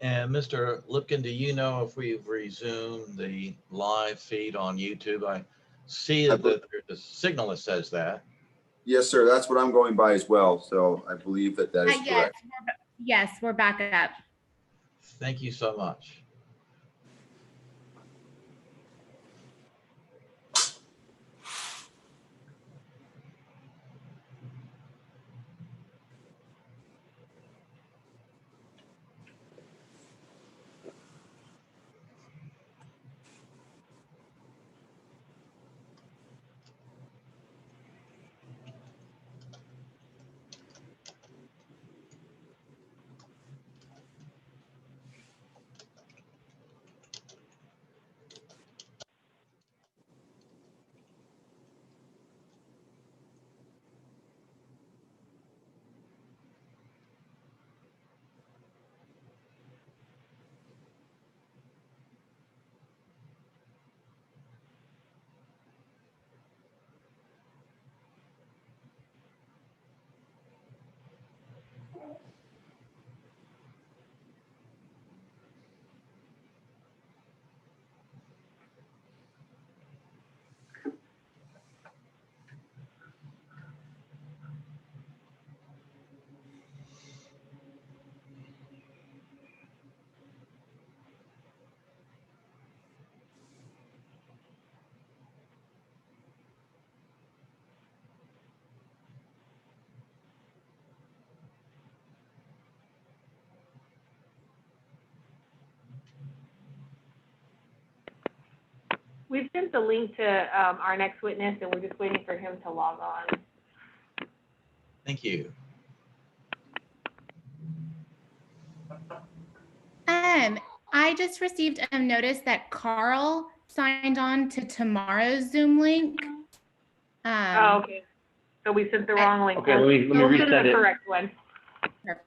And Mr. Lipkin, do you know if we've resumed the live feed on YouTube? I see that there's a signal that says that. Yes, sir. That's what I'm going by as well. So I believe that that is correct. Yes, we're back up. Thank you so much. We've sent the link to our next witness, and we're just waiting for him to log on. Thank you. I just received a notice that Carl signed on to tomorrow's Zoom link. Oh, okay. So we sent the wrong link. Okay, let me We'll send reset the it. correct one. Perfect.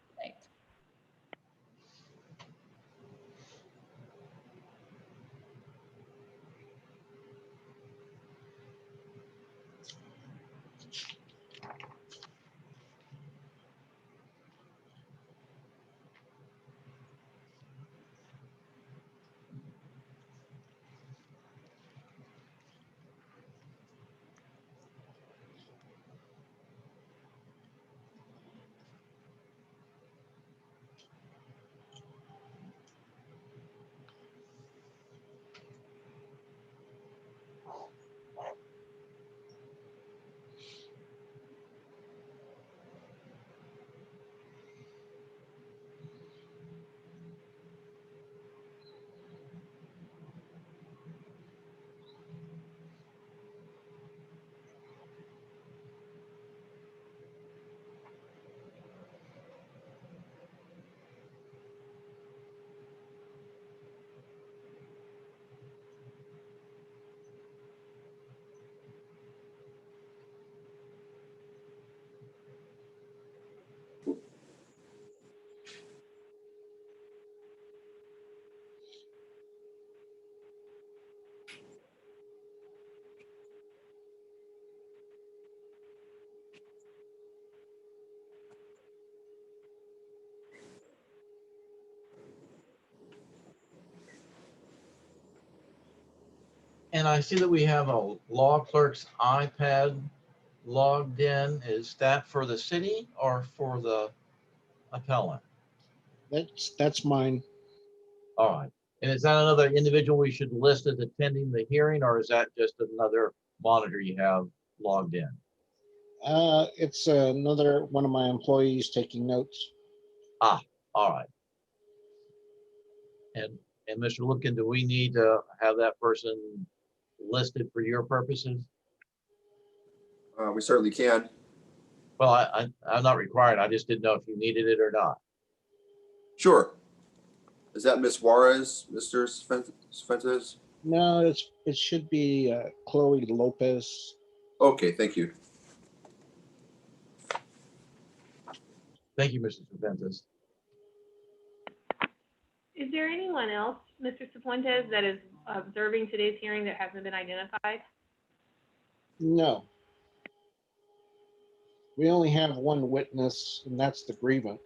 And I see that we have a law clerk's iPad logged in. Is that for the city or for the appellant? That's mine. All right. And is that another individual we should list as attending the hearing, or is that just another monitor you have logged in? It's another one of my employees taking notes. All right. And Mr. Lipkin, do we need to have that person listed for your purposes? We certainly can. Well, I'm not required. I just didn't know if you needed it or not. Sure. Is that Miss Juarez, Mr. Fuentes? No, it should be Chloe Lopez. Okay, thank you. Thank you, Mr. Fuentes. Is there anyone else, Mr. Cifuentes, that is observing today's hearing that hasn't been identified? No. We only have one witness, and that's the grievant.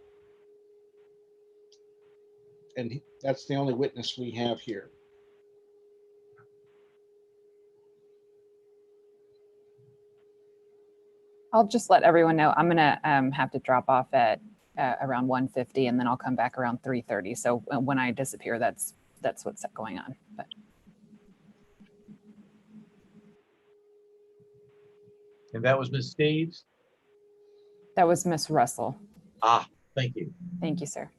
And that's the only witness we have here. I'll just let everyone know, I'm gonna have to drop off at around 1:50, and then I'll come back around 3:30. So when I disappear, that's what's going on. But And that was Ms. Steves? that was Miss Russell. Thank you. Thank you, sir.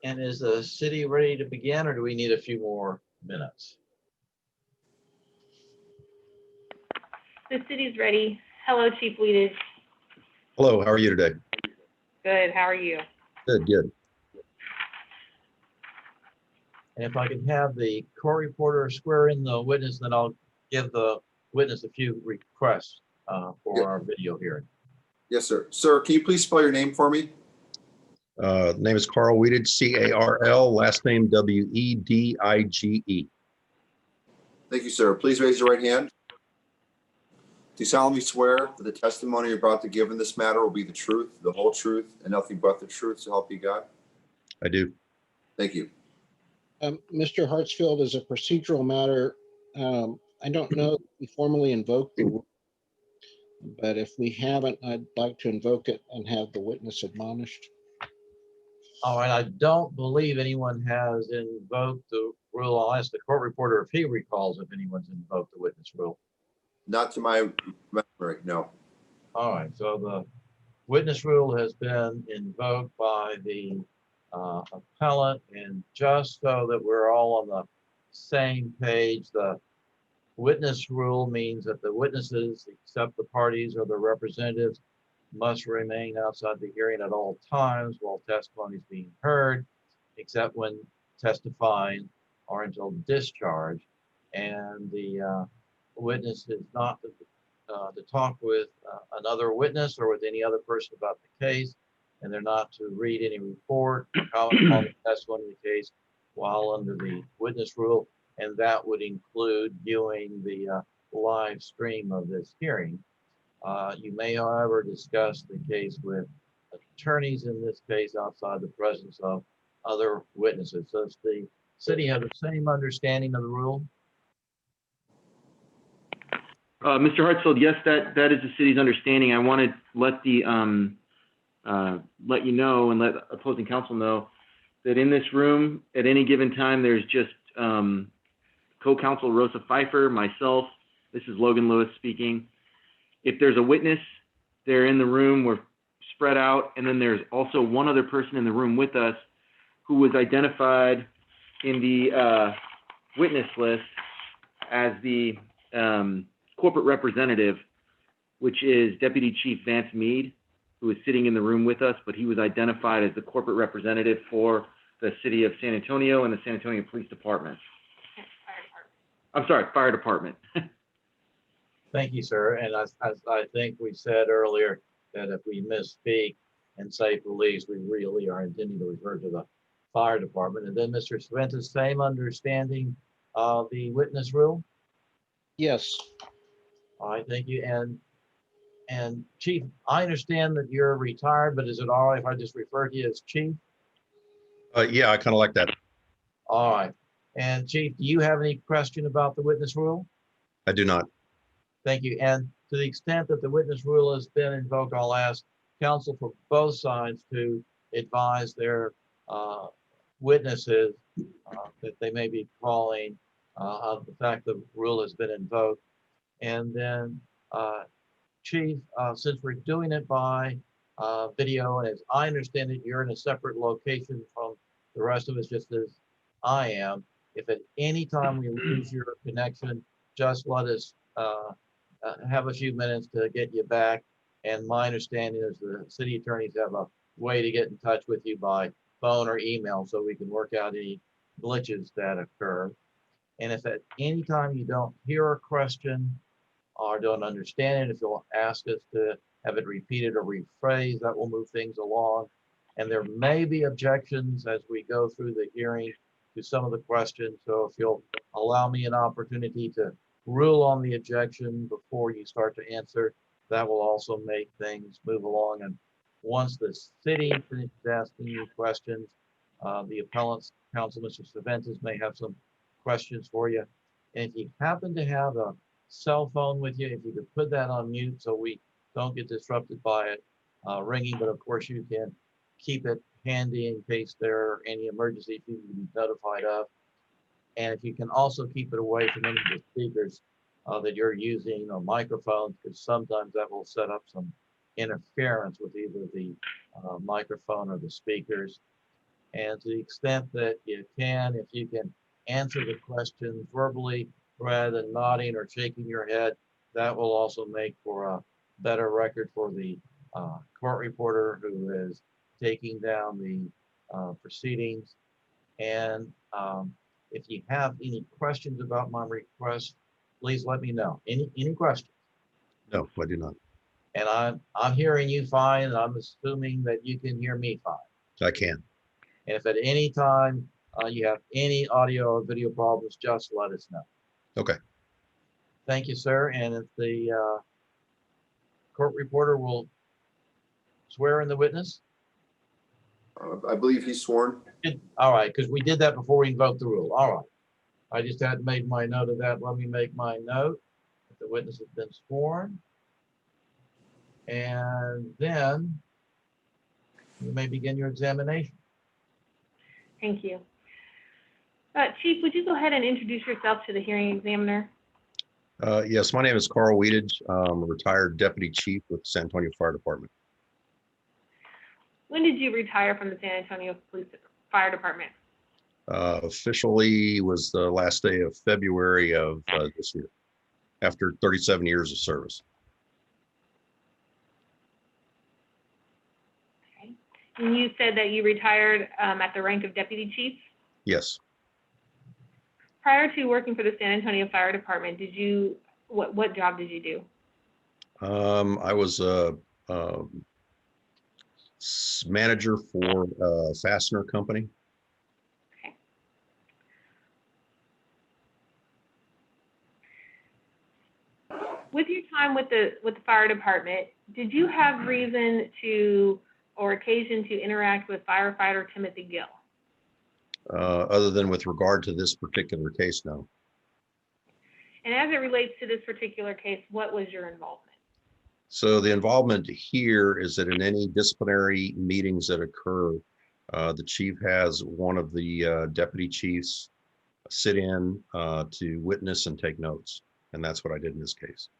And is the city ready to begin, or do we need a few more minutes? The city's ready. Hello, Chief Weedage. Hello, how are you today? Good, how are you? Good, good. And if I can have the court reporter swear in the witness, then I'll give the witness a few requests for Yep. our video hearing. Yes, sir. Sir, can you please spell your name for me? Name is Carl Weedage, C-A-R-L, last name W-E-D-I-G-E. Thank you, sir. Please raise your right hand. Do you solemnly swear that the testimony you're about to give in this matter will be the truth, the whole truth, and nothing but the truth, so help you God? I do. Thank you. Mr. Hartsfield, as a procedural matter, I don't know if we formally invoked the rule, but if we haven't, I'd like to invoke it and have the witness admonished. All right, I don't believe anyone has invoked the rule. I'll ask the court reporter if he recalls if anyone's invoked the witness rule. Not to my memory, no. All right, so the witness rule has been invoked by the appellant, and just so that we're all on the same page, the witness rule means that the witnesses, except the parties or the representatives, must remain outside the hearing at all times while testimony is being heard, except when testifying or until discharge. And the witness is not to talk with another witness or with any other person about the case, and they're not to read any report or comment on the testimony of the case while under the witness rule, and that would include viewing the live stream of this hearing. You may, however, discuss the case with attorneys in this case outside the presence of other witnesses. So does the city have the same understanding of the rule? Mr. Hartsfield, yes, that is the city's understanding. I want to let you know and let opposing counsel know that in this room at any given time there's just co-counsel Rosa Pfeiffer, myself. This is Logan Lewis speaking. If there's a witness, they're in the room. We're spread out, and then there's also one other person in the room with us who was identified in the witness list as the corporate representative, which is Deputy Chief Vance Mead, who is sitting in the room with us, but he was identified as the corporate representative for the city of San Antonio and the San Antonio Police Department. I'm sorry, Fire Department. Thank you, sir. And as I think we said earlier, that if we misspeak and say police, we really are intending to refer to the fire department. And then Mr. Cervantes, same understanding of the witness rule? Yes, All right, thank you. And Chief, I understand that you're retired, but is it all right if I just refer to you as Chief? Yeah, I kind of like that. All right. And Chief, do you have any question about the witness rule? I do not. Thank you. And to the extent that the witness rule has been invoked, I'll ask counsel for both sides to advise their witnesses that they may be calling of the fact the rule has been invoked. And then, Chief, since we're doing it by video, and as I understand it, you're in a separate location from the rest of us, just as I am. If at any time we lose your connection, just let us have a few minutes to get you back. And my understanding is the city attorneys have a way to get in touch with you by phone or email so we can work out any glitches that occur. And if at any time you don't hear a question or don't understand it, if you'll ask us to have it repeated or rephrased, that will move things along. And there may be objections as we go through the hearing to some of the questions. So if you'll allow me an opportunity to rule on the objection before you start to answer, that will also make things move along. And once the city finishes asking you questions, the appellant's counsel, Mr. Cervantes, may have some questions for you. And if you happen to have a cell phone with you, if you could put that on mute so we don't get disrupted by it ringing, but of course you can keep it handy in case there are any emergencies you can be notified of. And if you can also keep it away from any of the speakers that you're using or microphones, because sometimes that will set up some interference with either the microphone or the speakers. And to the extent that you can, if you can answer the questions verbally rather than nodding or shaking your head, that will also make for a better record for the court reporter who is taking down the proceedings. And if you have any questions about my request, please let me know. Any questions? No, I do not. And I'm hearing you fine, and I'm assuming that you can hear me fine. I can. And if at any time you have any audio or video problems, just let us know. Okay. Thank you, sir. And if the court reporter will swear in the witness. I believe he's sworn. All right, because we did that before we invoked the rule. All right. I just hadn't made my note of that. Let me make my note. The witness has been sworn. And then you may begin your examination. Thank you. Chief, would you go ahead and introduce yourself to the hearing examiner? Yes, my name is Carl Weedage. I'm a retired deputy chief with San Antonio Fire Department. When did you retire from the San Antonio Police Fire Department? Officially was the last day of February of this year, after 37 years of service. Okay. And you said that you retired at the rank of deputy chief? Yes. Prior to working for the San Antonio Fire Department, what job did you do? I was a manager for a fastener company. Okay. With your time with the fire department, did you have reason to or occasion to interact with firefighter Timothy Gill? Other than with regard to this particular case, no. And as it relates to this particular case, what was your involvement? So the involvement here is that in any disciplinary meetings that occur, the chief has one of the deputy chiefs sit in to witness and take notes. And that's what I did in this case.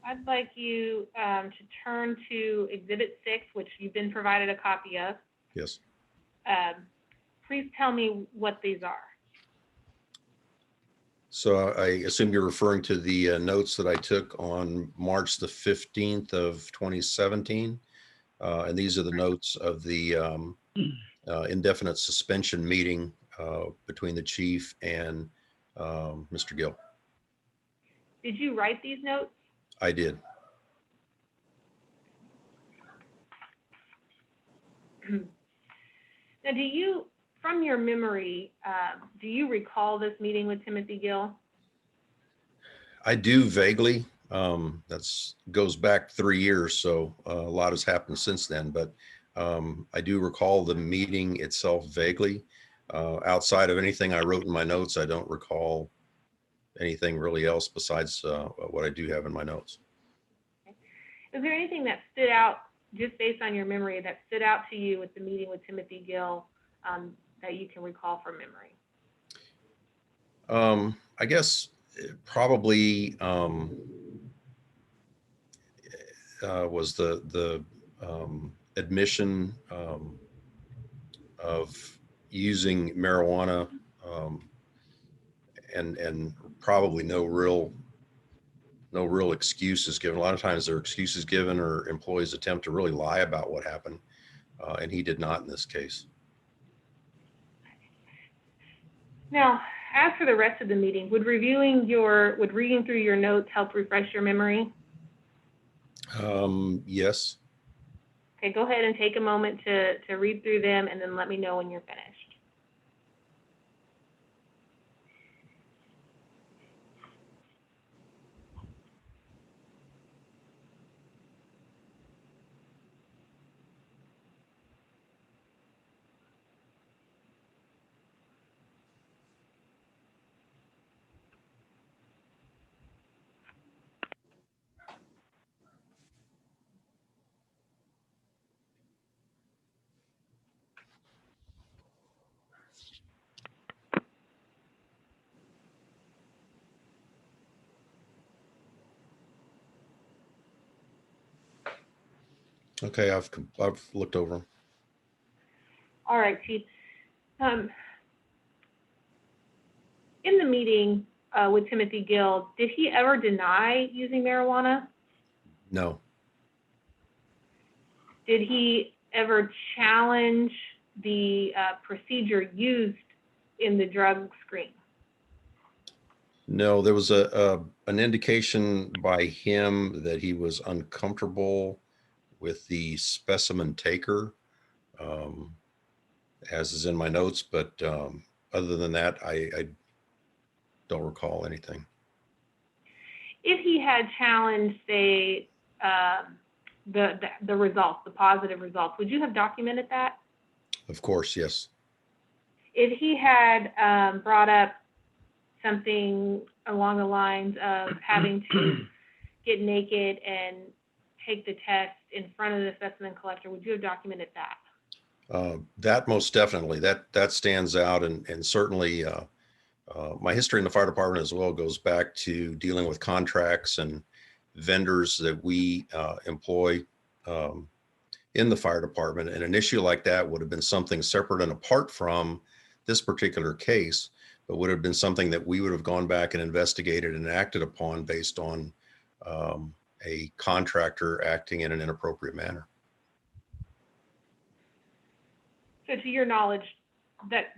I'd like you to turn to Exhibit 6, which you've been provided a copy of. Yes. Please tell me what these are. So I assume you're referring to the notes that I took on March the 15th of 2017. And these are the notes of the indefinite suspension meeting between the chief and Mr. Gill. Did you write these notes? I did. Now, from your memory, do you recall this meeting with Timothy Gill? I do vaguely. That's goes back 3 years, so a lot has happened since then. But I do recall the meeting itself vaguely. Outside of anything I wrote in my notes, I don't recall anything really else besides what I do have in my notes. Is there anything that stood out, just based on your memory, that stood out to you with the meeting with Timothy Gill that you can recall from memory? I guess probably was the admission of using marijuana and probably no real excuses given. A lot of times there are excuses given or employees attempt to really lie about what happened, and he did not in this case. Now, as for the rest of the meeting, would reading through your notes help refresh your memory? Yes. Okay, go ahead and take a moment to read through them, and then let me know when you're finished. Okay, I've looked over them. All right, Chief. In the meeting with Timothy Gill, did he ever deny using marijuana? No, Did he ever challenge the procedure used in the drug screen? no, there was an indication by him that he was uncomfortable with the specimen taker, as is in my notes, but other than that, I don't recall anything. If he had challenged, say, the results, the positive results, would you have documented that? Of course, yes. If he had brought up something along the lines of having to get naked and take the test in front of the specimen collector, would you have documented that? That most definitely, that stands out, and certainly my history in the fire department as well goes back to dealing with contracts and vendors that we employ in the fire department. And an issue like that would have been something separate and apart from this particular case, but would have been something that we would have gone back and investigated and acted upon based on a contractor acting in an inappropriate manner. So to your knowledge, that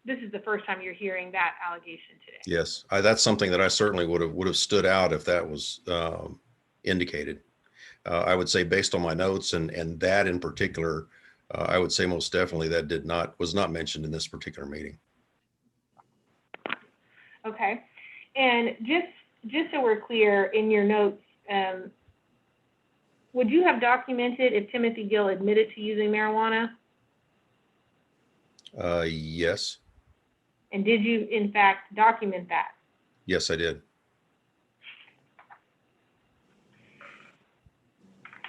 this is the first time you're hearing that allegation today? Yes, that's something that I certainly would have stood out if that was indicated. I would say based on my notes and that in particular, I would say most definitely that was not mentioned in this particular meeting. Okay, and just so we're clear in your notes, would you have documented if Timothy Gill admitted to using marijuana? Yes. And did you in fact document that? Yes, I did.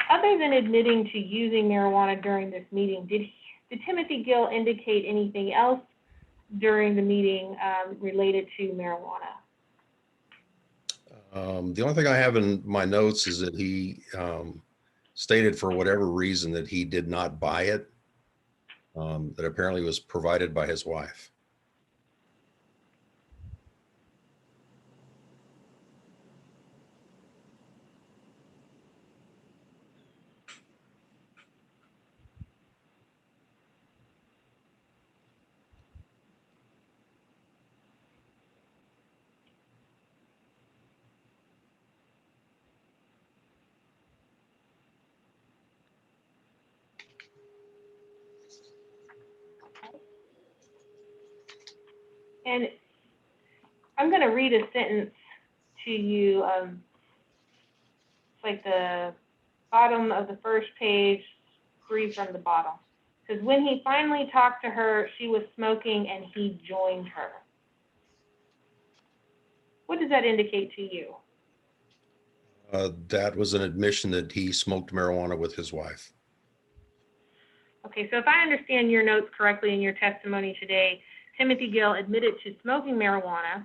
Other than admitting to using marijuana during this meeting, did Timothy Gill indicate anything else during the meeting related to marijuana? The only thing I have in my notes is that he stated for whatever reason that he did not buy it, that apparently was provided by his wife. And I'm going to read a sentence to you. It's like the bottom of the first page, 3 from the bottom. It says, when he finally talked to her, she was smoking and he joined her. What does that indicate to you? That was an admission that he smoked marijuana with his wife. Okay, so if I understand your notes correctly in your testimony today, Timothy Gill admitted to smoking marijuana,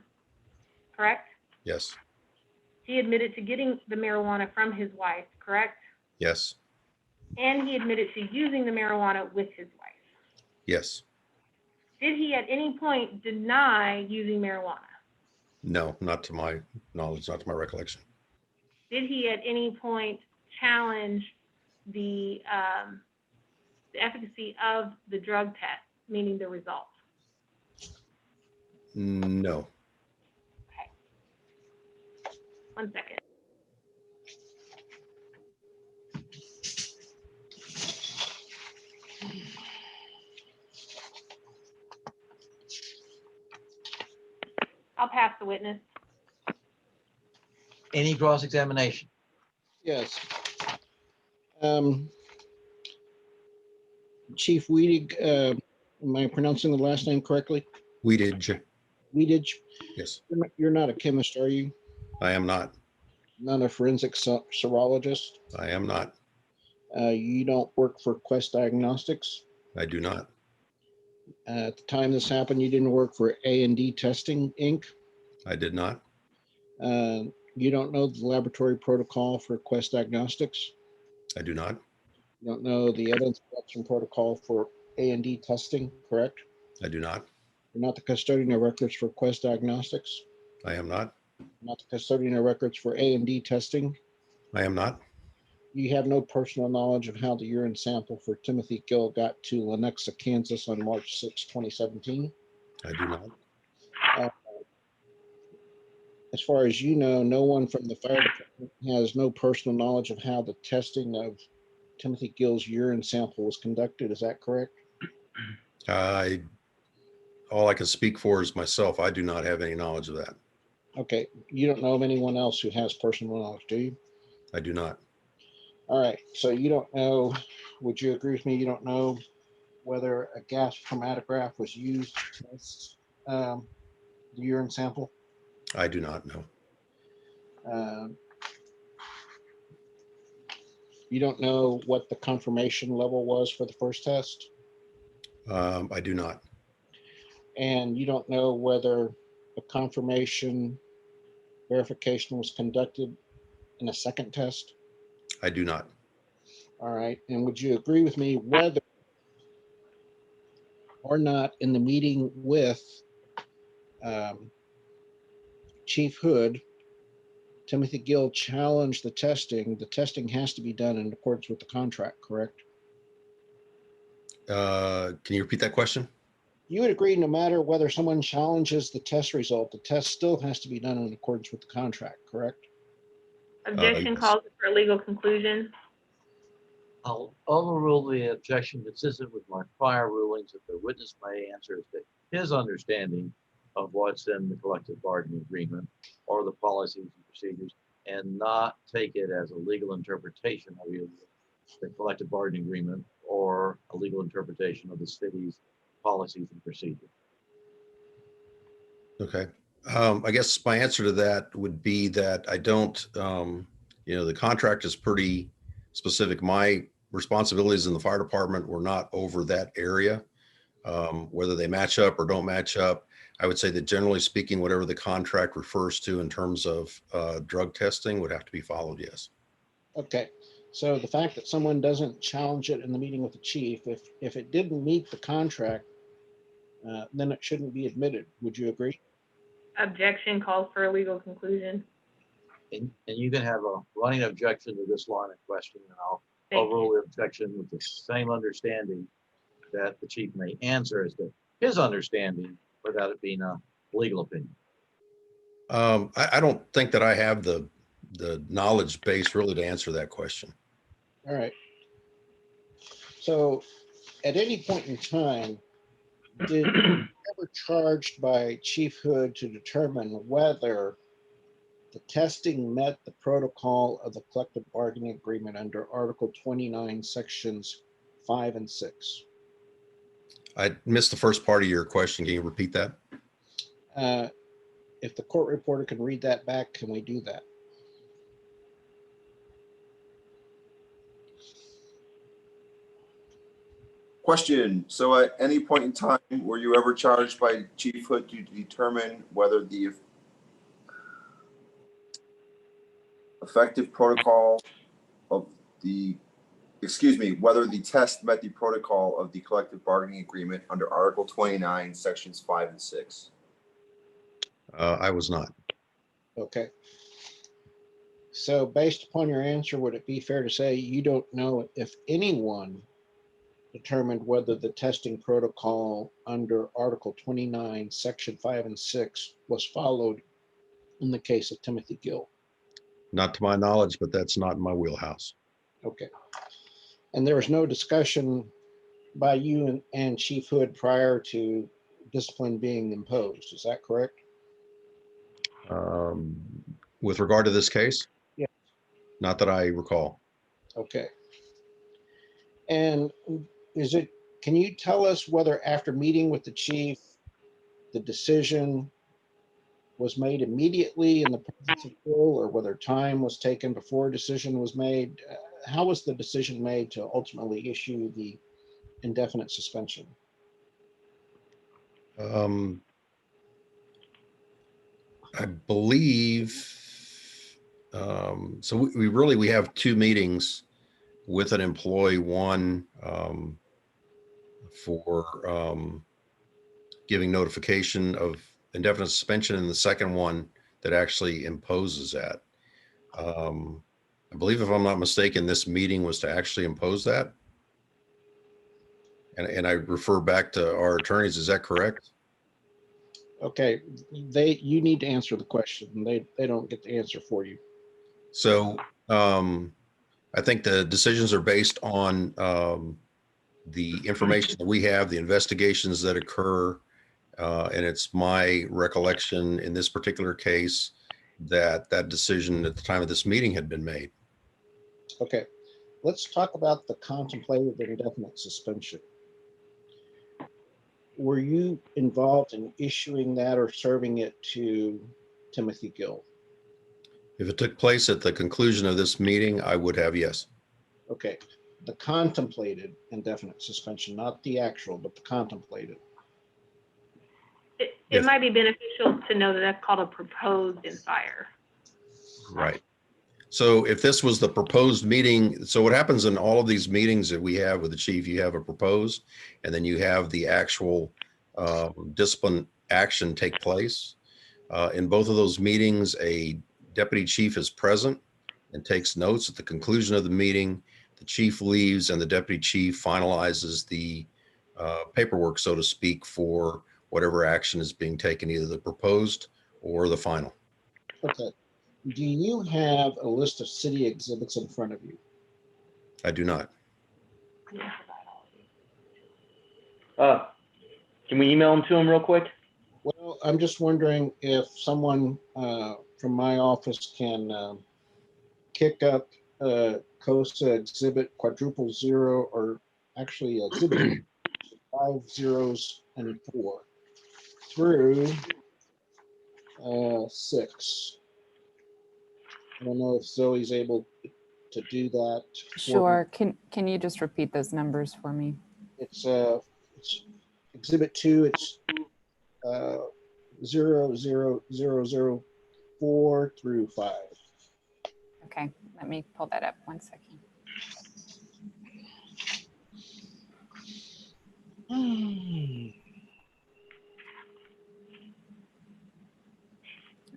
correct? Yes. He admitted to getting the marijuana from his wife, correct? Yes. And he admitted to using the marijuana with his wife. Yes. Did he at any point deny using marijuana? No, not to my knowledge, not to my recollection. Did he at any point challenge the efficacy of the drug test, meaning the results? No. Okay. 1 second. I'll pass the witness. Any cross-examination? Yes. Chief Weedig, am I pronouncing the last name correctly? Weedage. Weedage? Yes. You're not a chemist, are you? I am not. Not a forensic serologist? I am not. You don't work for Quest Diagnostics? I do not. At the time this happened, you didn't work for A&D Testing, Inc.? I did not. You don't know the laboratory protocol for Quest Diagnostics? I do not. You don't know the evidence collection protocol for A&D testing, correct? I do not. You're not the custodian of records for Quest Diagnostics, I am not. not the custodian of records for A&D testing. I am not. You have no personal knowledge of how the urine sample for Timothy Gill got to Lenexa, Kansas on March 6, 2017. I do not. Uh, As far as you know, no one from the fire department has no personal knowledge of how the testing of Timothy Gill's urine sample was conducted. Is that correct? I all I can speak for is myself. I do not have any knowledge of that. Okay, you don't know of anyone else who has personal knowledge, do you? I do not. All right, so you don't know, would you agree with me? You don't know whether a gas chromatograph was used to test the urine sample? I do not know. Um, You don't know what the confirmation level was for the first test? I do not. And you don't know whether a confirmation verification was conducted in a second test? I do not. All right, and would you agree with me whether or not in the meeting with um, Chief Hood, Timothy Gill challenged the testing has to be done in accordance with the contract, correct? Can you repeat that question? You would agree no matter whether someone challenges the test result, the test still has to be done in accordance with the contract, correct? Objection Yes. calls for a legal conclusion. I'll overrule the objection consistent with my prior rulings that the witness may answer as to his understanding of what's in the collective bargaining agreement or the policies and procedures, and not take it as a legal interpretation of either the collective bargaining agreement or a legal interpretation of the city's policies and procedures. Okay. I guess my answer to that would be that I don't, the contract is pretty specific. My responsibilities in the fire department were not over that area. Whether they match up or don't match up, I would say that generally speaking, whatever the contract refers to in terms of drug testing would have to be followed, yes. Okay, so the fact that someone doesn't challenge it in the meeting with the chief, if it didn't meet the contract, then it shouldn't be admitted. Would you agree? Objection calls for a legal conclusion. And you can have a running objection to this line of questioning, and I'll Thank overrule you. the objection with the same understanding that the chief may answer as to his understanding without it being a legal opinion. I don't think that I have the knowledge base really to answer that question. All right. So at any point in time, did you ever charged by Chief Hood to determine whether the testing met the protocol of the collective bargaining agreement under Article 29, Sections 5 and 6? I missed the first part of your question. Can you repeat that? If the court reporter can read that back, can we do that? Question, so at any point in time, were you ever charged by Chief Hood to determine whether the effective protocol of whether the test met the protocol of the collective bargaining agreement under Article 29, Sections 5 and 6? I was not. Okay. So based upon your answer, would it be fair to say you don't know if anyone determined whether the testing protocol under Article 29, Section 5 and 6 was followed in the case of Timothy Gill? Not to my knowledge, but that's not in my wheelhouse. Okay. And there was no discussion by you and Chief Hood prior to discipline being imposed. Is that correct? With regard to this case? Yeah. Not that I recall. Okay. And can you tell us whether after meeting with the chief, the decision was made immediately in the presence of Gill, or whether time was taken before a decision was made? How was the decision made to ultimately issue the indefinite suspension? I believe, so we have two meetings with an employee, one for giving notification of indefinite suspension, and the second one that actually imposes that. I believe, if I'm not mistaken, this meeting was to actually impose that. And I refer back to our attorneys. Is that correct? Okay, you need to answer the question. They don't get the answer for you. So I think the decisions are based on the information that we have, the investigations that occur. And it's my recollection in this particular case that that decision at the time of this meeting had been made. Okay, let's talk about the contemplated indefinite suspension. Were you involved in issuing that or serving it to Timothy Gill? If it took place at the conclusion of this meeting, I would have, yes. Okay, the contemplated indefinite suspension, not the actual, but the contemplated. It Yes. might be beneficial to know that that's called a proposed in fire. Right. So if this was the proposed meeting, so what happens in all of these meetings that we have with the chief, you have a proposed, and then you have the actual discipline action take place. In both of those meetings, a deputy chief is present and takes notes. At the conclusion of the meeting, the chief leaves and the deputy chief finalizes the paperwork, so to speak, for whatever action is being taken, either the proposed or the final. Okay, do you have a list of city exhibits in front of you? I do not. Can we email them to him real quick? Well, I'm just wondering if someone from my office can kick up COSA exhibit quadruple 0, or actually exhibit 5 zeros and 4 through 6. I don't know if Zoe's able to do that. for me. Sure. Can you just repeat those numbers for me? It's exhibit 2. It's 00004 through 5. Okay, let me pull that up 1 second.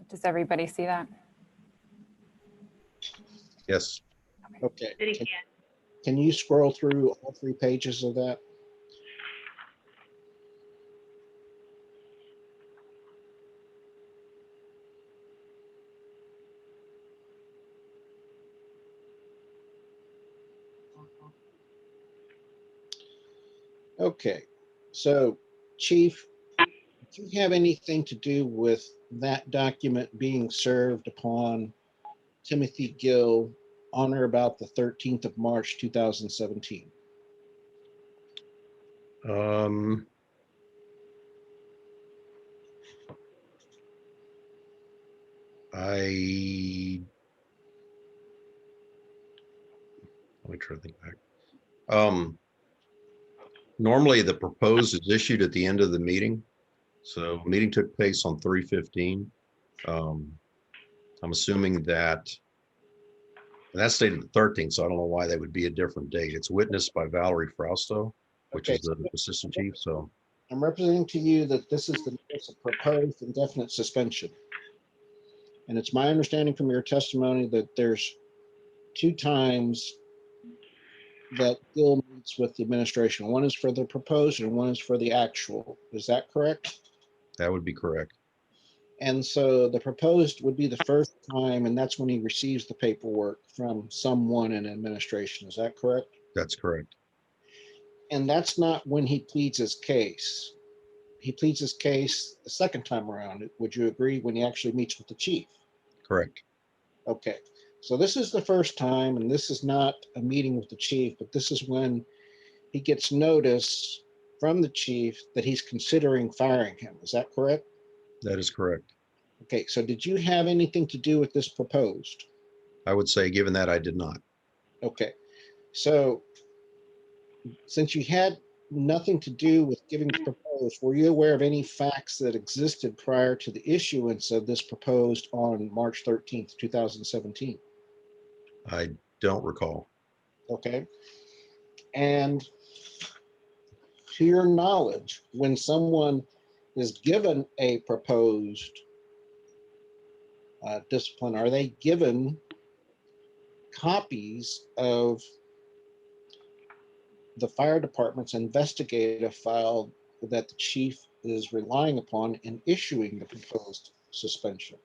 Does everybody see that? Yes. Okay. City can. Can you scroll through all 3 pages of that? Okay, so Chief, do you have anything to do with that document being served upon Timothy Gill on or about the 13th of March, 2017? Let me try to think back. Normally the proposed is issued at the end of the meeting. So meeting took place on 3/15. I'm assuming that, and that's dated the 13th, so I don't know why that would be a different date. It's witnessed by Valerie Frausto, which Okay. is the assistant chief. So I'm representing to you that this is the notice of proposed indefinite suspension. And it's my understanding from your testimony that there's 2 times that Gill meets with the administration. One is for the proposed and one is for the actual. Is that correct? that would be correct. And so the proposed would be the first time, and that's when he receives the paperwork from someone in administration. Is that correct? That's correct. And that's not when he pleads his case. He pleads his case the second time around. Would you agree, when he actually meets with the chief? Correct. Okay. So this is the first time, and this is not a meeting with the chief, but this is when he gets notice from the chief that he's considering firing him. Is that correct? That is correct. Okay. So did you have anything to do with this proposed? I would say, given that, I did not. Okay. So since you had nothing to do with giving the proposed, were you aware of any facts that existed prior to the issuance of this proposed on March 13th, 2017? I don't recall. Okay. And to your knowledge, when someone is given a proposed discipline, are they given copies of the fire department's investigative file that the chief is relying upon in issuing the proposed suspension?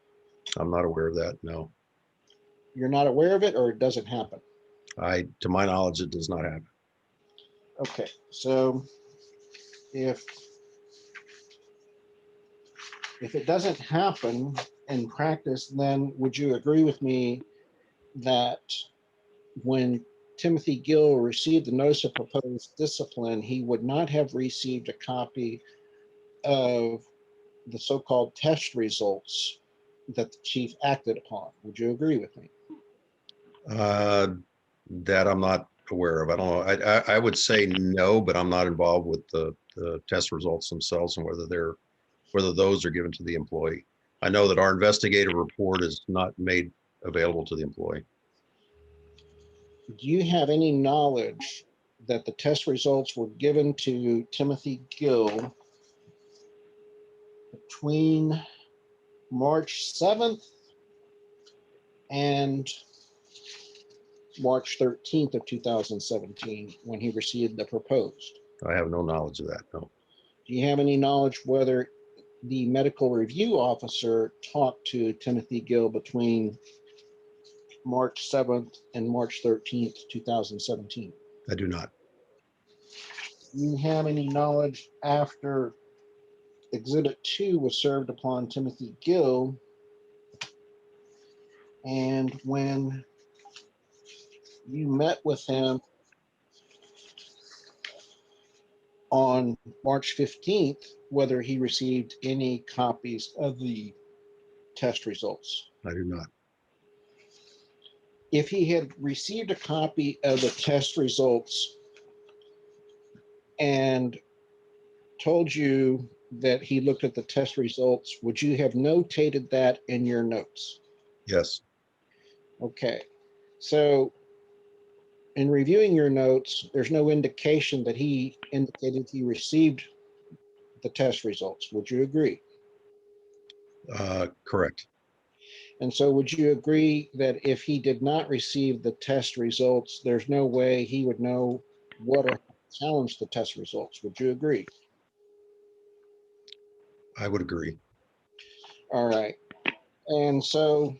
I'm not aware of that. No, You're not aware of it, or it doesn't happen? to my knowledge, it does not happen. Okay, so if it doesn't happen in practice, then would you agree with me that when Timothy Gill received the notice of proposed discipline, he would not have received a copy of the so-called test results that the chief acted upon? Would you agree with me? That I'm not aware of. I don't know. I would say no, but I'm not involved with the test results themselves and whether those are given to the employee. I know that our investigative report is not made available to the employee. Do you have any knowledge that the test results were given to Timothy Gill between March 7th and March 13th of 2017 when he received the proposed? I have no knowledge of that. No. Do you have any knowledge whether the medical review officer talked to Timothy Gill between March 7th and March 13th, 2017? I do not. Do you have any knowledge after Exhibit 2 was served upon Timothy Gill and when you met with him on March 15th, whether he received any copies of the test results? I do not. If he had received a copy of the test results and told you that he looked at the test results, would you have notated that in your notes? Yes. Okay. So in reviewing your notes, there's no indication that he indicated he received the test results. Would you agree? Correct. And so would you agree that if he did not receive the test results, there's no way he would know what or challenge the test results? Would you agree? I would agree. All right. And so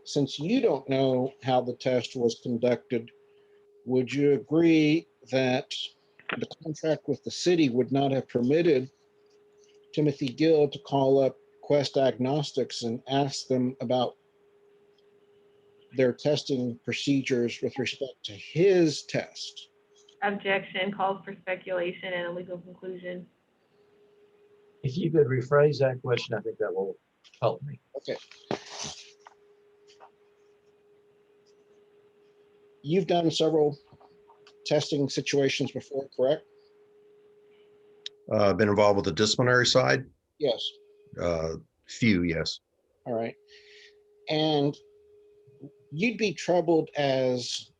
since you don't know how the test was conducted, would you agree that the contract with the city would not have permitted Timothy Gill to call up Quest Diagnostics and ask them about their testing procedures with respect to his test? Objection calls for speculation and a legal conclusion. If you could rephrase that question, I think that will help me. Okay. You've done several testing situations before, correct? Been involved with the disciplinary side? Yes. Few, yes. All right. And you'd be troubled as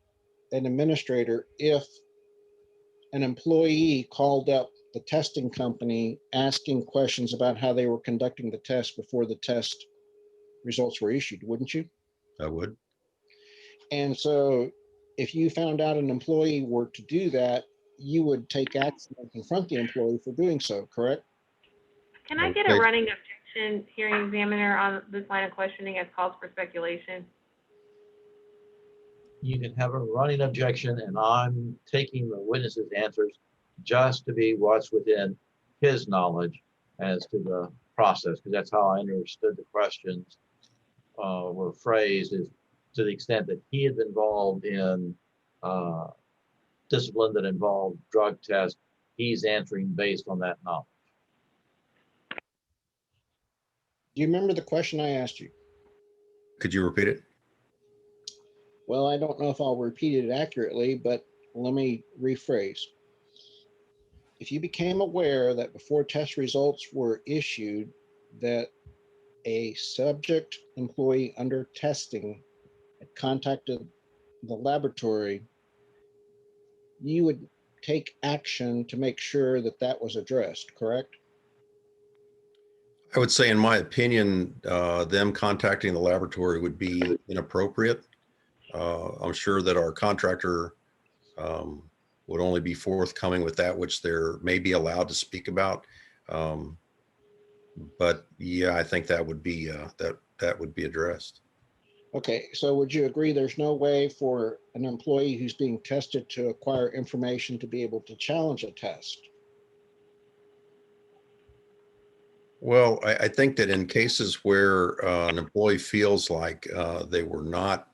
an administrator if an employee called up the testing company asking questions about how they were conducting the test before the test results were issued, wouldn't you? I would. And so if you found out an employee were to do that, you would take action and confront the employee for doing so, correct? Can I get a running objection, hearing examiner, on this line of questioning as calls for speculation? You can have a running objection, and I'm taking the witness's answers just to be what's within his knowledge as to the process, because that's how I understood the questions were phrased, is to the extent that he had been involved in discipline that involved drug tests, he's answering based on that knowledge. Do you remember the question I asked you? Could you repeat it? Well, I don't know if I'll repeat it accurately, but let me rephrase. If you became aware that before test results were issued, that a subject employee under testing had contacted the laboratory you would take action to make sure that that was addressed, correct? I would say, in my opinion, them contacting the laboratory would be inappropriate. I'm sure that our contractor would only be forthcoming with that which they're maybe allowed to speak about. But yeah, I think that would be that would be addressed. Okay, so would you agree there's no way for an employee who's being tested to acquire information to be able to challenge a test? Well, I think that in cases where an employee feels like they were not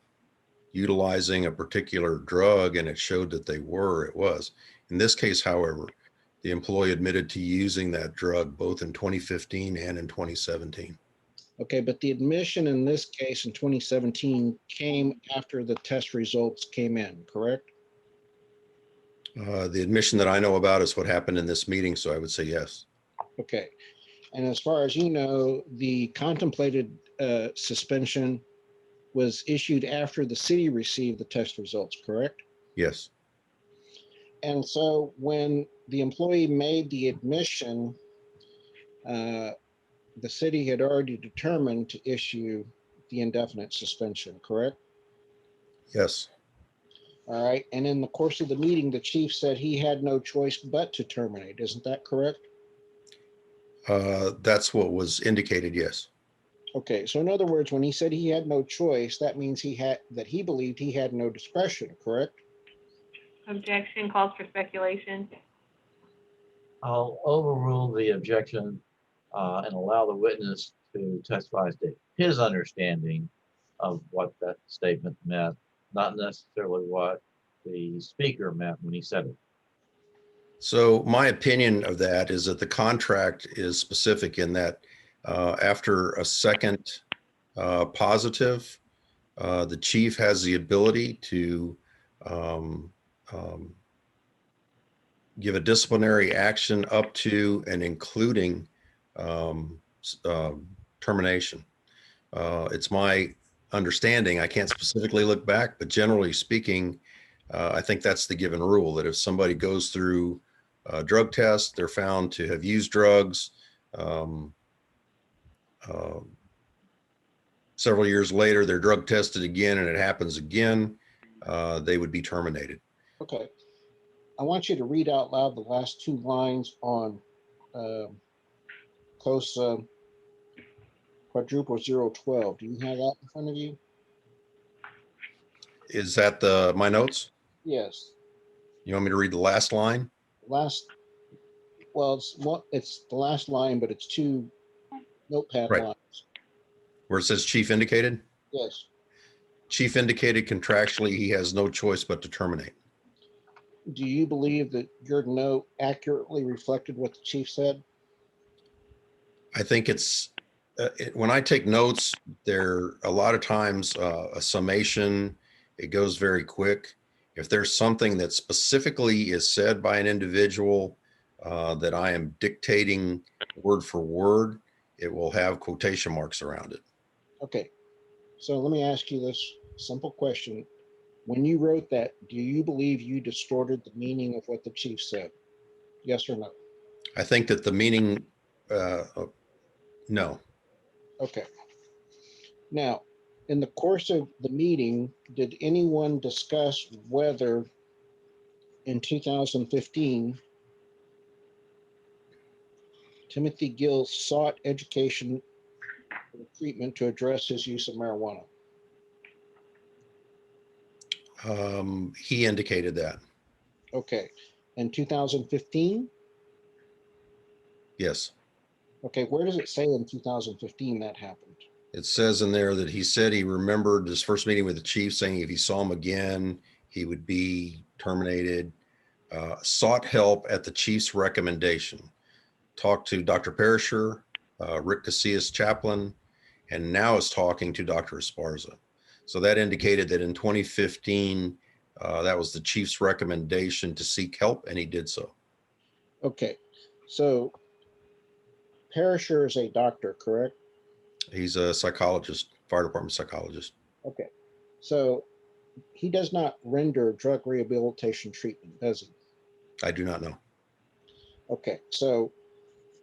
utilizing a particular drug and it showed that they were, it was. In this case, however, the employee admitted to using that drug both in 2015 and in 2017. Okay, but the admission in this case in 2017 came after the test results came in, correct? The admission that I know about is what happened in this meeting, so I would say yes. Okay, and as far as you know, the contemplated suspension was issued after the city received the test results, correct? Yes. And so when the employee made the admission, the city had already determined to issue the indefinite suspension, correct? Yes. All right. And in the course of the meeting, the chief said he had no choice but to terminate. Isn't that correct? That's what was indicated. Yes. Okay. So in other words, when he said he had no choice, that means he believed he had no discretion, correct? Objection calls for speculation. I'll overrule the objection and allow the witness to testify as to his understanding of what that statement meant, not necessarily what the speaker meant when he said it. So my opinion of that is that the contract is specific in that after a second positive, the chief has the ability to um, um, give a disciplinary action up to and including um, termination. It's my understanding, I can't specifically look back, but generally speaking, I think that's the given rule, that if somebody goes through a drug test, they're found to have used drugs, um, uh, several years later, they're drug tested again and it happens again, they would be terminated. Okay. I want you to read out loud the last two lines on COSA quadruple 012. Do you have that in front of you? Is that my notes? Yes. You want me to read the last line? Well, it's the last line, but it's two notepad Right. lines. Where it says chief indicated? Yes. Chief indicated contractually he has no choice but to terminate. Do you believe that your note accurately reflected what the chief said? I think it's when I take notes, there a lot of times a summation, it goes very quick. If there's something that specifically is said by an individual that I am dictating word for word, it will have quotation marks around it. Okay. So let me ask you this simple question. When you wrote that, do you believe you distorted the meaning of what the chief said? Yes or no? I think that the meaning, no. Okay. Now, in the course of the meeting, did anyone discuss whether in 2015, Timothy Gill sought education or treatment to address his use of marijuana? He indicated that. Okay. In 2015? Yes. Okay, where does it say in 2015 that happened? It says in there that he said he remembered his first meeting with the chief, saying if he saw him again, he would be terminated. Sought help at the chief's recommendation. Talked to Dr. Perisher, Rick Casillas chaplain, and now is talking to Dr. Esparza. So that indicated that in 2015, that was the chief's recommendation to seek help, and he did so. Okay, so Perisher is a doctor, correct? He's a psychologist, fire department psychologist. Okay, so he does not render drug rehabilitation treatment, does he? I do not know. Okay, so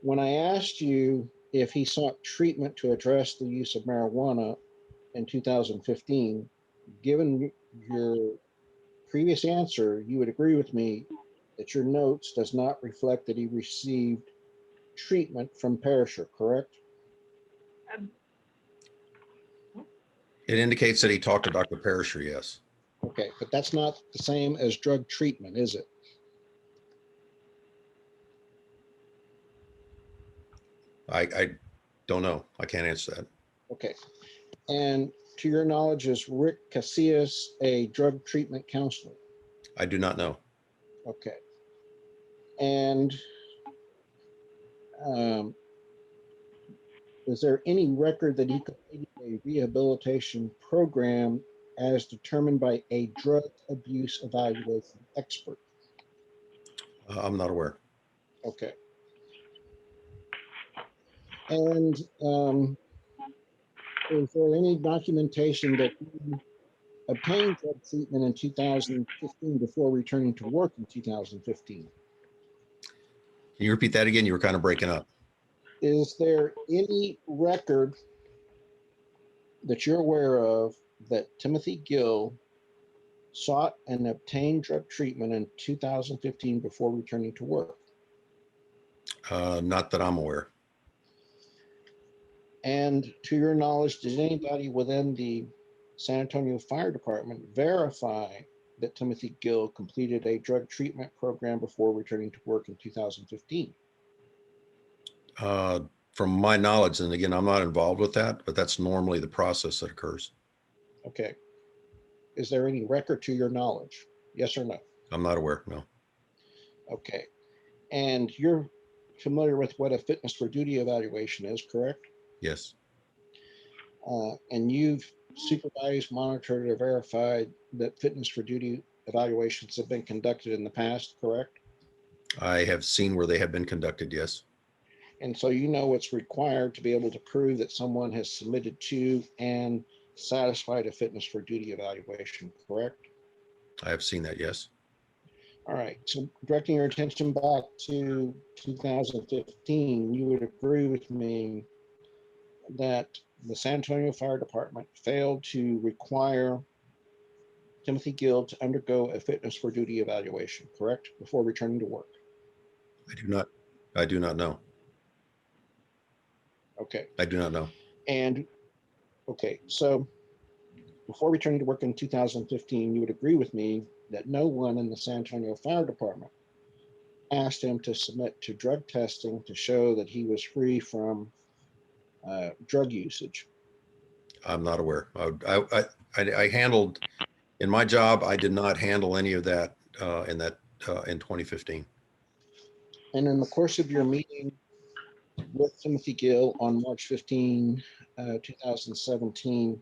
when I asked you if he sought treatment to address the use of marijuana in 2015, given your previous answer, you would agree with me that your notes does not reflect that he received treatment from Perisher, correct? It indicates that he talked to Dr. Perisher, yes. Okay, but that's not the same as drug treatment, is it? I don't know. I can't answer that. Okay. And to your knowledge, is Rick Casillas a drug treatment counselor? I do not know. Okay. And um, is there any record that he completed a rehabilitation program as determined by a drug abuse evaluation expert? I'm not aware. Okay. And is there any documentation that he obtained drug treatment in 2015 before returning to work in 2015? Can you repeat that again? You were kind of breaking up. Is there any record that you're aware of that Timothy Gill sought and obtained drug treatment in 2015 before returning to work? Not that I'm aware. And to your knowledge, did anybody within the San Antonio Fire Department verify that Timothy Gill completed a drug treatment program before returning to work in 2015? From my knowledge, and again, I'm not involved with that, but that's normally the process that occurs. Okay. Is there any record to your knowledge? Yes or no? I'm not aware, no. Okay. And you're familiar with what a fitness for duty evaluation is, correct? Yes, And you've supervised, monitored, or verified that fitness for duty evaluations have been conducted in the past, correct? I have seen where they have been conducted, yes. And so you know what's required to be able to prove that someone has submitted to and satisfied a fitness for duty evaluation, correct? I have seen that, yes. All right, so directing your attention back to 2015, you would agree with me that the San Antonio Fire Department failed to require Timothy Gill to undergo a fitness for duty evaluation, correct? Before returning to work. I do not know. Okay. I do not know. And okay, so before returning to work in 2015, you would agree with me that no one in the San Antonio Fire Department asked him to submit to drug testing to show that he was free from drug usage. I'm not aware. I handled, in my job, I did not handle any of that in 2015. And in the course of your meeting with Timothy Gill on March 15, 2017,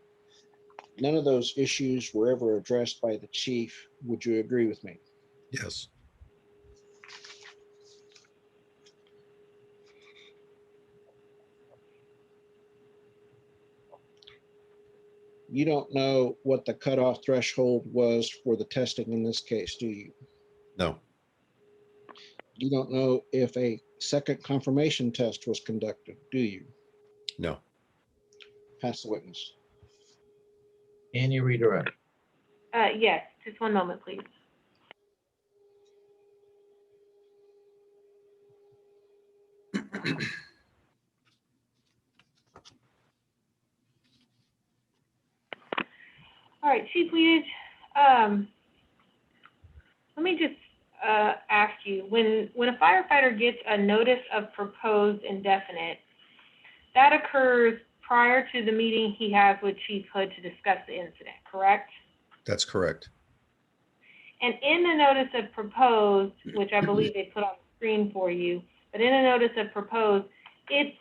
none of those issues were ever addressed by the chief. Would you agree with me? Yes, You don't know what the cutoff threshold was for the testing in this case, do you? no, You don't know if a second confirmation test was conducted, do you? no. Pass the witness. Can you redirect? Yes, just one moment, please. All right, Chief Weedage, let me just ask you, when a firefighter gets a notice of proposed indefinite, that occurs prior to the meeting he has with Chief Hood to discuss the incident, correct? That's correct. And in the notice of proposed, which I believe they put on the screen for you, but in a notice of proposed, it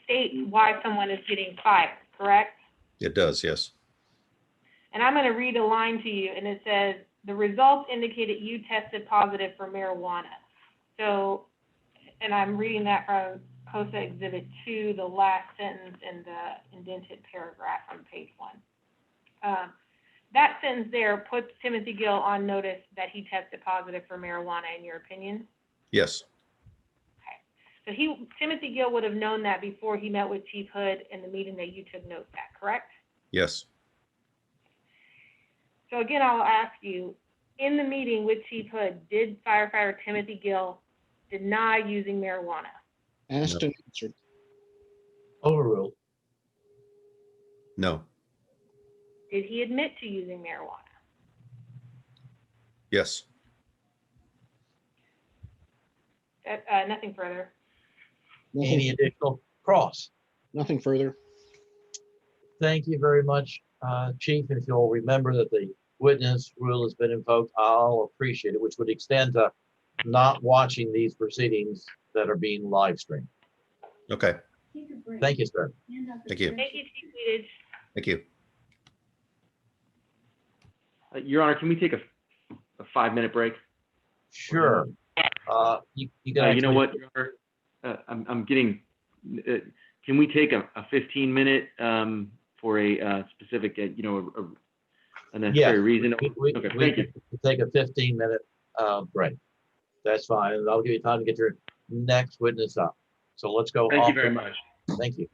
states why someone is getting fired, correct? It does, yes. And I'm going to read a line to you, and it says, the results indicated you tested positive for marijuana. So, and I'm reading that from COSA Exhibit 2, the last sentence in the indented paragraph on page 1. that sentence there puts Timothy Gill on notice that he tested positive for marijuana, in your opinion? Yes, So Timothy Gill would have known that before he met with Chief Hood in the meeting that you took notes at, correct? yes, So again, I'll ask you, in the meeting with Chief Hood, did firefighter Timothy Gill deny using marijuana? Asked and answered. Overruled. no, Did he admit to using marijuana? yes. Nothing further. Any Nothing, additional cross? nothing further. Thank you very much, Chief. If you'll remember that the witness rule has been invoked, I'll appreciate it, which would extend to not watching these proceedings that are being live streamed. Okay, Thank you, sir. thank you, Thank you, Chief Weedage. thank you. Your Honor, can we take a 5-minute break? Sure. You can You know actually- what, Your Honor? I'm getting, can we take a 15-minute for a specific, a necessary reason? We Okay, we thank you. can take a 15-minute break. That's fine. And I'll give you time to get your next witness up. So let's go. Thank you off very the- much. Thank you.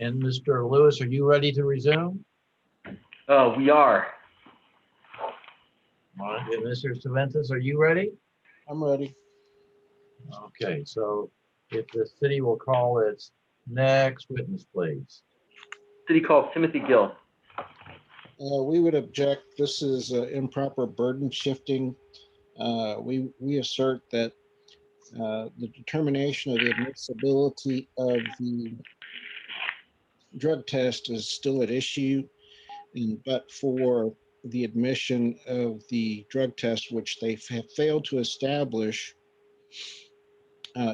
And Mr. Lewis, are you ready to resume? We are. All right, and Mr. Cervantes, are you ready? I'm ready. Okay, so if the city will call its next witness, please. City calls Timothy Gill. We would object. This is improper burden shifting. We assert that the determination of the admissibility of the drug test is still at issue, but for the admission of the drug test, which they have failed to establish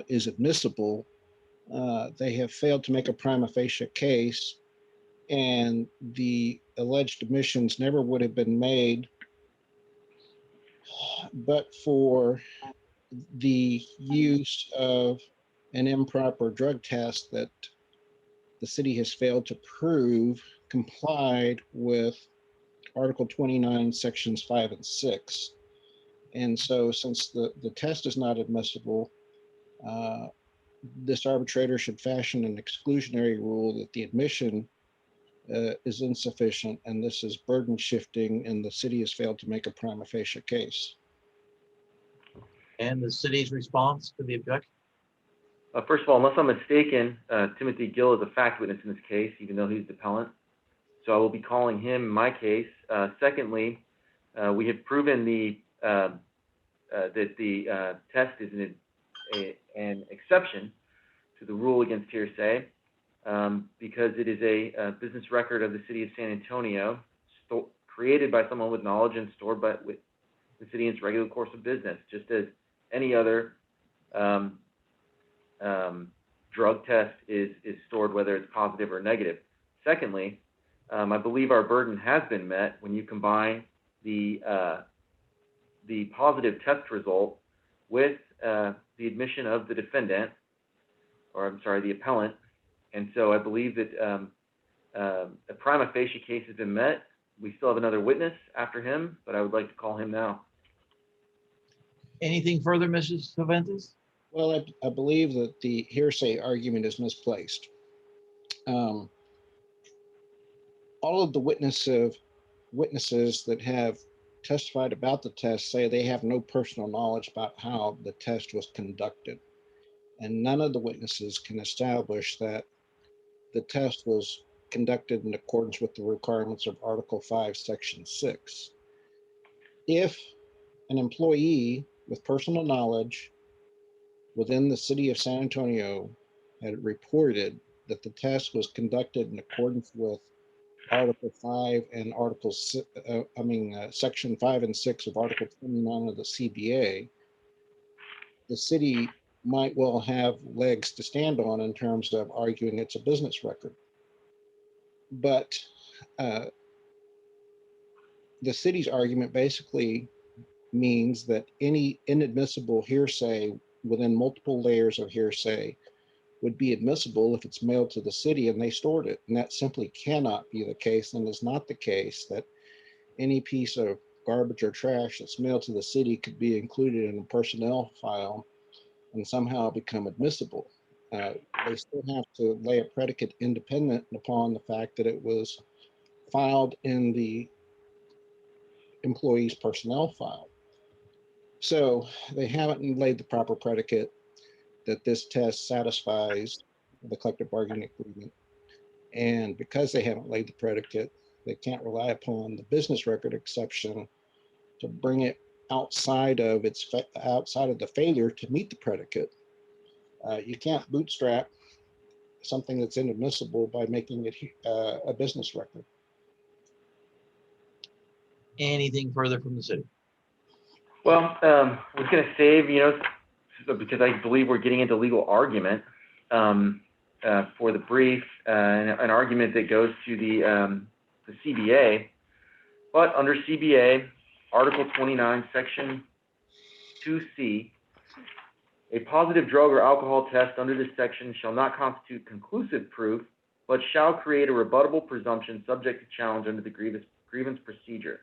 is admissible, they have failed to make a prima facie case, and the alleged admissions never would have been made but for the use of an improper drug test that the city has failed to prove complied with Article 29, Sections 5 and 6. And so, since the test is not admissible, this arbitrator should fashion an exclusionary rule that the admission is insufficient, and this is burden shifting, and the city has failed to make a prima facie case. And the city's response to the objection? First of all, unless I'm mistaken, Timothy Gill is a fact witness in this case, even though he's the appellant. So I will be calling him in my case. Secondly, we have proven that the test is an exception to the rule against hearsay because it is a business record of the city of San Antonio created by someone with knowledge and stored with the city in its regular course of business, just as any other drug test is stored, whether it's positive or negative. Secondly, I believe our burden has been met when you combine the positive test result with the admission of the defendant, or I'm sorry, the appellant. And so I believe that a prima facie case has been met. We still have another witness after him, but I would like to call him now. Anything further, Mrs. Cervantes? Well, I believe that the hearsay argument is misplaced. All of the witnesses that have testified about the test say they have no personal knowledge about how the test was conducted. And none of the witnesses can establish that the test was conducted in accordance with the requirements of Article 5, Section 6. If an employee with personal knowledge within the city of San Antonio had reported that the test was conducted in accordance with Article 5 and Section 5 and 6 of Article 29 of the CBA, the city might well have legs to stand on in terms of arguing it's a business record. But the city's argument basically means that any inadmissible hearsay within multiple layers of hearsay would be admissible if it's mailed to the city and they stored it. And that simply cannot be the case, and is not the case that any piece of garbage or trash that's mailed to the city could be included in a personnel file and somehow become admissible. They still have to lay a predicate independent upon the fact that it was filed in the employee's personnel file. So they haven't laid the proper predicate that this test satisfies the collective bargaining agreement. And because they haven't laid the predicate, they can't rely upon the business record exception to bring it outside of the failure to meet the predicate. You can't bootstrap something that's inadmissible by making it a business record. Anything further from the city? Well, I was going to save, because I believe we're getting into legal argument for the brief, an argument that goes to the CBA. But under CBA, Article 29, Section 2C, a positive drug or alcohol test under this section shall not constitute conclusive proof, but shall create a rebuttable presumption subject to challenge under the grievance procedure.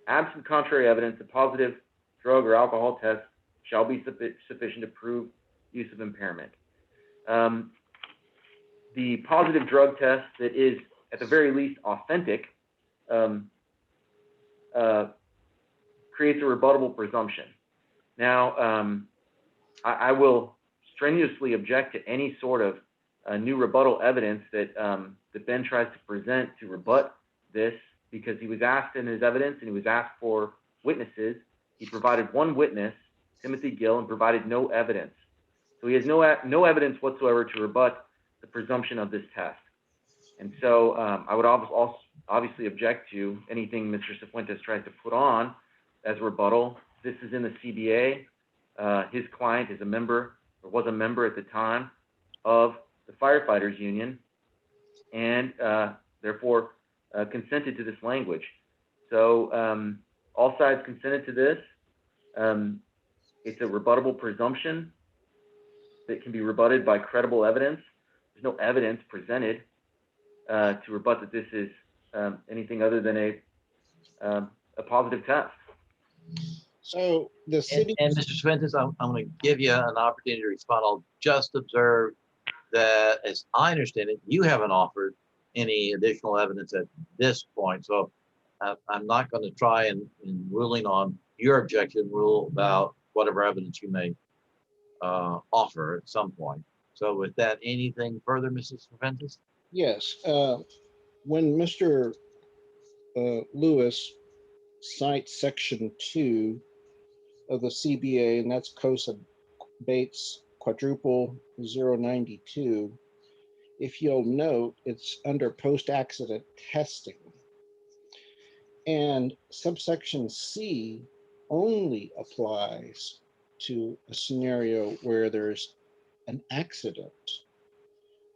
Absent contrary evidence, a positive drug or alcohol test shall be sufficient to prove use of impairment. the positive drug test that is at the very least authentic creates a rebuttable presumption. Now, I will strenuously object to any sort of new rebuttal evidence that that Ben tries to present to rebut this, because he was asked in his evidence and he was asked for witnesses. He provided one witness, Timothy Gill, and provided no evidence. So he has no evidence whatsoever to rebut the presumption of this test. And so I would also obviously object to anything Mr. Cifuentes tries to put on as rebuttal. This is in the CBA. His client is a member, or was a member at the time, of the firefighters union, and therefore consented to this language. So all sides consented to this. It's a rebuttable presumption that can be rebutted by credible evidence. There's no evidence presented to rebut that this is anything other than a positive test. So the city. And Mr. Cifuentes, I'm going to give you an opportunity to respond. I'll just observe that, as I understand it, you haven't offered any additional evidence at this point. So I'm not going to try and in ruling on your objection rule about whatever evidence you may offer at some point. So with that, anything further, Mrs. Cifuentes? Yes, when Mr. Lewis cites section 2 of the CBA, and that's COSA Bates quadruple 092, if you'll note, it's under post-accident testing. And subsection C only applies to a scenario where there's an accident.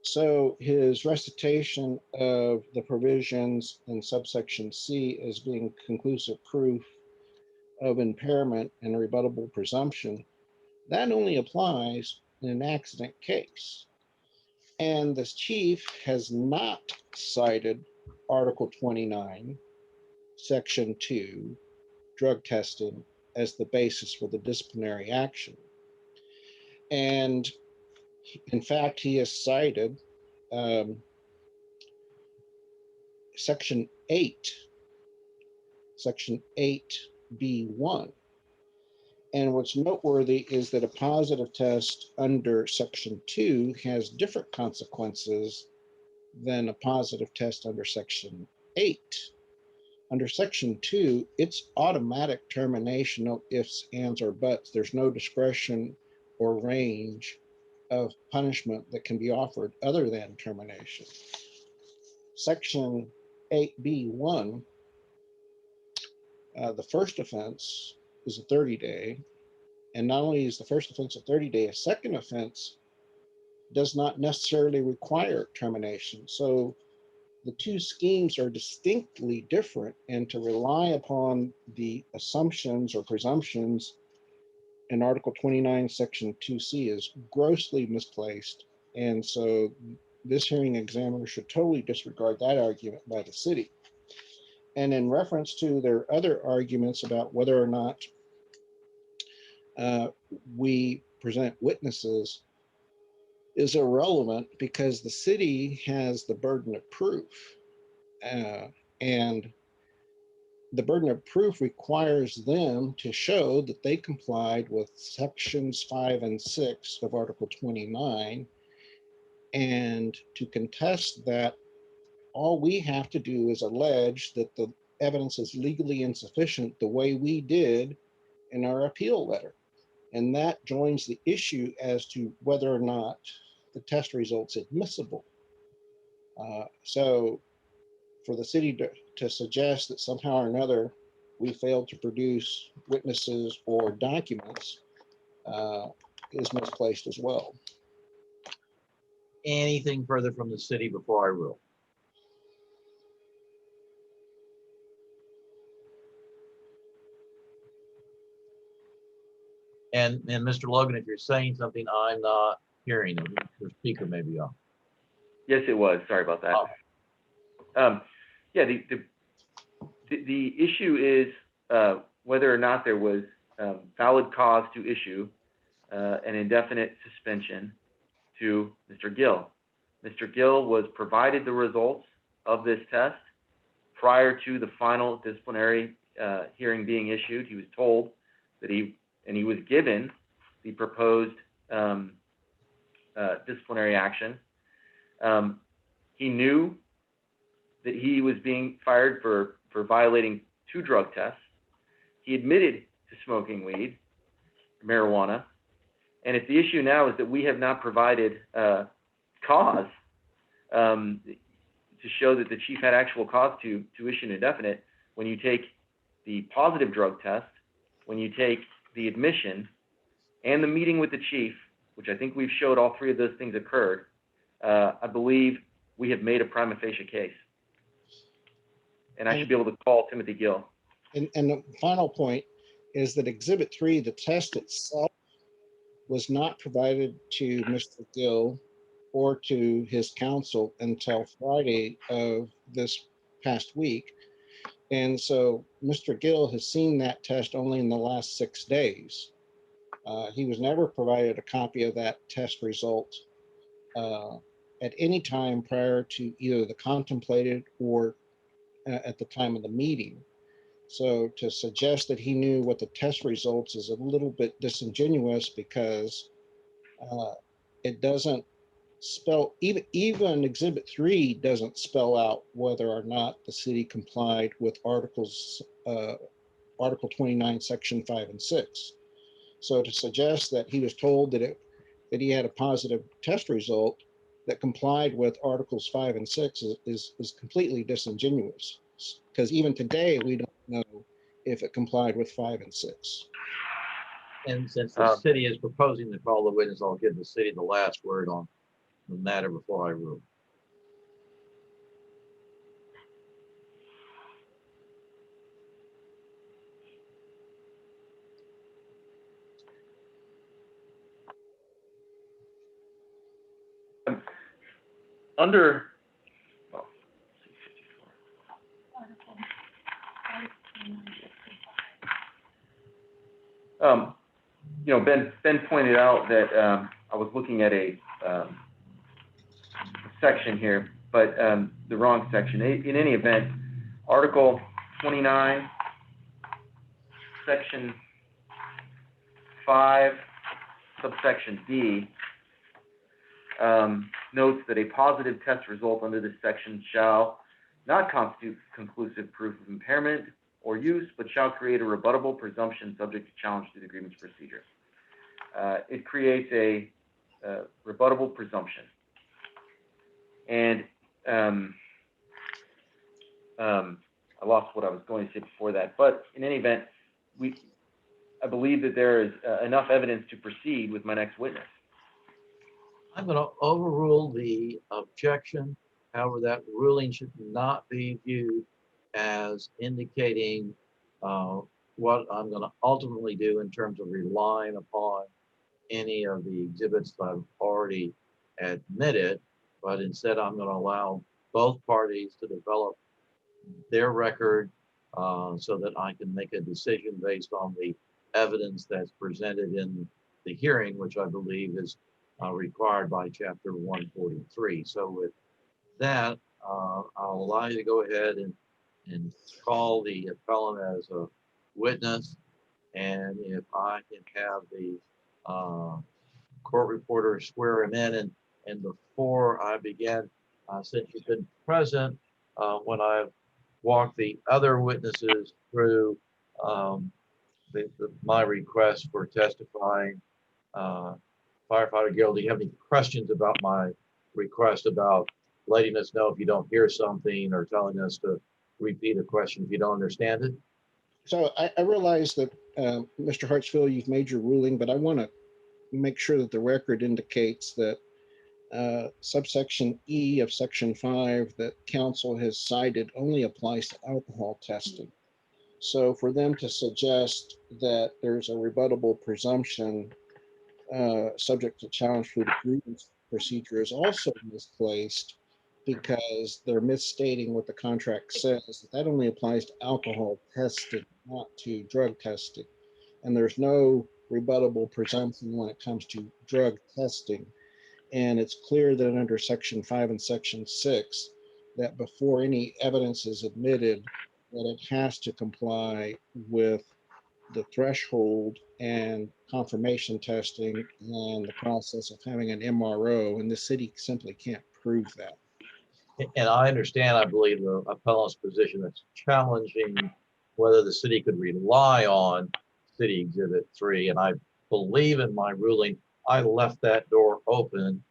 So his recitation of the provisions in subsection C as being conclusive proof of impairment and a rebuttable presumption, that only applies in an accident case. And the chief has not cited Article 29, Section 2, drug testing, as the basis for the disciplinary action. And in fact, he has cited Section 8B1. And what's noteworthy is that a positive test under Section 2 has different consequences than a positive test under Section 8. Under Section 2, it's automatic termination, no ifs, ands, or buts. There's no discretion or range of punishment that can be offered other than termination. Section 8B1, the first offense is a 30-day, and not only is the first offense a 30-day, a second offense does not necessarily require termination. So the two schemes are distinctly different, and to rely upon the assumptions or presumptions in Article 29, Section 2C is grossly misplaced. And so this hearing examiner should totally disregard that argument by the city. And in reference to their other arguments about whether or not we present witnesses is irrelevant, because the city has the burden of proof. And the burden of proof requires them to show that they complied with sections 5 and 6 of Article 29. And to contest that, all we have to do is allege that the evidence is legally insufficient, the way we did in our appeal letter. And that joins the issue as to whether or not the test result's admissible. So for the city to suggest that somehow or another we failed to produce witnesses or documents is misplaced as well. Anything further from the city before I rule? And Mr. Logan, if you're saying something, I'm not hearing it. Your speaker may be off. Yes, it was. Sorry about that. Yeah, the issue is whether or not there was valid cause to issue an indefinite suspension to Mr. Gill. Mr. Gill was provided the results of this test prior to the final disciplinary hearing being issued. He was told that he was given the proposed disciplinary action. He knew that he was being fired for violating 2 drug tests. He admitted to smoking weed, marijuana. And if the issue now is that we have not provided cause to show that the chief had actual cause to issue an indefinite, when you take the positive drug test, when you take the admission and the meeting with the chief, which I think we've showed all 3 of those things occurred, I believe we have made a prima facie case. And I should be able to call Timothy Gill. And the final point is that Exhibit 3, the test itself, was not provided to Mr. Gill or to his counsel until Friday of this past week. And so Mr. Gill has seen that test only in the last 6 days. He was never provided a copy of that test result at any time prior to either the contemplated or at the time of the meeting. So to suggest that he knew what the test results is a little bit disingenuous, because it doesn't spell, even Exhibit 3 doesn't spell out whether or not the city complied with Article 29, Section 5 and 6. So to suggest that he was told that he had a positive test result that complied with Articles 5 and 6 is completely disingenuous, because even today we don't know if it complied with 5 and 6. And since the city is proposing to call the witness, I'll give the city the last word on the matter before I rule. Under Ben pointed out that I was looking at a section here, but the wrong section. In any event, Article 29, Section 5, subsection D, notes that a positive test result under this section shall not constitute conclusive proof of impairment or use, but shall create a rebuttable presumption subject to challenge through the grievance procedure. It creates a rebuttable presumption. And I lost what I was going to say before that, but in any event, I believe that there is enough evidence to proceed with my next witness. I'm going to overrule the objection. However, that ruling should not be viewed as indicating what I'm going to ultimately do in terms of relying upon any of the exhibits that I've already admitted, but instead I'm going to allow both parties to develop their record so that I can make a decision based on the evidence that's presented in the hearing, which I believe is required by Chapter 143. So with that, I'll allow you to go ahead and call the appellant as a witness. And if I can have the court reporter swear him in, and before I begin, since you've been present when I've walked the other witnesses through my request for testifying, Firefighter Gill, do you have any questions about my request about letting us know if you don't hear something, or telling us to repeat a question if you don't understand it? So I realize that, Mr. Hartsfield, you've made your ruling, but I want to make sure that the record indicates that subsection E of Section 5 that council has cited only applies to alcohol testing. So for them to suggest that there's a rebuttable presumption subject to challenge through the grievance procedure is also misplaced, because they're misstating what the contract says. That only applies to alcohol testing, not to drug testing. And there's no rebuttable presumption when it comes to drug testing. And it's clear that under section 5 and section 6, that before any evidence is admitted, that it has to comply with the threshold and confirmation testing and the process of having an MRO, and the city simply can't prove that. And I understand, I believe, the appellant's position that's challenging whether the city could rely on City Exhibit 3. And I believe in my ruling, I left that door open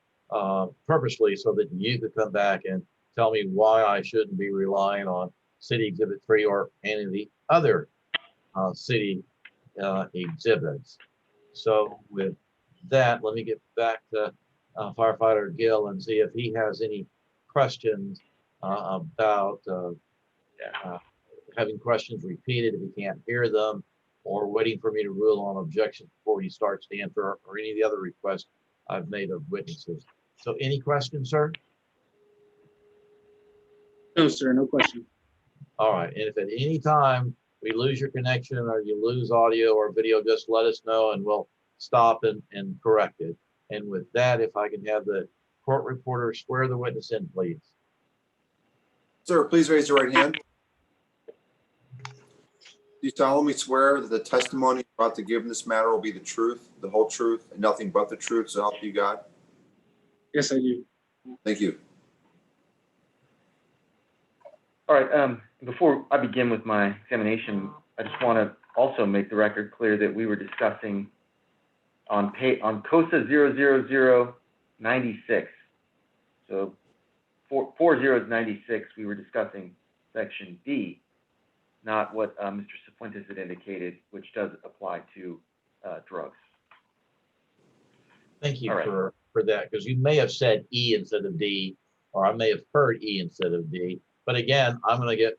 purposely so that you could come back and tell me why I shouldn't be relying on City Exhibit 3 or any of the other city exhibits. So with that, let me get back to firefighter Gill and see if he has any questions about having questions repeated if he can't hear them, or waiting for me to rule on objections before he starts to answer, or any of the other requests I've made of witnesses. So any questions, sir? No, sir, no question. All right, and if at any time we lose your connection or you lose audio or video, just let us know and we'll stop and correct it. And with that, if I can have the court reporter swear the witness in, please. Sir, please raise your right hand. Do you solemnly swear that the testimony you're about to give in this matter will be the truth, the whole truth, and nothing but the truth, so help you God? Yes, I do. Thank you. All right, before I begin with my examination, I just want to also make the record clear that we were discussing on COSA 00096. So 4096, we were discussing section D, not what Mr. Cifuentes had indicated, which does apply to drugs. Thank you All right. for that, because you may have said E instead of D, or I may have heard E instead of D. But again, I'm going to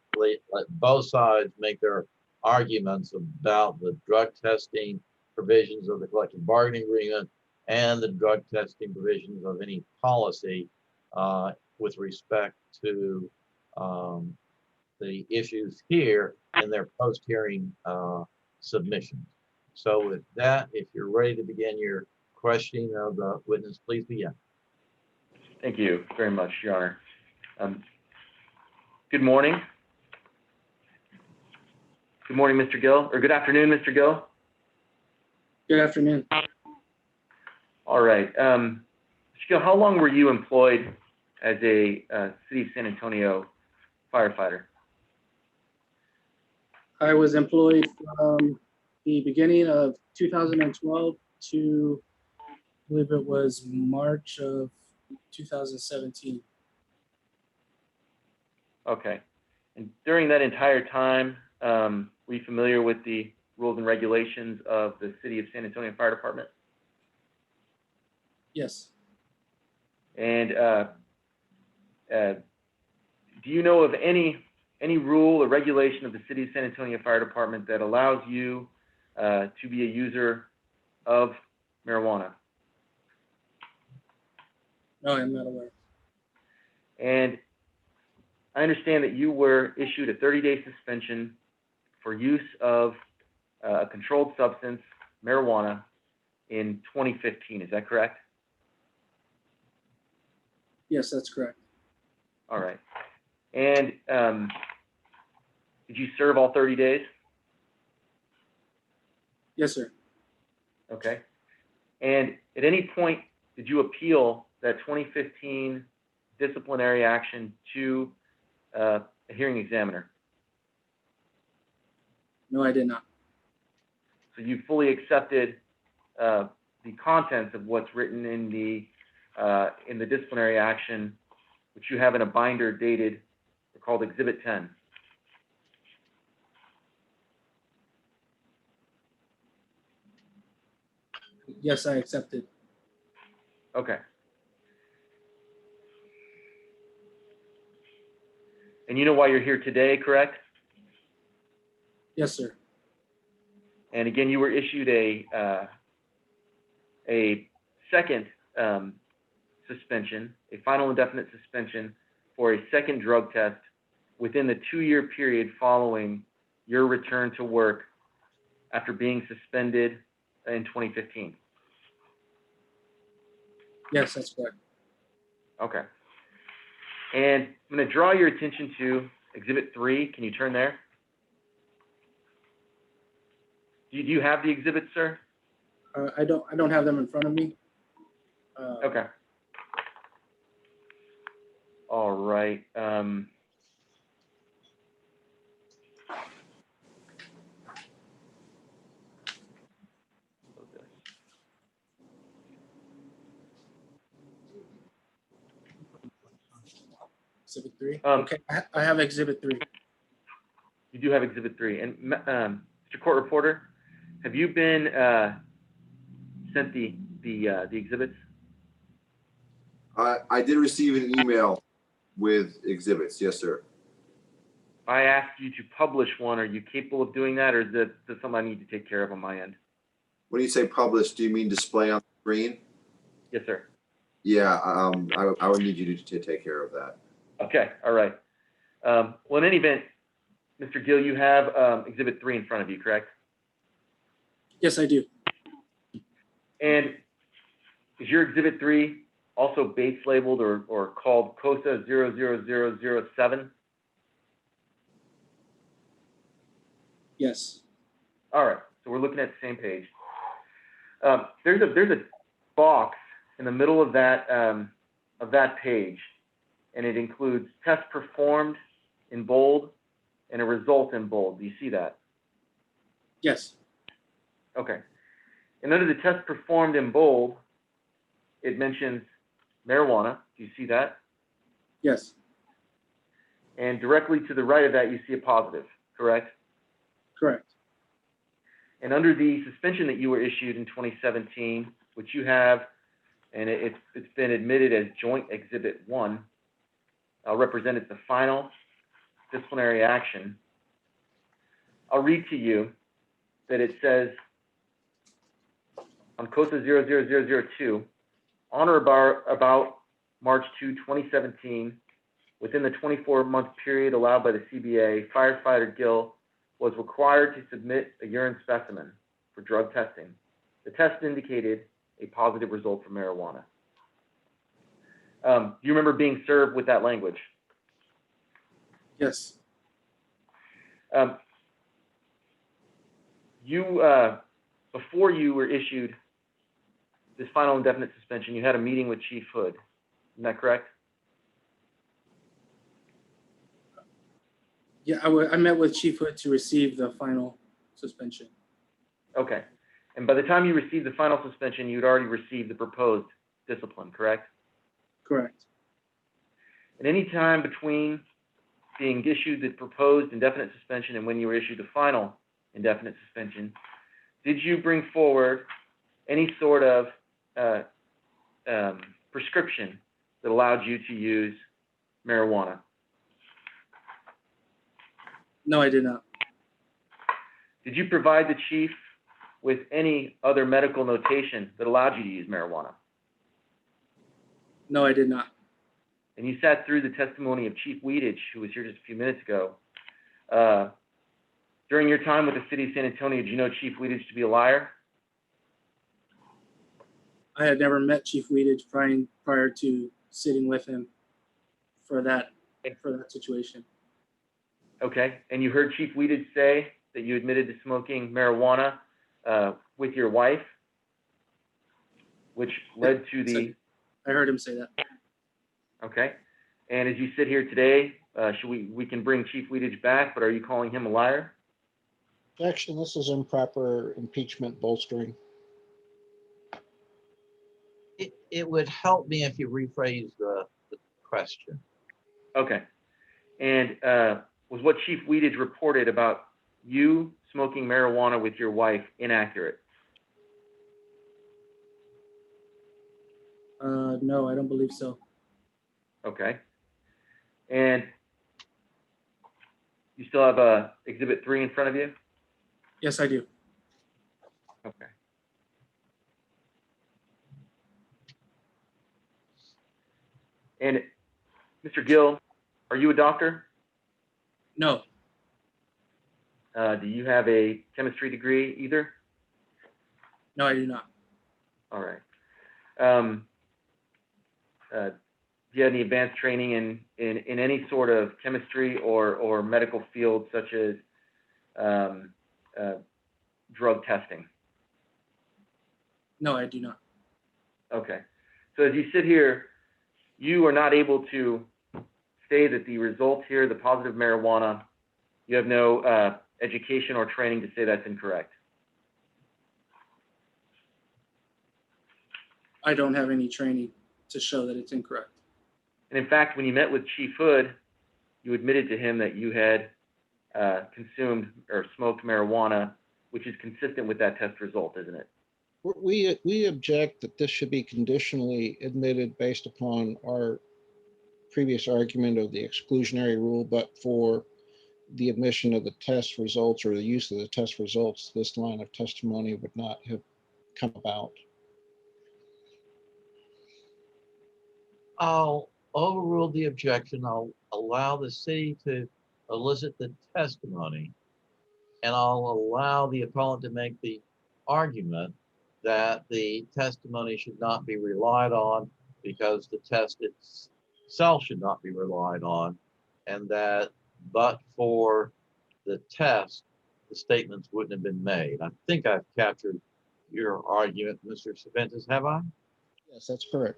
let both sides make their arguments about the drug testing provisions of the collective bargaining agreement and the drug testing provisions of any policy with respect to the issues here in their post-hearing submissions. So with that, if you're ready to begin your questioning of the witness, please begin. Thank you very much, Your Honor. Good morning. Good morning, Mr. Gill, or good afternoon, Mr. Gill. Good afternoon. All right. Mr. Gill, how long were you employed as a City of San Antonio firefighter? I was employed from the beginning of 2012 to, I believe it was March of 2017. Okay. And during that entire time, were you familiar with the rules and regulations of the City of San Antonio Fire Department? Yes. And do you know of any rule or regulation of the City of San Antonio Fire Department that allows you to be a user of marijuana? No, I'm not aware. And I understand that you were issued a 30-day suspension for use of a controlled substance, marijuana, in 2015. Is that correct? Yes, that's correct. All right. And did you serve all 30 days? Yes, sir. Okay. And at any point, did you appeal that 2015 disciplinary action to a hearing examiner? No, I did not. So you fully accepted the contents of what's written in the disciplinary action, which you have in a binder dated, called Exhibit 10. Yes, I accepted. Okay. And you know why you're here today, correct? Yes, sir. And again, you were issued a second suspension, a final indefinite suspension for a second drug test within the 2-year period following your return to work after being suspended in 2015. Yes, that's correct. Okay. And I'm going to draw your attention to Exhibit 3. Can you turn there? Do you have the exhibit, sir? I don't have them in front of me. Okay. All right. Exhibit 3. Um, Okay, I have Exhibit 3. You do have Exhibit 3. And Mr. Court Reporter, have you been sent the exhibits? I did receive an email with exhibits. Yes, sir. I asked you to publish one. Are you capable of doing that, or is that something I need to take care of on my end? When you say publish, do you mean display on the screen? Yes, sir. Yeah, I would need you to take care of that. Okay. All right. Well, in any event, Mr. Gill, you have Exhibit 3 in front of you, correct? Yes, I do. And is your Exhibit 3 also base labeled or called COSA 00007? Yes. All right, so we're looking at the same page. There's a box in the middle of that page, and it includes test performed in bold and a result in bold. Do you see that? Yes. Okay. And under the test performed in bold, it mentions marijuana. Do you see that? Yes. And directly to the right of that, you see a positive, correct? Correct. And under the suspension that you were issued in 2017, which you have, and it's been admitted as Joint Exhibit 1, I'll represent it's the final disciplinary action. I'll read to you that it says on COSA 00002, on or about March 2, 2017, within the 24-month period allowed by the CBA, firefighter Gill was required to submit a urine specimen for drug testing. The test indicated a positive result for marijuana. Do you remember being served with that language? Yes. Before you were issued this final indefinite suspension, you had a meeting with Chief Hood. Isn't that correct? Yeah, I met with Chief Hood to receive the final suspension. Okay. And by the time you received the final suspension, you'd already received the proposed discipline, correct? Correct. At any time between being issued the proposed indefinite suspension and when you were issued the final indefinite suspension, did you bring forward any sort of prescription that allowed you to use marijuana? No, I did not. Did you provide the chief with any other medical notation that allowed you to use marijuana? No, I did not. And you sat through the testimony of Chief Weedage, who was here just a few minutes ago. During your time with the city of San Antonio, did you know Chief Weedage to be a liar? I had never met Chief Weedage prior to sitting with him for that situation. Okay. And you heard Chief Weedage say that you admitted to smoking marijuana with your wife, which led to the... I heard him say that. Okay. And as you sit here today, we can bring Chief Weedage back, but are you calling him a liar? Objection, this is improper impeachment bolstering. It would help me if you rephrase the question. Okay. And was what Chief Weedage reported about you smoking marijuana with your wife inaccurate? No, I don't believe so. Okay. And you still have Exhibit 3 in front of you? Yes, I do. Okay. And Mr. Gill, are you a doctor? No, Do you have a chemistry degree either? no, I do not. All right. do you have any advanced training in any sort of chemistry or medical field, such as drug testing? No, I do not. Okay. So as you sit here, you are not able to say that the results here, the positive marijuana, you have no education or training to say that's incorrect. I don't have any training to show that it's incorrect. And in fact, when you met with Chief Hood, you admitted to him that you had consumed or smoked marijuana, which is consistent with that test result, isn't it? We object that this should be conditionally admitted based upon our previous argument of the exclusionary rule, but for the admission of the test results or the use of the test results, this line of testimony would not have come about. I'll overrule the objection. I'll allow the city to elicit the testimony, and I'll allow the appellant to make the argument that the testimony should not be relied on because the test itself should not be relied on, and that but for the test, the statements wouldn't have been made. I think I've captured your argument, Mr. Cervantes, have I? Yes, that's correct.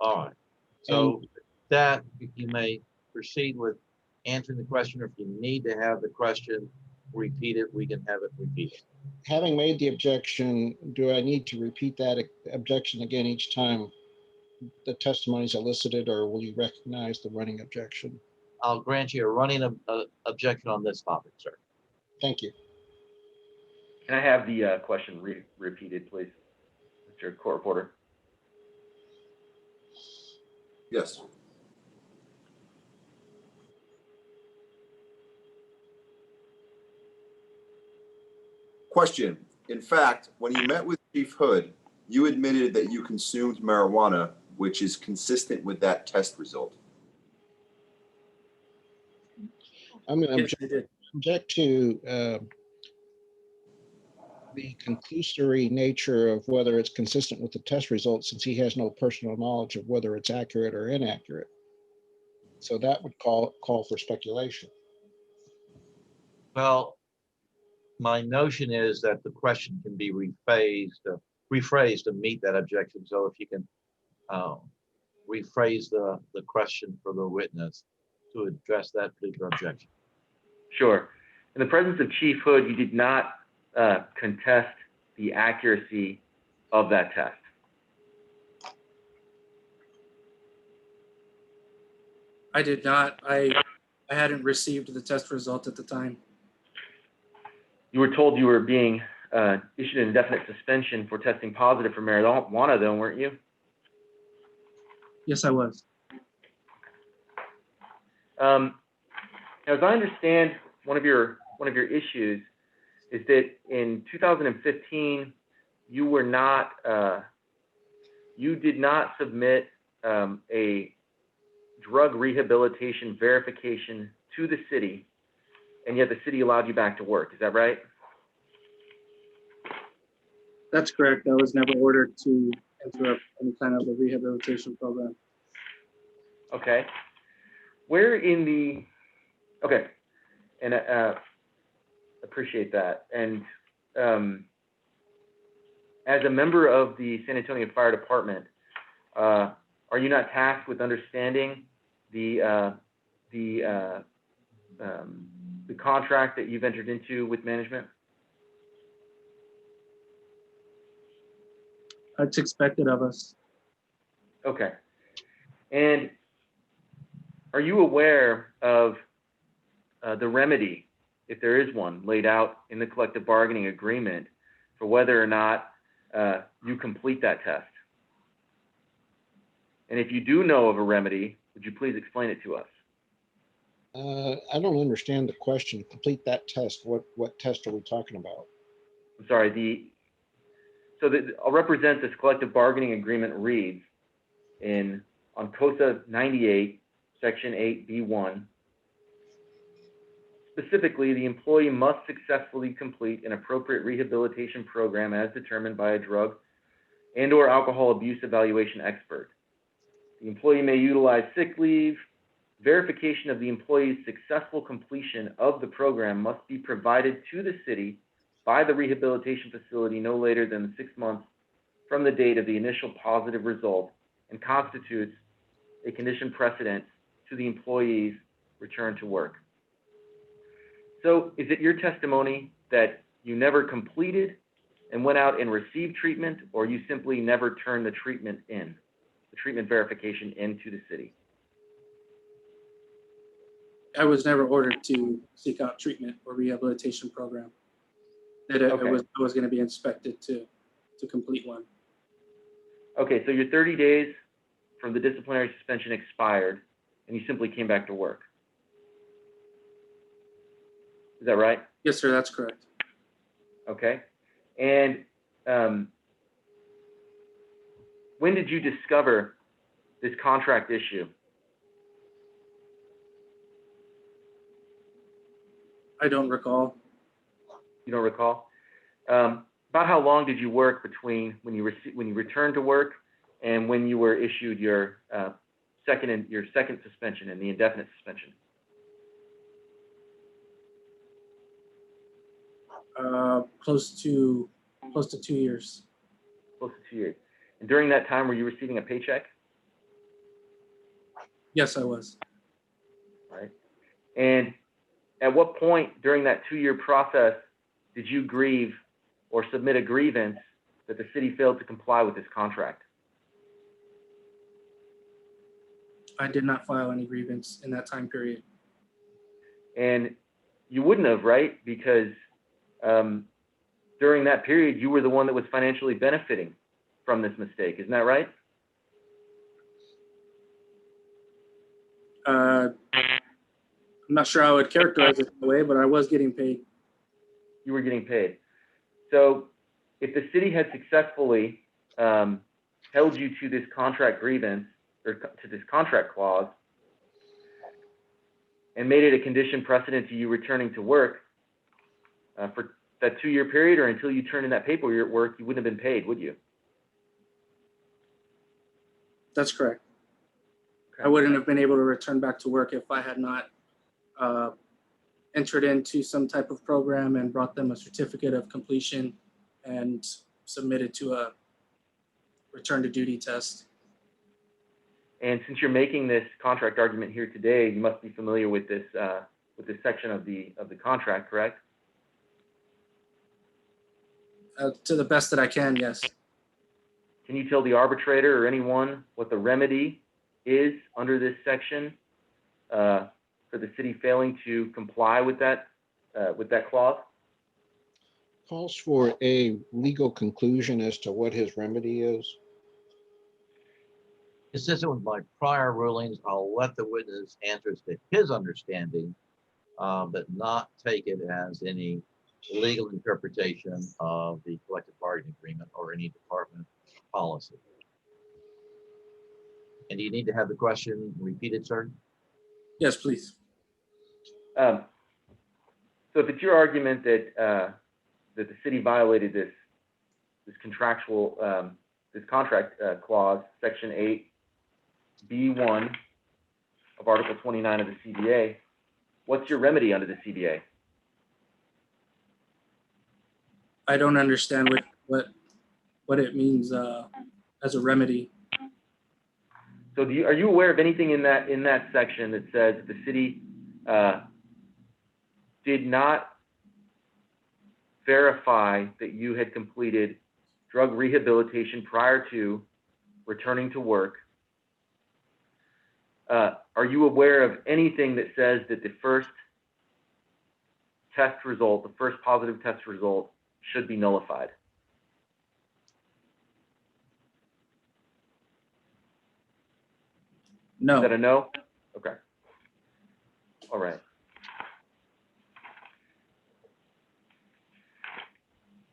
All right. So that you may proceed with answering the question, or if you need to have the question repeated, we can have it repeated. Having made the objection, do I need to repeat that objection again each time the testimony is elicited, or will you recognize the running objection? I'll grant you a running objection on this topic, sir. Thank you. Can I have the question repeated, please, Mr. Court Reporter? Yes. Question. In fact, when you met with Chief Hood, you admitted that you consumed marijuana, which is consistent with that test result. I'm going to Yes, I did. object to the conclusory nature of whether it's consistent with the test results, since he has no personal knowledge of whether it's accurate or inaccurate. So that would call for speculation. Well, my notion is that the question can be rephrased to meet that objection. So if you can rephrase the question for the witness to address that particular objection. Sure. In the presence of Chief Hood, you did not contest the accuracy of that test. I did not. I hadn't received the test result at the time. You were told you were being issued an indefinite suspension for testing positive for marijuana, though, weren't you? Yes, I was. As I understand, one of your issues is that in 2015 you were not you did not submit a drug rehabilitation verification to the city, and yet the city allowed you back to work. Is that right? That's correct. I was never ordered to enter any kind of a rehabilitation program. Okay. Where in the, okay, and appreciate that. And as a member of the San Antonio Fire Department, are you not tasked with understanding the contract that you've entered into with management? It's expected of us. Okay. And are you aware of the remedy, if there is one, laid out in the collective bargaining agreement for whether or not you complete that test? And if you do know of a remedy, would you please explain it to us? I don't understand the question. Complete that test. What test are we talking about? I'm sorry, I'll represent this collective bargaining agreement reads on COSA 98, Section 8B1. Specifically, the employee must successfully complete an appropriate rehabilitation program as determined by a drug and/or alcohol abuse evaluation expert. The employee may utilize sick leave. Verification of the employee's successful completion of the program must be provided to the city by the rehabilitation facility no later than 6 months from the date of the initial positive result and constitutes a condition precedent to the employee's return to work. So is it your testimony that you never completed and went out and received treatment, or you simply never turned the treatment verification into the city? I was never ordered to seek out treatment or rehabilitation program. That Okay. I was going to be inspected to complete one. Okay, so your 30 days from the disciplinary suspension expired and you simply came back to work. Is that right? Yes, sir, that's correct. Okay. And when did you discover this contract issue? I don't recall. You don't recall? About how long did you work between when you returned to work and when you were issued your second suspension and the indefinite suspension? Close to 2 years. Close to 2 years. And during that time, were you receiving a paycheck? Yes, I was. Right. And at what point during that 2-year process did you grieve or submit a grievance that the city failed to comply with this contract? I did not file any grievance in that time period. And you wouldn't have, right? Because during that period, you were the one that was financially benefiting from this mistake. Isn't that right? I'm not sure how I would characterize it that way, but I was getting paid. You were getting paid. So if the city had successfully held you to this contract grievance or to this contract clause and made it a condition precedent to you returning to work for that 2-year period or until you turned in that paperwork, you wouldn't have been paid, would you? That's correct. Okay. I wouldn't have been able to return back to work if I had not entered into some type of program and brought them a certificate of completion and submitted to a return to duty test. And since you're making this contract argument here today, you must be familiar with this section of the contract, correct? To the best that I can, yes. Can you tell the arbitrator or anyone what the remedy is under this section for the city failing to comply with that clause? Calls for a legal conclusion as to what his remedy is. Consistent with my prior rulings, I'll let the witness answer to his understanding, but not take it as any legal interpretation of the collective bargaining agreement or any department policy. And do you need to have the question repeated, sir? Yes, please. So if it's your argument that that the city violated this contract clause, Section 8B1 of Article 29 of the CBA, what's your remedy under the CBA? I don't understand what it means as a remedy. So are you aware of anything in that section that says the city did not verify that you had completed drug rehabilitation prior to returning to work? Are you aware of anything that says that the first test result, the first positive test result, should be nullified? No. Is that a no? Okay. All right.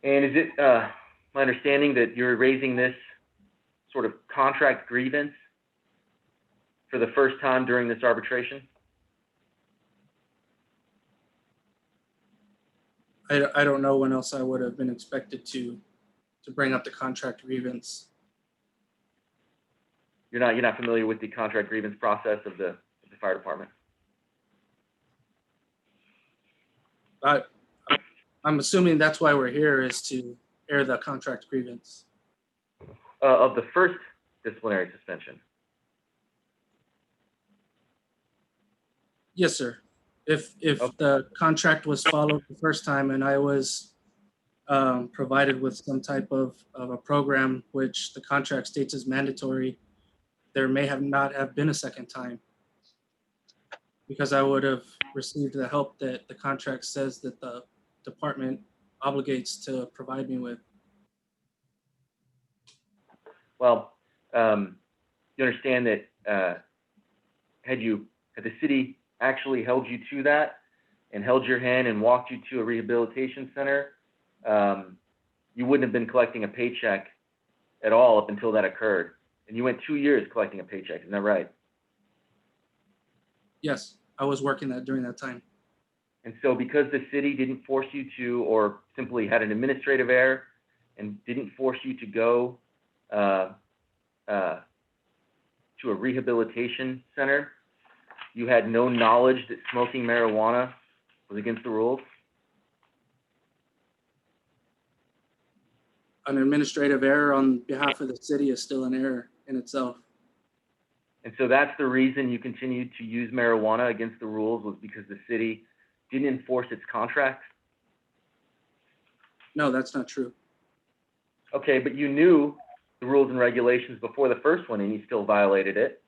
And is it my understanding that you're raising this sort of contract grievance for the first time during this arbitration? I don't know when else I would have been expected to bring up the contract grievance. you're not familiar with the contract grievance process of the fire department? I'm assuming that's why we're here, is to air the contract grievance. Of the first disciplinary suspension. Yes, sir. If Okay. the contract was followed the first time and I was provided with some type of a program which the contract states is mandatory, there may have not have been a second time, because I would have received the help that the contract says that the department obligates to provide me with. Well, you understand that had the city actually held you to that and held your hand and walked you to a rehabilitation center, you wouldn't have been collecting a paycheck at all up until that occurred. And you went 2 years collecting a paycheck, isn't that right? Yes, I was working that during that time. And so because the city didn't force you to, or simply had an administrative error and didn't force you to go to a rehabilitation center, you had no knowledge that smoking marijuana was against the rules? An administrative error on behalf of the city is still an error in itself. And so that's the reason you continued to use marijuana against the rules, was because the city didn't enforce its contracts? No, that's not true. Okay, but you knew the rules and regulations before the first one and you still violated it.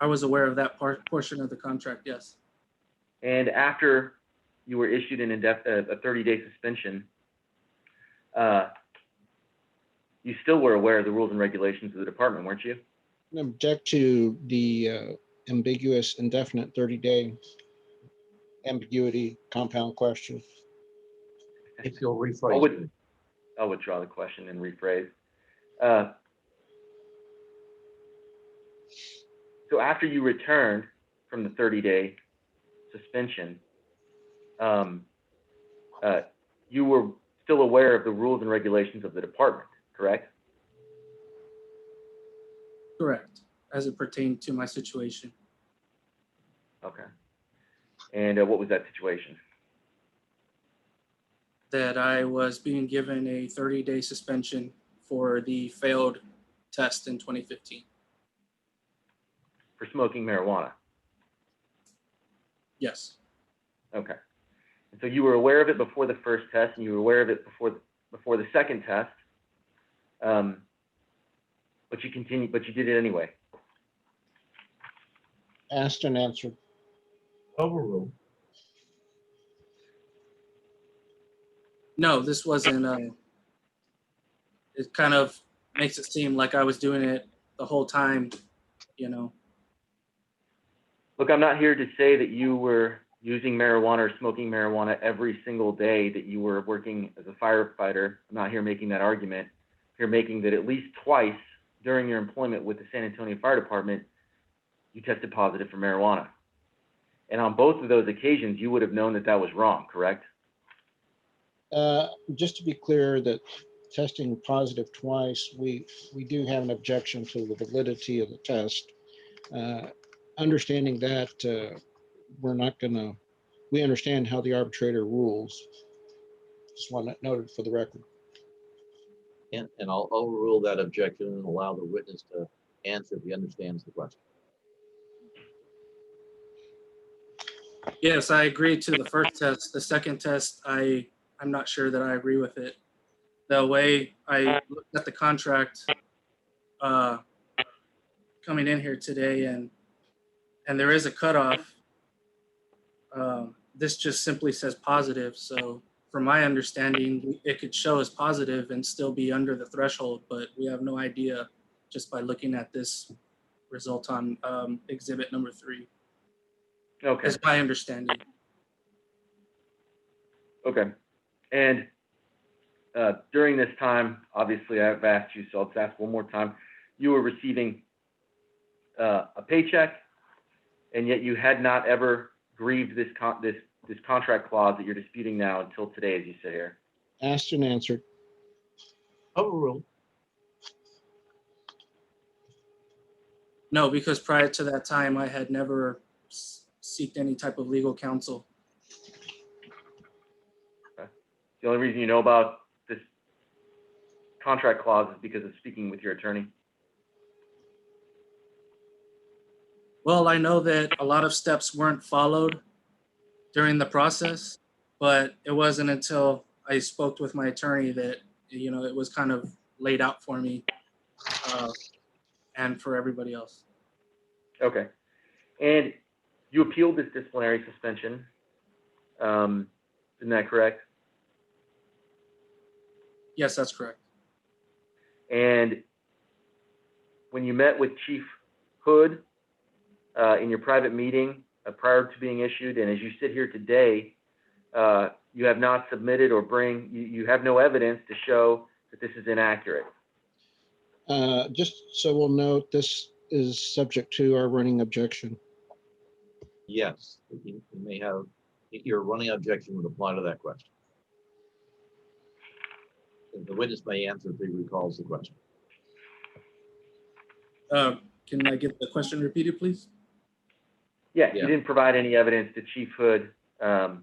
I was aware of that portion of the contract, yes. And after you were issued a 30-day suspension, you still were aware of the rules and regulations of the department, weren't you? I object to the ambiguous indefinite 30-day ambiguity compound question. If you'll rephrase it. I'll withdraw the question and rephrase. So after you returned from the 30-day suspension, you were still aware of the rules and regulations of the department, correct? Correct, as it pertained to my situation. Okay. And what was that situation? That I was being given a 30-day suspension for the failed test in 2015. For smoking marijuana? Yes, Okay. And so you were aware of it before the first test, and you were aware of it before the second test, but you did it anyway. Asked and answered. Overruled. no, this wasn't, it kind of makes it seem like I was doing it the whole time, you know. Look, I'm not here to say that you were using marijuana or smoking marijuana every single day that you were working as a firefighter. I'm not here making that argument. I'm here making that at least twice during your employment with the San Antonio Fire Department, you tested positive for marijuana. And on both of those occasions, you would have known that that was wrong, correct? Just to be clear, that testing positive twice, we do have an objection to the validity of the test. Understanding that, we understand how the arbitrator rules. Just want that noted for the record. And I'll overrule that objection and allow the witness to answer if he understands the question. Yes, I agree to the first test. The second test, I'm not sure that I agree with it. The way I looked at the contract coming in here today, and there is a cutoff. This just simply says positive. So from my understanding, it could show as positive and still be under the threshold, but we have no idea just by looking at this result on exhibit number 3. Okay. Is my understanding. Okay. And during this time, obviously I've asked you, so I'll just ask one more time. You were receiving a paycheck, and yet you had not ever grieved this contract clause that you're disputing now until today, as you sit here. Asked and answered. Overruled. No, because prior to that time, I had never sought any type of legal counsel. The only reason you know about this contract clause is because of speaking with your attorney. Well, I know that a lot of steps weren't followed during the process, but it wasn't until I spoke with my attorney that, you know, it was kind of laid out for me and for everybody else. Okay. And you appealed this disciplinary suspension. Isn't that correct? Yes, that's correct. And when you met with Chief Hood in your private meeting prior to being issued, and as you sit here today, you have not submitted or you have no evidence to show that this is inaccurate. Just so we'll note, this is subject to our running objection. Yes, you may have, your running objection would apply to that question. The witness may answer if he recalls the question. Can I get the question repeated, please? Yeah, Yeah. you didn't provide any evidence to Chief Hood to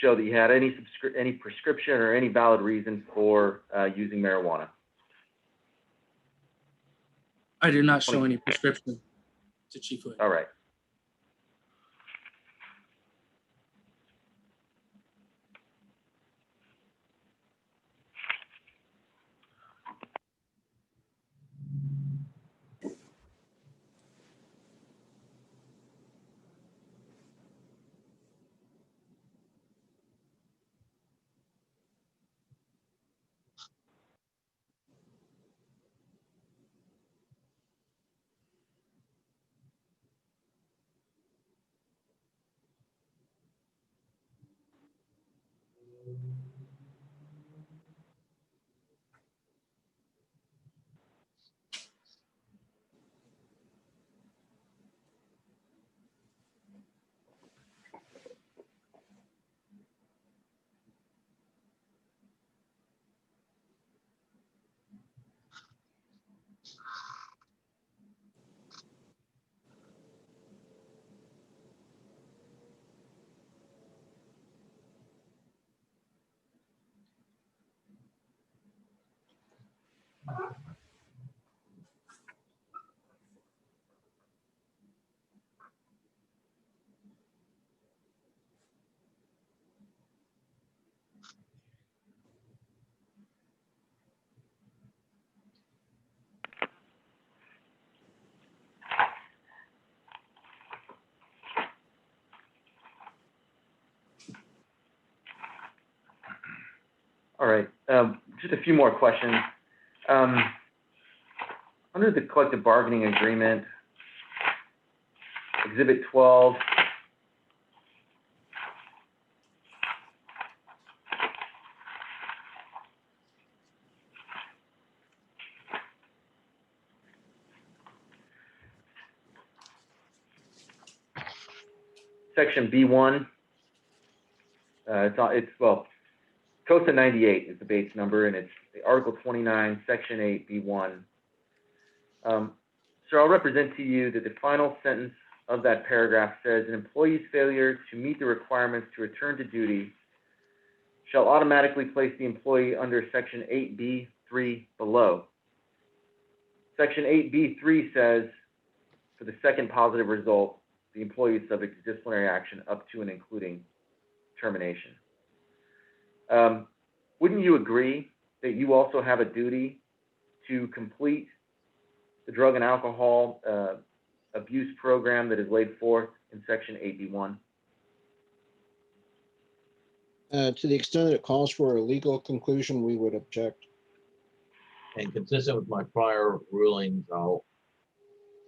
show that you had any prescription or any valid reason for using marijuana. I did not show any prescription to Chief Hood. All right. All right. Just a few more questions. Under the collective bargaining agreement, Exhibit 12, Section B1, well, COSA 98 is the base number, and it's Article 29, Section 8, B1. So I'll represent to you that the final sentence of that paragraph says, an employee's failure to meet the requirements to return to duty shall automatically place the employee under Section 8B3 below. Section 8B3 says, for the second positive result, the employee is subject to disciplinary action up to and including termination. Wouldn't you agree that you also have a duty to complete the drug and alcohol abuse program that is laid forth in Section 8B1? To the extent that it calls for a legal conclusion, we would object. And consistent with my prior rulings, I'll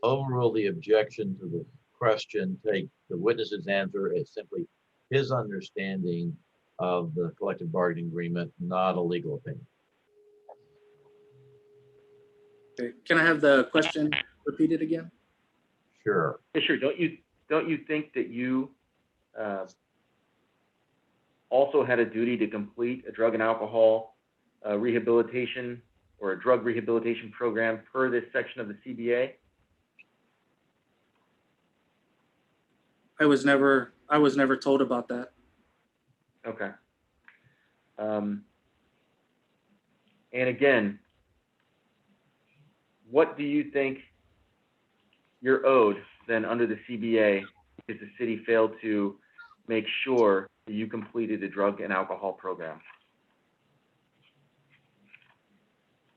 overrule the objection to the question, take the witness's answer as simply his understanding of the collective bargaining agreement, not a legal opinion. Okay. Can I have the question repeated again? Sure. Yeah, sure. Don't you think that you also had a duty to complete a drug and alcohol rehabilitation or a drug rehabilitation program per this section of the CBA? I was never told about that. Okay. And again, what do you think you're owed then under the CBA if the city failed to make sure that you completed a drug and alcohol program?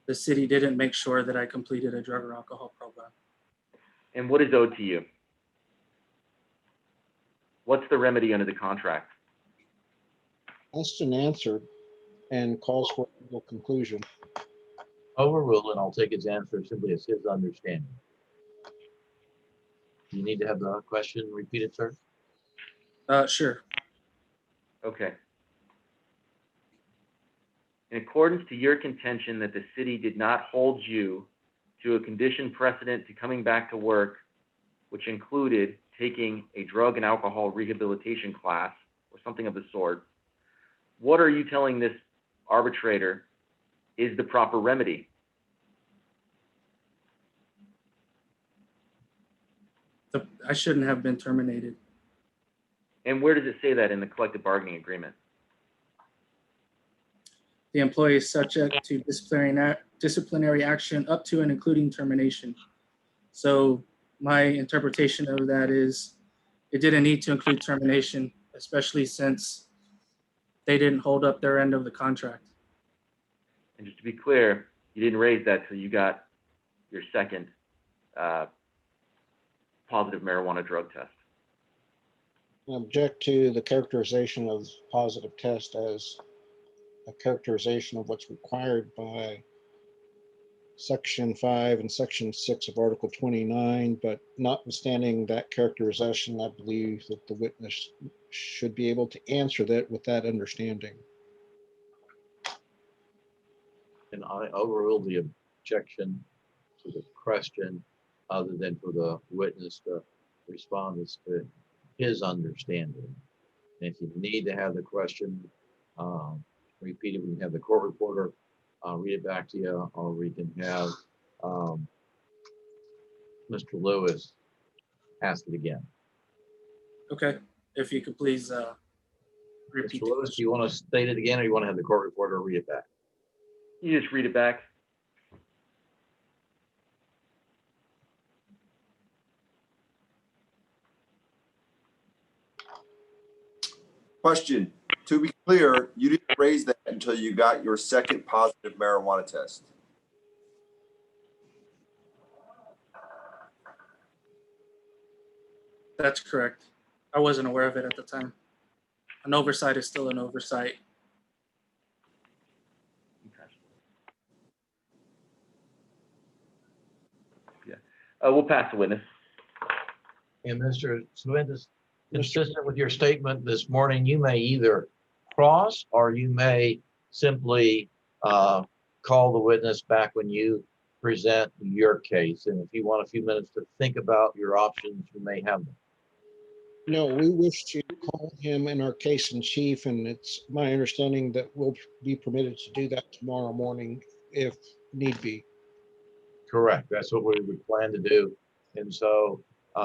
The city didn't make sure that I completed a drug or alcohol program. And what is owed to you? What's the remedy under the contract? Asked and answered and calls for a legal conclusion. Overrule, and I'll take his answer simply as his understanding. You need to have the question repeated, sir? Sure. Okay. In accordance to your contention that the city did not hold you to a condition precedent to coming back to work, which included taking a drug and alcohol rehabilitation class or something of the sort, what are you telling this arbitrator is the proper remedy? I shouldn't have been terminated. And where does it say that in the collective bargaining agreement? The employee is subject to disciplinary action up to and including termination. So my interpretation of that is it didn't need to include termination, especially since they didn't hold up their end of the contract. And just to be clear, you didn't raise that till you got your second positive marijuana drug test. I object to the characterization of positive test as a characterization of what's required by Section 5 and Section 6 of Article 29, but notwithstanding that characterization, I believe that the witness should be able to answer that with that understanding. And I overrule the objection to the question other than for the witness to respond as to his understanding. And if you need to have the question repeated, we can have the court reporter read it back to you, or we can have Mr. Lewis ask it again. Okay, if you could please Mr. repeat the Lewis, do question. you want to state it again, or you want to have the court reporter read it back? You just read it back. Question, to be clear, you didn't raise that until you got your second positive marijuana test. That's correct. I wasn't aware of it at the time. An oversight is still an oversight. Yeah. We'll pass the witness. And Mr. Swindis, consistent with your statement this morning, you may either cross or you may simply call the witness back when you present your case. And if you want a few minutes to think about your options, you may have them. No, we wish to call him in our case in chief, and it's my understanding that we'll be permitted to do that tomorrow morning if need be. Correct. That's what we would plan to do. And so there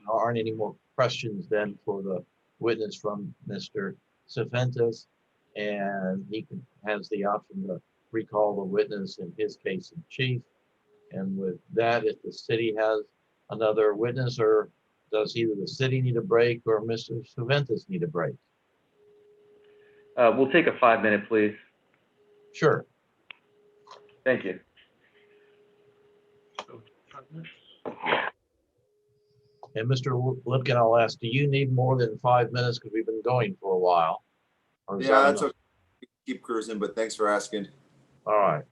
aren't any more questions then for the witness from Mr. Cervantes, and he has the option to recall the witness in his case in chief. And with that, if the city has another witness, or does either the city need a break or Mr. Cervantes need a break? We'll take a 5-minute, please. Sure. Thank you. And Mr. Lipkin, I'll ask, do you need more than 5 minutes? Because we've been going for a while. Or is Yeah, that that's enough? okay. Keep cruising, but thanks for asking. All right.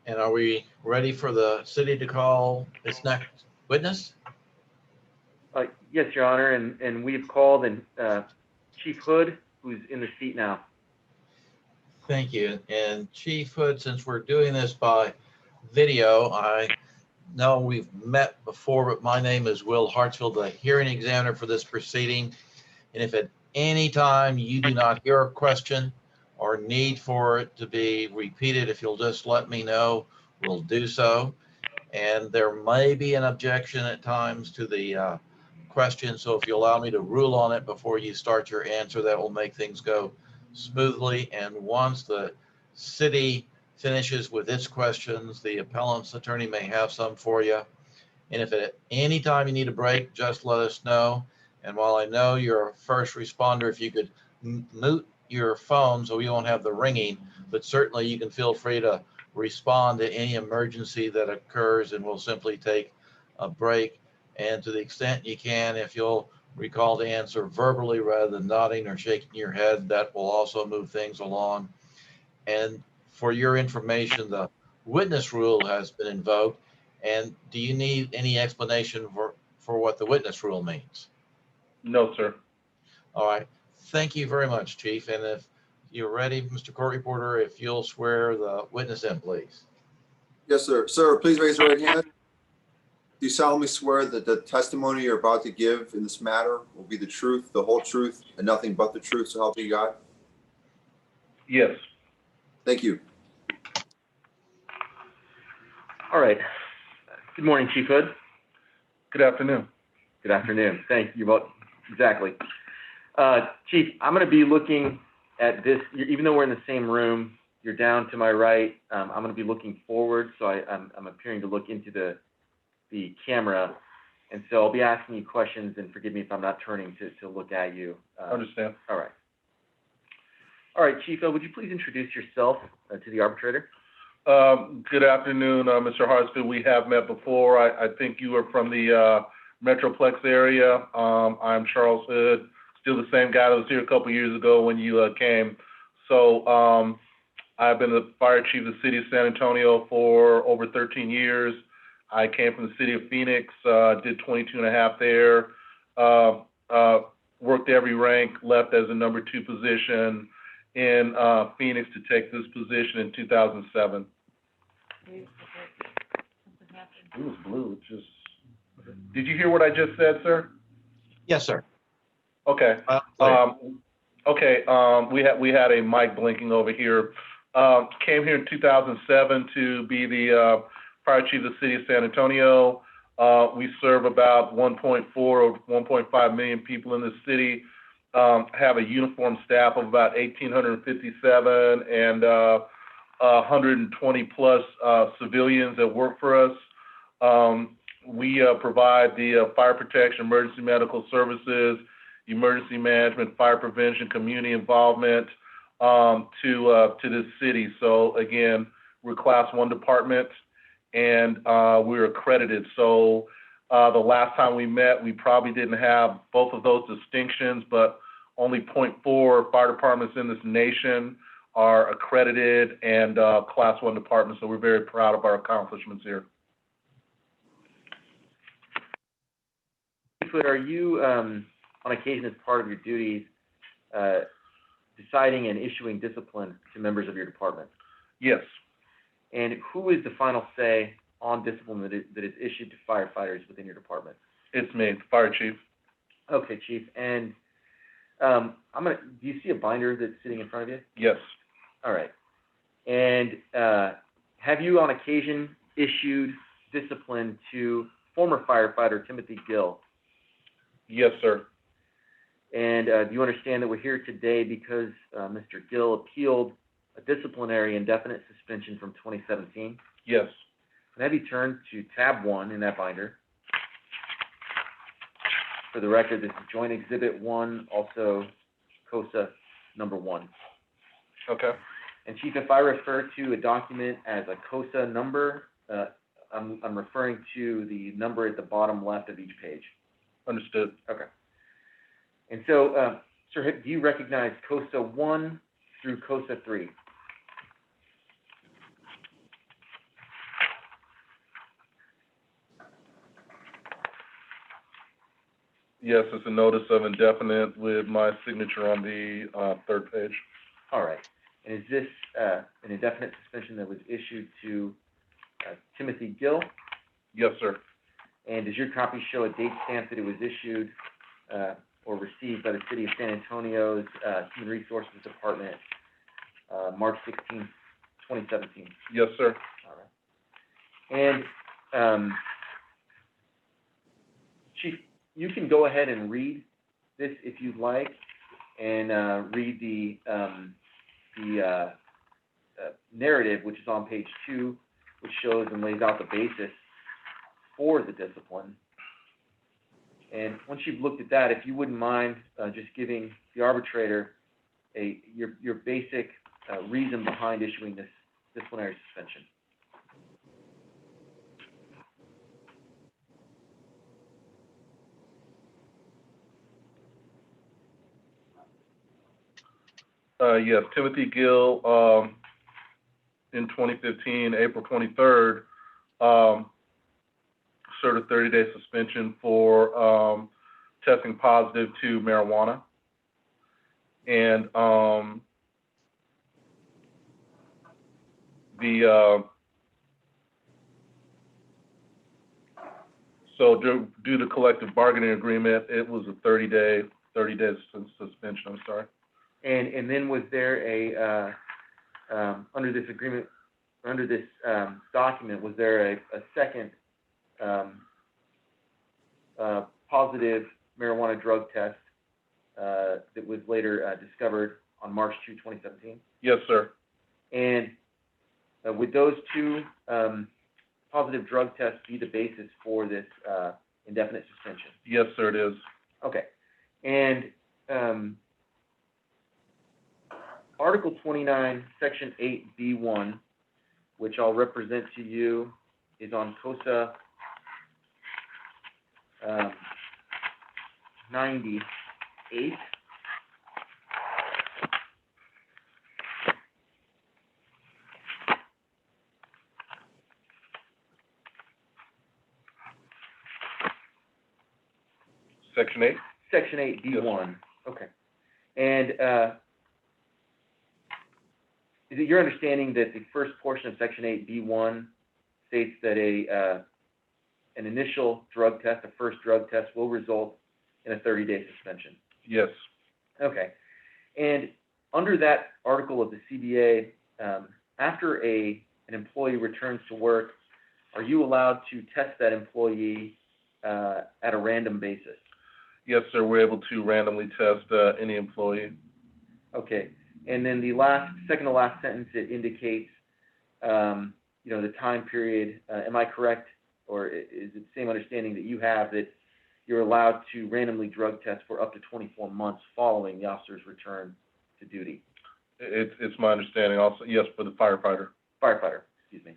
And are we ready for the city to call its next witness? Yes, Your Honor, and we've called Chief Hood, who's in the seat now. Thank you. And Chief Hood, since we're doing this by video, I know we've met before, but my name is Will Hartsfield, the hearing examiner for this proceeding. And if at any time you do not hear a question or need for it to be repeated, if you'll just let me know, we'll do so. And there may be an objection at times to the question. So if you allow me to rule on it before you start your answer, that will make things go smoothly. And once the city finishes with its questions, the appellant's attorney may have some for you. And if at any time you need a break, just let us know. And while I know you're a first responder, if you could mute your phone so we won't have the ringing, but certainly you can feel free to respond to any emergency that occurs, and we'll simply take a break. And to the extent you can, if you'll recall to answer verbally rather than nodding or shaking your head, that will also move things along. And for your information, the witness rule has been invoked. And do you need any explanation for what the witness rule means? No, sir. All right. Thank you very much, Chief. And if you're ready, Mr. Court Reporter, if you'll swear the witness in, please. Yes, sir. Sir, please raise your right hand. Do you solemnly swear that the testimony you're about to give in this matter will be the truth, the whole truth, and nothing but the truth, so help you God? Yes. Thank you. All right. Good morning, Chief Hood. Good afternoon. Good afternoon. Thank you both. Exactly. Chief, I'm going to be looking at this, even though we're in the same room, you're down to my right. I'm going to be looking forward, so I'm appearing to look into the camera. And so I'll be asking you questions, and forgive me if I'm not turning to look at you. Understand. All right. All right, Chief, would you please introduce yourself to the arbitrator? Good afternoon, Mr. Hartsfield. We have met before. I think you are from the Metroplex area. I'm Charles Hood, still the same guy that was here a couple years ago when you came. So I've been the fire chief of the city of San Antonio for over 13 years. I came from the city of Phoenix, did 22 and a half there, worked every rank, left as a number 2 position in Phoenix to take this position in 2007. It was blue. Just. Did you hear what I just said, sir? Yes, sir. Okay. We had a mic blinking over here. Came here in 2007 to be the fire chief of the city of San Antonio. We serve about 1.4 or 1.5 million people in the city. Have a uniformed staff of about 1,857 and 120 plus civilians that work for us. We provide the fire protection, emergency medical services, emergency management, fire prevention, community involvement to this city. So again, we're Class 1 department, and we're accredited. So the last time we met, we probably didn't have both of those distinctions, but only 0.4 fire departments in this nation are accredited and Class 1 departments. So we're very proud of our accomplishments here. Are you, on occasion, as part of your duties, deciding and issuing discipline to members of your department? Yes. And who is the final say on discipline that is issued to firefighters within your department? It's me, fire chief. Okay, Chief. And do you see a binder that's sitting in front of you? Yes. All right. And have you on occasion issued discipline to former firefighter Timothy Gill? Yes, sir. And do you understand that we're here today because Mr. Gill appealed a disciplinary indefinite suspension from 2017? Yes. Can I have you turn to tab 1 in that binder? For the record, this is Joint Exhibit 1, also COSA number 1. Okay. And Chief, if I refer to a document as a COSA number, I'm referring to the number at the bottom left of each page. Understood. Okay. And so, sir, do you recognize COSA 1 through COSA 3? Yes, it's a notice of indefinite with my signature on the third page. All right. And is this an indefinite suspension that was issued to Timothy Gill? Yes, sir. And does your copy show a date stamp that it was issued or received by the City of San Antonio's Human Resources Department, March 16, 2017? Yes, sir. All right. And Chief, you can go ahead and read this if you'd like, and read the narrative, which is on page 2, which shows and lays out the basis for the discipline. And once you've looked at that, if you wouldn't mind just giving the arbitrator your basic reason behind issuing this disciplinary suspension. Yes, Timothy Gill, in 2015, April 23rd, served a 30-day suspension for testing positive to marijuana. And so due to collective bargaining agreement, it was a 30-day suspension. I'm sorry. And then was there a under this agreement, under this document, was there a second positive marijuana drug test that was later discovered on March 2, 2017? Yes, sir. And would those two positive drug tests be the basis for this indefinite suspension? Yes, sir, it is. Okay. And Article 29, Section 8B1, which I'll represent to you, is on COSA 98. Section 8? Section 8B1. Okay. And is it your understanding that the first portion of Section 8B1 states that an initial drug test, a first drug test, will result in a 30-day suspension? Yes. Okay. And under that article of the CBA, after an employee returns to work, are you allowed to test that employee at a random basis? Yes, sir. We're able to randomly test any employee. Okay. And then the second to last sentence, it indicates, the time period. Am I correct, or is it the same understanding that you have that you're allowed to randomly drug test for up to 24 months following the officer's return to duty? It's my understanding also, yes, for the firefighter. Firefighter, excuse me.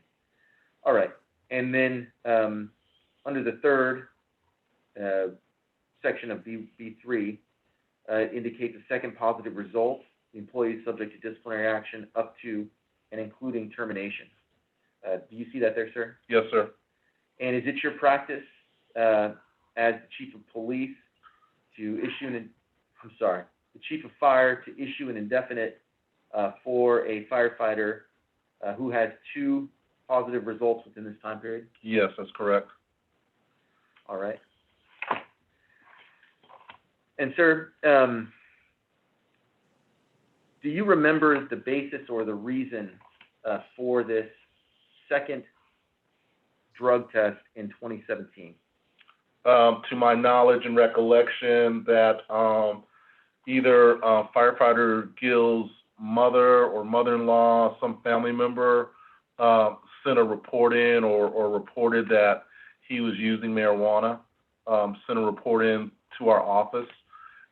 All right. And then under the third section of B3, indicates a second positive result. The employee is subject to disciplinary action up to and including termination. Do you see that there, sir? Yes, sir. And is it your practice as the chief of police to issue the chief of fire to issue an indefinite for a firefighter who has 2 positive results within this time period? Yes, that's correct. All right. And sir, do you remember the basis or the reason for this second drug test in 2017? To my knowledge and recollection, that either firefighter Gill's mother or mother-in-law, some family member, sent a report in or reported that he was using marijuana, sent a report in to our office,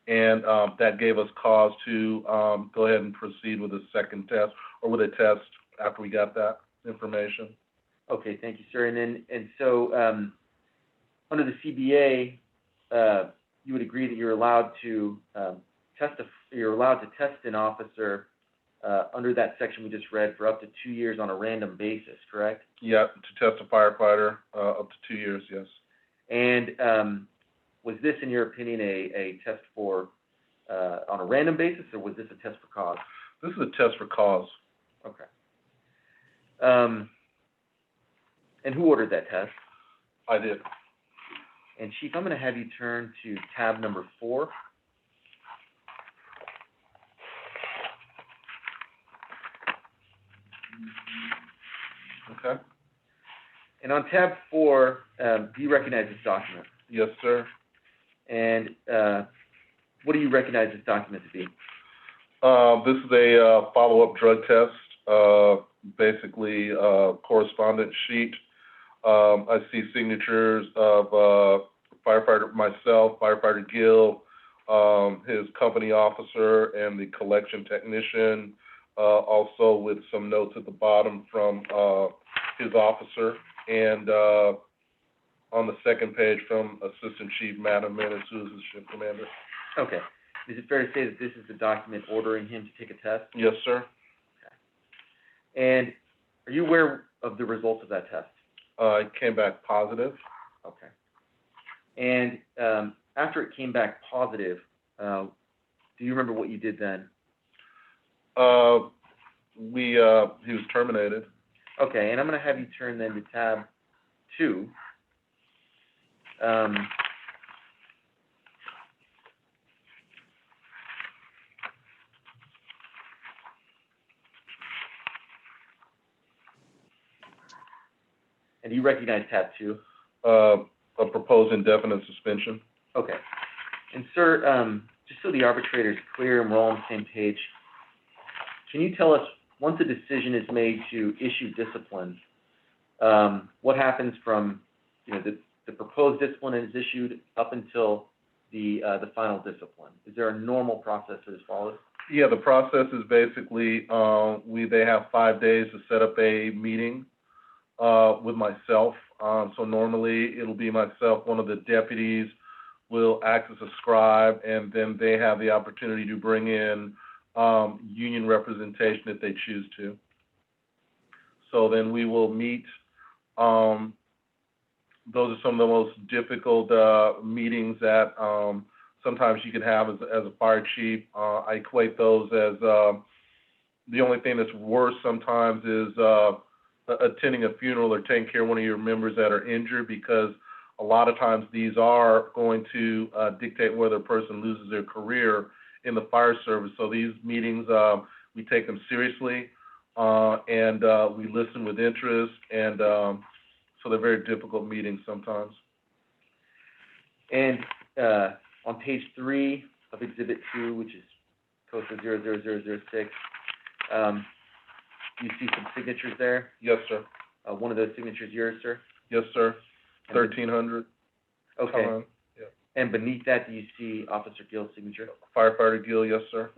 and that gave us cause to go ahead and proceed with a second test, or with a test after we got that information. Okay, thank you, sir. And so under the CBA, you would agree that you're allowed to test an officer under that section we just read for up to 2 years on a random basis, correct? Yeah, to test a firefighter up to 2 years, yes. And was this, in your opinion, a test for on a random basis, or was this a test for cause? This is a test for cause. Okay. And who ordered that test? I did. And Chief, I'm going to have you turn to tab number 4. Okay. And on tab 4, do you recognize this document? Yes, sir. And what do you recognize this document to be? This is a follow-up drug test, basically correspondence sheet. I see signatures of firefighter myself, firefighter Gill, his company officer, and the collection technician. Also with some notes at the bottom from his officer, and on the second page from Assistant Chief Madam Menace, who is the ship commander. Okay. Is it fair to say that this is the document ordering him to take a test? Yes, sir. Okay. And are you aware of the results of that test? It came back positive. Okay. And after it came back positive, do you remember what you did then? He was terminated. Okay, and I'm going to have you turn then to tab 2. And do you recognize tab 2? A proposed indefinite suspension. Okay. And sir, just so the arbitrator is clear and we're all on the same page, can you tell us, once a decision is made to issue discipline, what happens from, the proposed discipline is issued up until the final discipline? Is there a normal process that is followed? Yeah, the process is basically they have 5 days to set up a meeting with myself. So normally it'll be myself, one of the deputies will act as a scribe, and then they have the opportunity to bring in union representation if they choose to. So then we will meet. Those are some of the most difficult meetings that sometimes you can have as a fire chief. I equate those as the only thing that's worse sometimes is attending a funeral or taking care of one of your members that are injured, because a lot of times these are going to dictate whether a person loses their career in the fire service. So these meetings, we take them seriously, and we listen with interest, and so they're very difficult meetings sometimes. And on page 3 of Exhibit 2, which is COSA 00006, you see some signatures there? Yes, sir. One of those signatures yours, sir? Yes, sir. 1300. Okay. Yeah. And beneath that, do you see Officer Gill's signature? Firefighter Gill, yes, sir.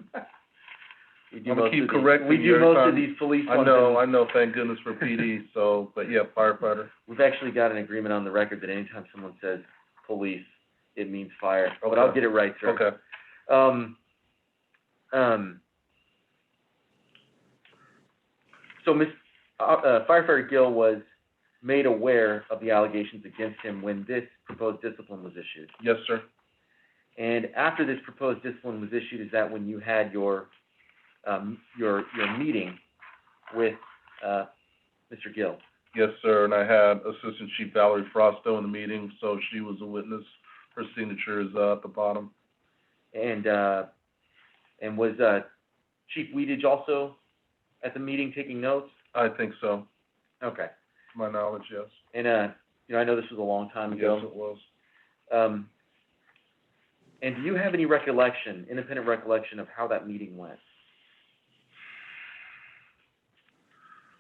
We do I'm gonna most keep of these- correcting We you do every most time. of these police I ones. know, thank goodness for PD, so, but yeah, firefighter. We've actually got an agreement on the record that anytime someone says police, it means fire. But I'll Okay. get it right, sir. Okay. So Firefighter Gill was made aware of the allegations against him when this proposed discipline was issued. Yes, sir. And after this proposed discipline was issued, is that when you had your meeting with Mr. Gill? Yes, sir, and I had Assistant Chief Valerie Frosto in the meeting, so she was a witness. Her signature is at the bottom. And was Chief Weedage also at the meeting taking notes? I think so, Okay. to my knowledge, yes. And I know this was a long time ago. Yes, it was. And do you have any recollection, independent recollection, of how that meeting went?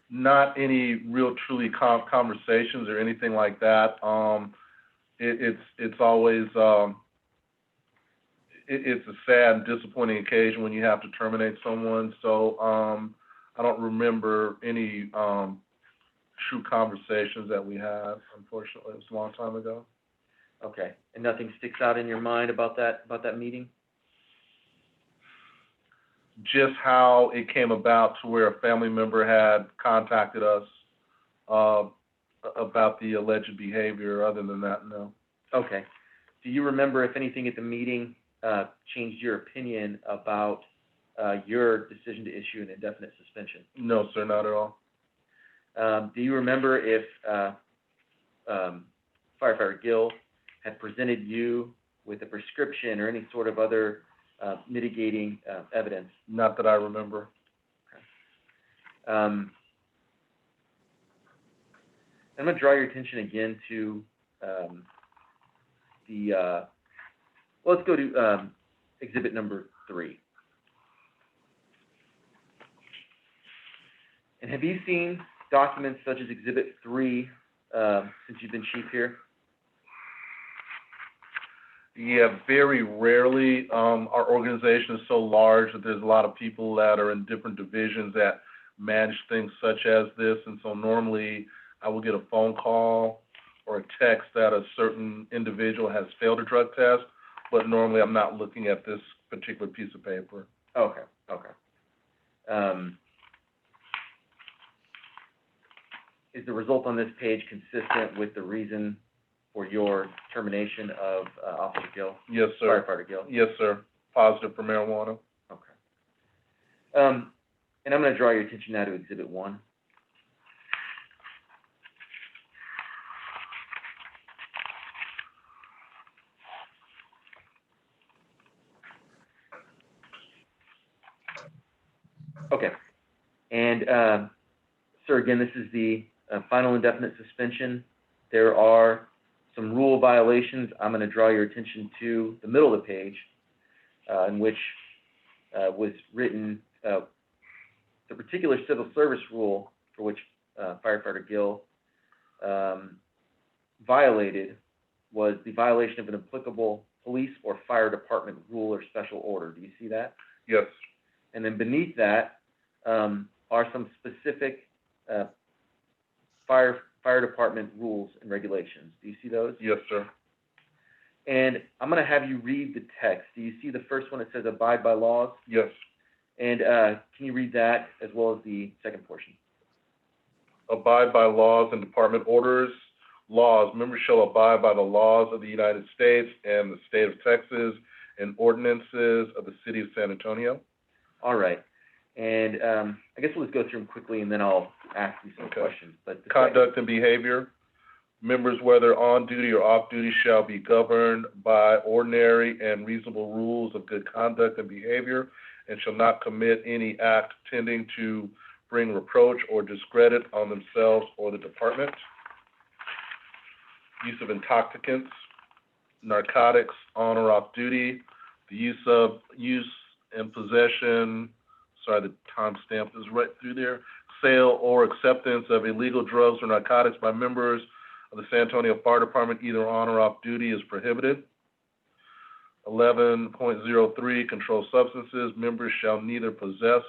Not any real truly conversations or anything like that. It's always it's a sad and disappointing occasion when you have to terminate someone. So I don't remember any true conversations that we had. Unfortunately, it was a long time ago. Okay. And nothing sticks out in your mind about that meeting? Just how it came about to where a family member had contacted us about the alleged behavior. Other than that, no. Okay. do you remember if anything at the meeting changed your opinion about your decision to issue an indefinite suspension? No, sir, not at all. Do you remember if Firefighter Gill had presented you with a prescription or any sort of other mitigating evidence? Not that I remember. I'm going to draw your attention again to well, let's go to exhibit number 3. And have you seen documents such as exhibit 3 since you've been chief here? Yeah, very rarely. Our organization is so large that there's a lot of people that are in different divisions that manage things such as this. And so normally I will get a phone call or a text that a certain individual has failed a drug test, but normally I'm not looking at this particular piece of paper. Okay, okay. Is the result on this page consistent with the reason for your termination of Officer Gill? Yes, sir. Firefighter Gill? Yes, sir. Positive for marijuana. Okay. And I'm going to draw your attention now to exhibit 1. Okay. And, sir, again, this is the final indefinite suspension. There are some rule violations. I'm going to draw your attention to the middle of the page, in which was written the particular civil service rule for which Firefighter Gill violated was the violation of an applicable police or fire department rule or special order. Do you see that? Yes. And then beneath that are some specific fire department rules and regulations. Do you see those? Yes, sir. And I'm going to have you read the text. Do you see the first one that says abide by laws? Yes. And can you read that as well as the second portion? Abide by laws and department orders. Laws. Members shall abide by the laws of the United States and the state of Texas and ordinances of the city of San Antonio. All right. And I guess we'll just go through them quickly and then I'll ask you some questions. But the Conduct and behavior. Members, whether on duty or off duty, shall be governed by ordinary and reasonable rules of good conduct and behavior, and shall not commit any act tending to bring reproach or discredit on themselves or the department. Use of intoxicants, narcotics on or off duty, the use and possession, sorry, the timestamp is right through there, sale or acceptance of illegal drugs or narcotics by members of the San Antonio Fire Department, either on or off duty, is prohibited. 11.03, controlled substances. Members shall neither possess,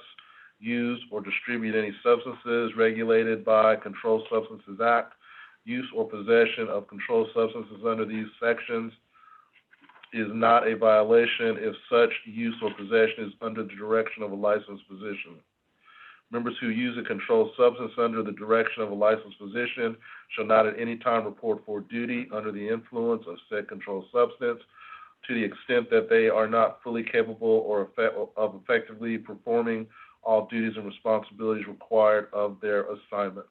use, or distribute any substances regulated by Controlled Substances Act. Use or possession of controlled substances under these sections is not a violation if such use or possession is under the direction of a licensed physician. Members who use a controlled substance under the direction of a licensed physician shall not at any time report for duty under the influence of said controlled substance to the extent that they are not fully capable or of effectively performing all duties and responsibilities required of their assignment.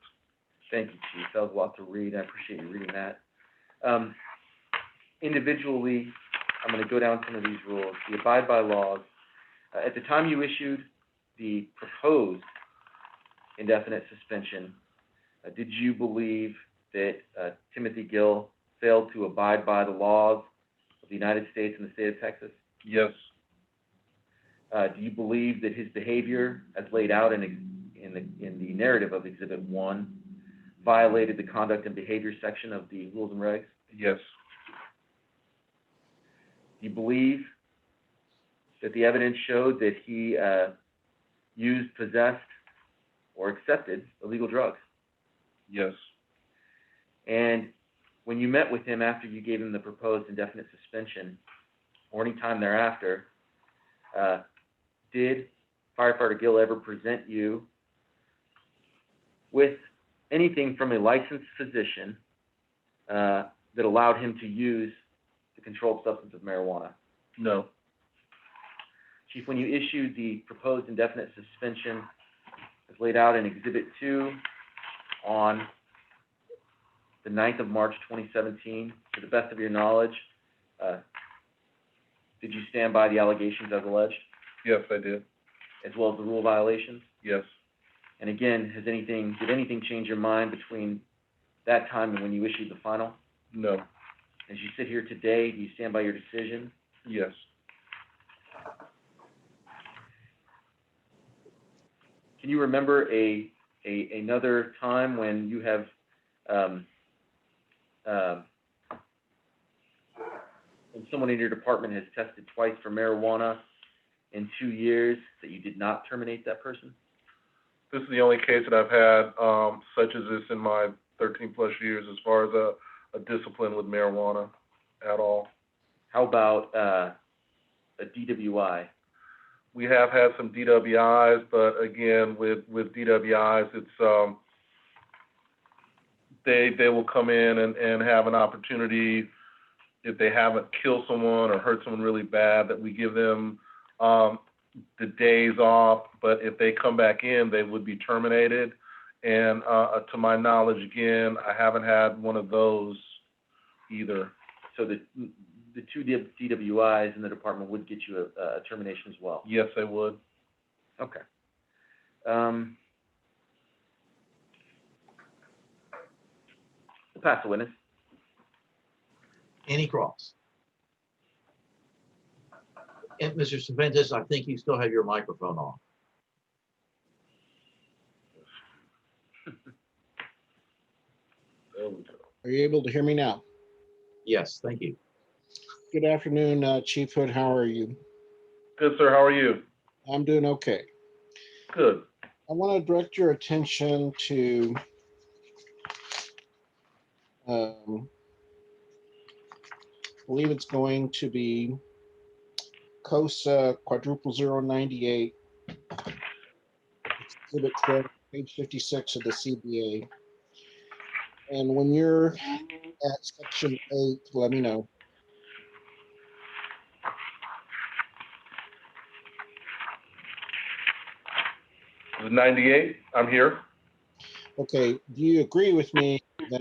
Thank you, Chief. That was a lot to read. I appreciate you reading that. Individually, I'm going to go down some of these rules. The abide by laws. At the time you issued the proposed indefinite suspension, did you believe that Timothy Gill failed to abide by the laws of the United States and the state of Texas? Yes. Do you believe that his behavior, as laid out in the narrative of Exhibit 1, violated the conduct and behavior section of the rules and regs? Yes. Do you believe that the evidence showed that he used, possessed, or accepted illegal drugs? Yes. And when you met with him after you gave him the proposed indefinite suspension, or any time thereafter, did Firefighter Gill ever present you with anything from a licensed physician that allowed him to use the controlled substance of marijuana? No. Chief, when you issued the proposed indefinite suspension as laid out in Exhibit 2 on the 9th of March 2017, to the best of your knowledge, did you stand by the allegations as alleged, Yes, I did. as well as the rule violations? Yes. And again, did anything change your mind between that time and when you issued the final? No. As you sit here today, do you stand by your decision? Yes. Can you remember another time when you have when someone in your department has tested twice for marijuana in 2 years that you did not terminate that person? This is the only case that I've had such as this in my 13 plus years as far as a discipline with marijuana at all. How about a DWI? We have had some DWIs, but again, with DWIs, it's they will come in and have an opportunity, if they haven't killed someone or hurt someone really bad, that we give them the days off. But if they come back in, they would be terminated. And to my knowledge, again, I haven't had one of those either. So the two DWIs in the department would get you a termination as well? Yes, they would. Okay. We'll pass the witness. Any cross? And Mr. Cervantes, I think you still have your microphone on. There we go. Are you able to hear me now? Yes, thank you. Good afternoon, Chief Hood. How are you? Good, sir. How are you? I'm doing okay. Good. I want to direct your attention to I believe it's going to be COSA quadruple 098, Exhibit 12, page 56 of the CBA. And when you're at section 8, let me know. The 98, I'm here. Okay, do you agree with me that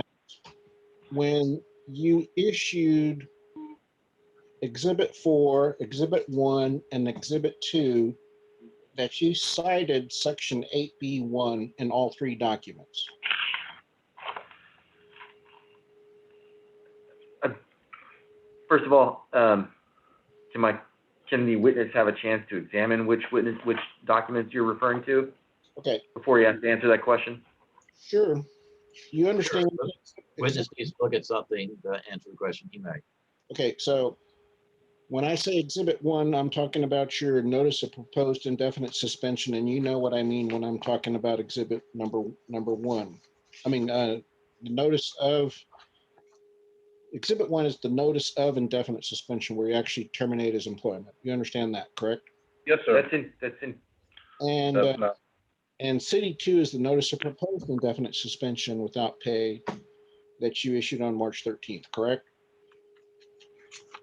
when you issued Exhibit 4, Exhibit 1, and Exhibit 2, that you cited section 8B1 in all three documents? First of all, can the witness have a chance to examine which documents you're referring to Okay, before he has to answer that question? sure. You understand? Witness needs to look at something to answer the question he made. Okay, so when I say Exhibit 1, I'm talking about your notice of proposed indefinite suspension, and you know what I mean when I'm talking about Exhibit number 1. I mean, the notice of, Exhibit 1 is the notice of indefinite suspension where you actually terminate his employment. You understand that, correct? Yes, sir. That's in. And That's not. and City 2 is the notice of proposed indefinite suspension without pay that you issued on March 13th, correct?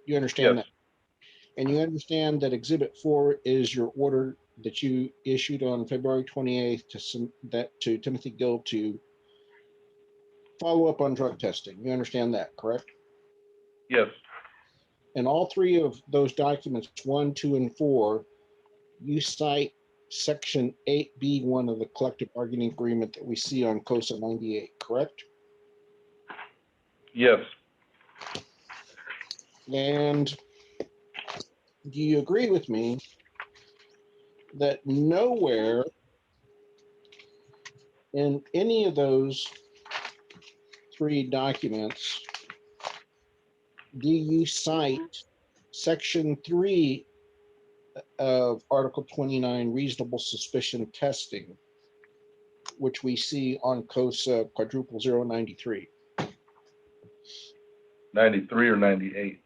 You understand Yes. that? And you understand that Exhibit 4 is your order that you issued on February 28th to Timothy Gill to follow up on drug testing. You understand that, correct? Yes. And all three of those documents, 1, 2, and 4, you cite section 8B1 of the collective bargaining agreement that we see on COSA 98, correct? Yes. And do you agree with me that nowhere in any of those three documents do you cite section 3 of Article 29, reasonable suspicion testing, which we see on COSA quadruple 093? 93 or 98?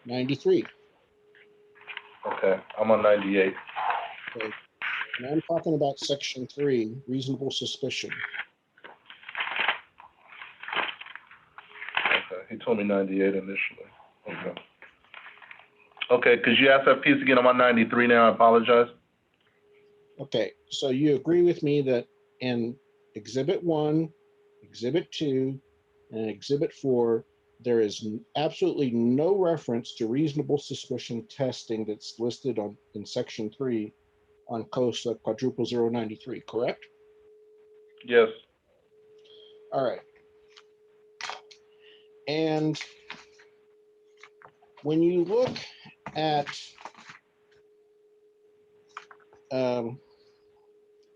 93. Okay. I'm on 98. Okay. And I'm talking about section 3, reasonable suspicion. Okay. He told me 98 initially. Okay. Okay, could you ask that piece again? I'm on 93 now. I apologize. Okay, so you agree with me that in Exhibit 1, Exhibit 2, and Exhibit 4, there is absolutely no reference to reasonable suspicion testing that's listed in Section 3 on COSA quadruple 093, correct? Yes. All right. And when you look at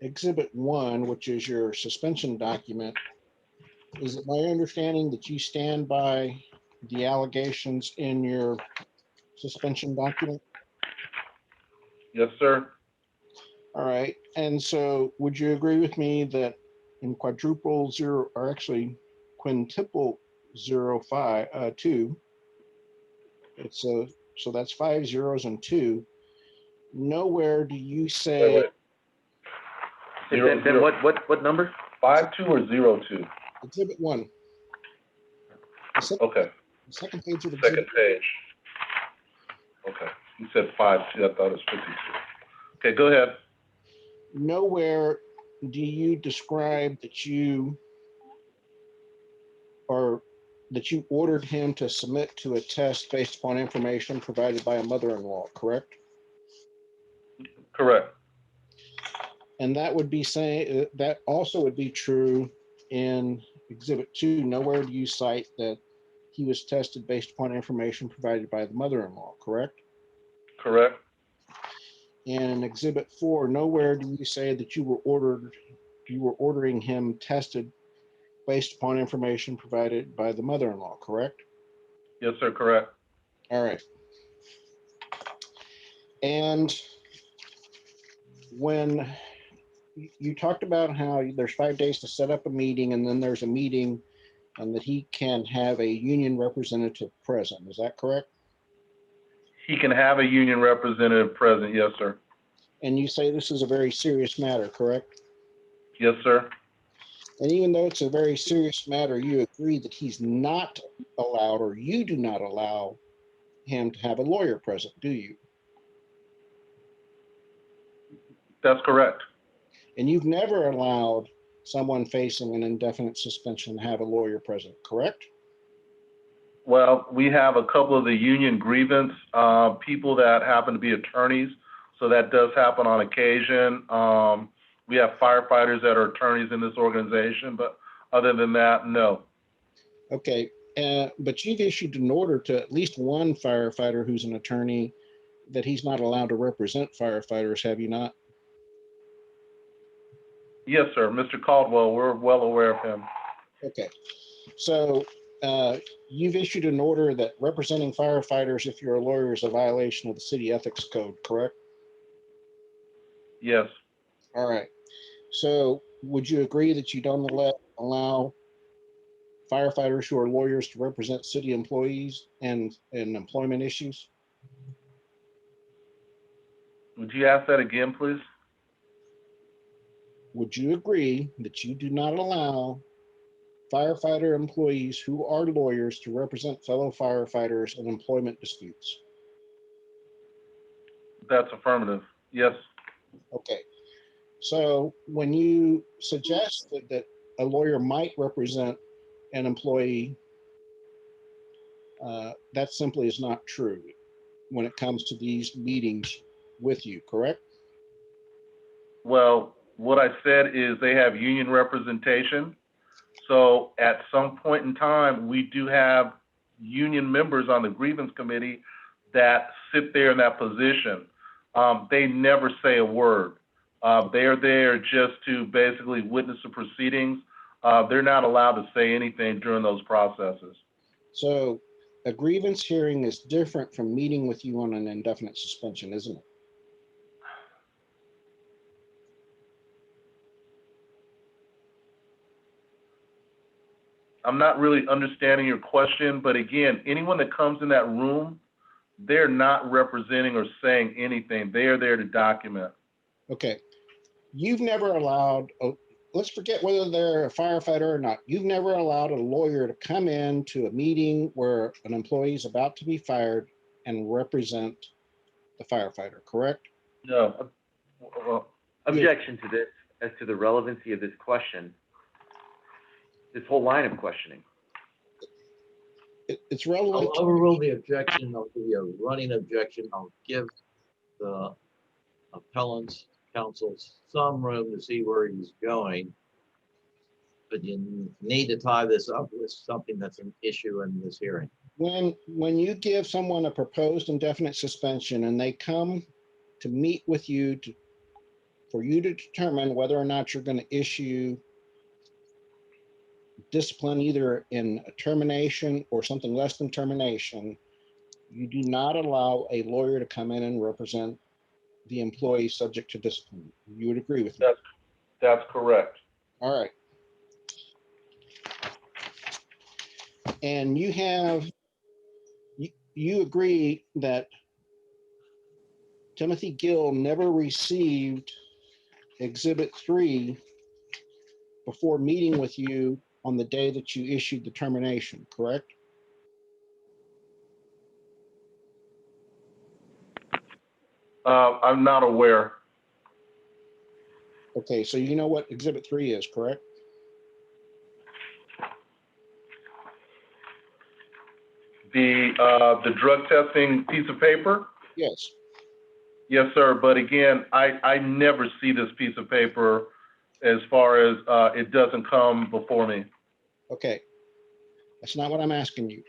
Exhibit 1, which is your suspension document, is it my understanding that you stand by the allegations in your suspension document? Yes, sir. All right. And so would you agree with me that in quadruple zero, or actually quintuple 2, it's so that's 5 zeros and 2. Nowhere do you say Wait. Zero, Then zero. what number? 52 or 02? Exhibit 1. Okay, The second page of second Exhibit. page. Okay, you said 52. I thought it was 52. Okay, go ahead. Nowhere do you describe that you ordered him to submit to a test based upon information provided by a mother-in-law, correct? Correct. And that would be saying that also would be true in Exhibit 2. Nowhere do you cite that he was tested based upon information provided by the mother-in-law, correct? Correct. And in Exhibit 4, nowhere do you say that you were ordering him tested based upon information provided by the mother-in-law, correct? Yes, sir, correct. All right. And when you talked about how there's 5 days to set up a meeting and then there's a meeting and that he can have a union representative present, is that correct? He can have a union representative present. Yes, sir. And you say this is a very serious matter, correct? Yes, sir. And even though it's a very serious matter, you agree that he's not allowed, or you do not allow him to have a lawyer present, do you? That's correct. And you've never allowed someone facing an indefinite suspension to have a lawyer present, correct? Well, we have a couple of the union grievance people that happen to be attorneys, so that does happen on occasion. We have firefighters that are attorneys in this organization, but other than that, no. Okay, but you've issued an order to at least one firefighter who's an attorney that he's not allowed to represent firefighters, have you not? Yes, sir. Mr. Caldwell, we're well aware of him. Okay, so you've issued an order that representing firefighters, if you're a lawyer, is a violation of the city ethics code, correct? Yes. All right. So would you agree that you don't allow firefighters who are lawyers to represent city employees and employment issues? Would you ask that again, please? Would you agree that you do not allow firefighter employees who are lawyers to represent fellow firefighters in employment disputes? That's affirmative. Yes. Okay. So when you suggest that a lawyer might represent an employee, that simply is not true when it comes to these meetings with you, correct? Well, what I said is they have union representation. So at some point in time, we do have union members on the grievance committee that sit there in that position. They never say a word. They are there just to basically witness the proceedings. They're not allowed to say anything during those processes. So a grievance hearing is different from meeting with you on an indefinite suspension, isn't it? I'm not really understanding your question, but again, anyone that comes in that room, they're not representing or saying anything. They are there to document. Okay. You've never allowed let's forget whether they're a firefighter or not. You've never allowed a lawyer to come in to a meeting where an employee is about to be fired and represent the firefighter, correct? No. Well, objection to this as to the relevancy of this question, this whole line of questioning. It's relevant. I'll overrule the objection. I'll give you a running objection. I'll give the appellant's counsel some room to see where he's going. But you need to tie this up with something that's an issue in this hearing. When you give someone a proposed indefinite suspension and they come to meet with you for you to determine whether or not you're going to issue discipline, either in a termination or something less than termination, you do not allow a lawyer to come in and represent the employee subject to discipline. You would agree with me? That's correct. All right. And you agree that Timothy Gill never received Exhibit 3 before meeting with you on the day that you issued the termination, correct? I'm not aware. Okay, so you know what Exhibit 3 is, correct? The drug testing piece of paper? Yes. Yes, sir. But again, I never see this piece of paper as far as it doesn't come before me. Okay. That's not what I'm asking you.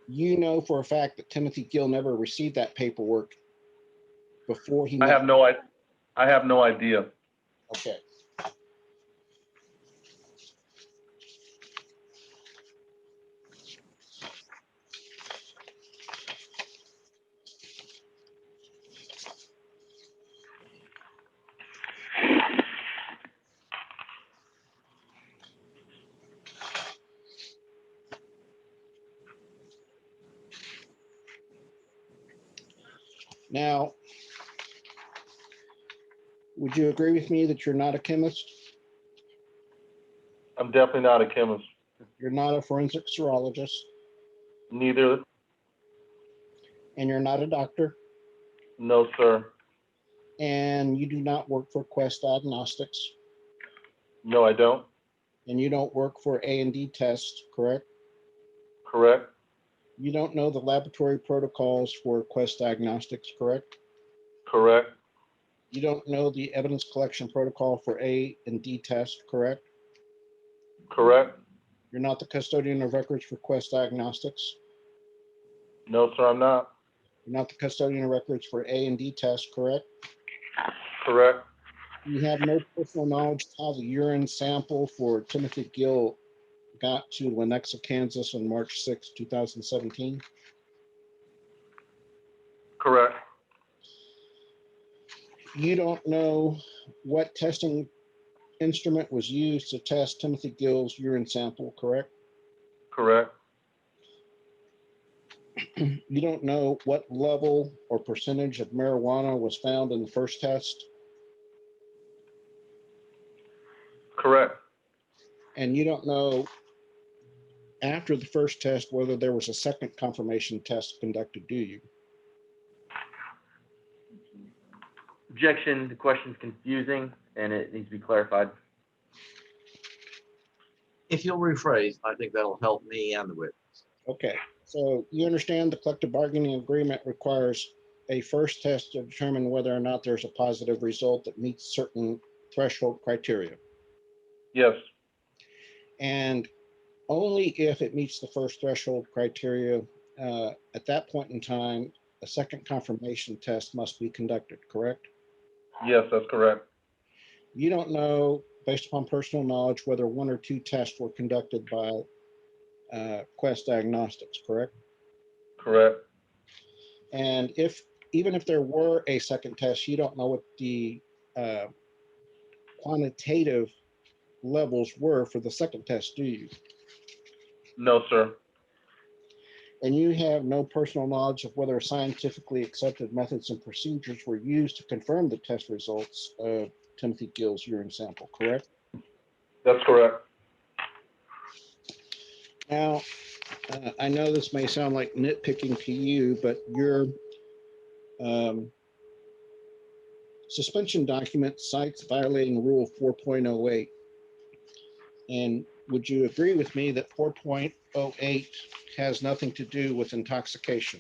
You know for a fact that Timothy Gill never received that paperwork before he I have no idea. Okay. Now, would you agree with me that you're not a chemist? I'm definitely not a chemist. You're not a forensic serologist, Neither. and you're not a doctor, No, sir. and you do not work for Quest Diagnostics, No, I don't. and you don't work for A&D Test, correct? Correct. You don't know the laboratory protocols for Quest Diagnostics, correct? Correct. You don't know the evidence collection protocol for A&D Test, correct? Correct. You're not the custodian of records for Quest Diagnostics. No, sir, I'm not. You're not the custodian of records for A&D Test, correct? Correct. You have no personal knowledge how the urine sample for Timothy Gill got to Lenexa, Kansas on March 6, 2017. Correct. You don't know what testing instrument was used to test Timothy Gill's urine sample, correct? Correct. You don't know what level or percentage of marijuana was found in the first test, Correct. and you don't know after the first test whether there was a second confirmation test conducted, do you? Objection, the question's confusing and it needs to be clarified. If you'll rephrase, I think that'll help me and the witness. Okay, so you understand the collective bargaining agreement requires a first test to determine whether or not there's a positive result that meets certain threshold criteria. Yes. And only if it meets the first threshold criteria, at that point in time, a second confirmation test must be conducted, correct? Yes, that's correct. You don't know, based upon personal knowledge, whether one or two tests were conducted by Quest Diagnostics, correct? Correct. And even if there were a second test, you don't know what the quantitative levels were for the second test, do you? No, sir. And you have no personal knowledge of whether scientifically accepted methods and procedures were used to confirm the test results Timothy Gill's urine sample, correct? That's correct. Now, I know this may sound like nitpicking to you, but your suspension document cites violating Rule 4.08. And would you agree with me that 4.08 has nothing to do with intoxication?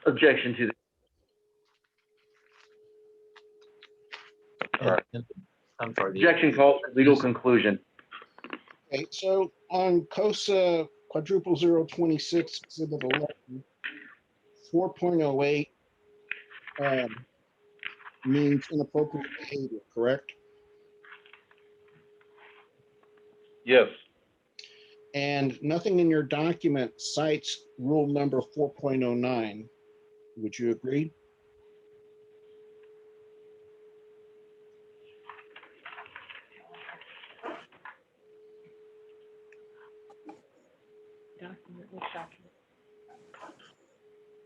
Objection to the I'm sorry. objection calls for legal conclusion. Okay, so on COSA quadruple 026 exhibit 11, 4.08 means inappropriate behavior, correct? Yes, And nothing in your document cites rule number 4.09. Would you agree?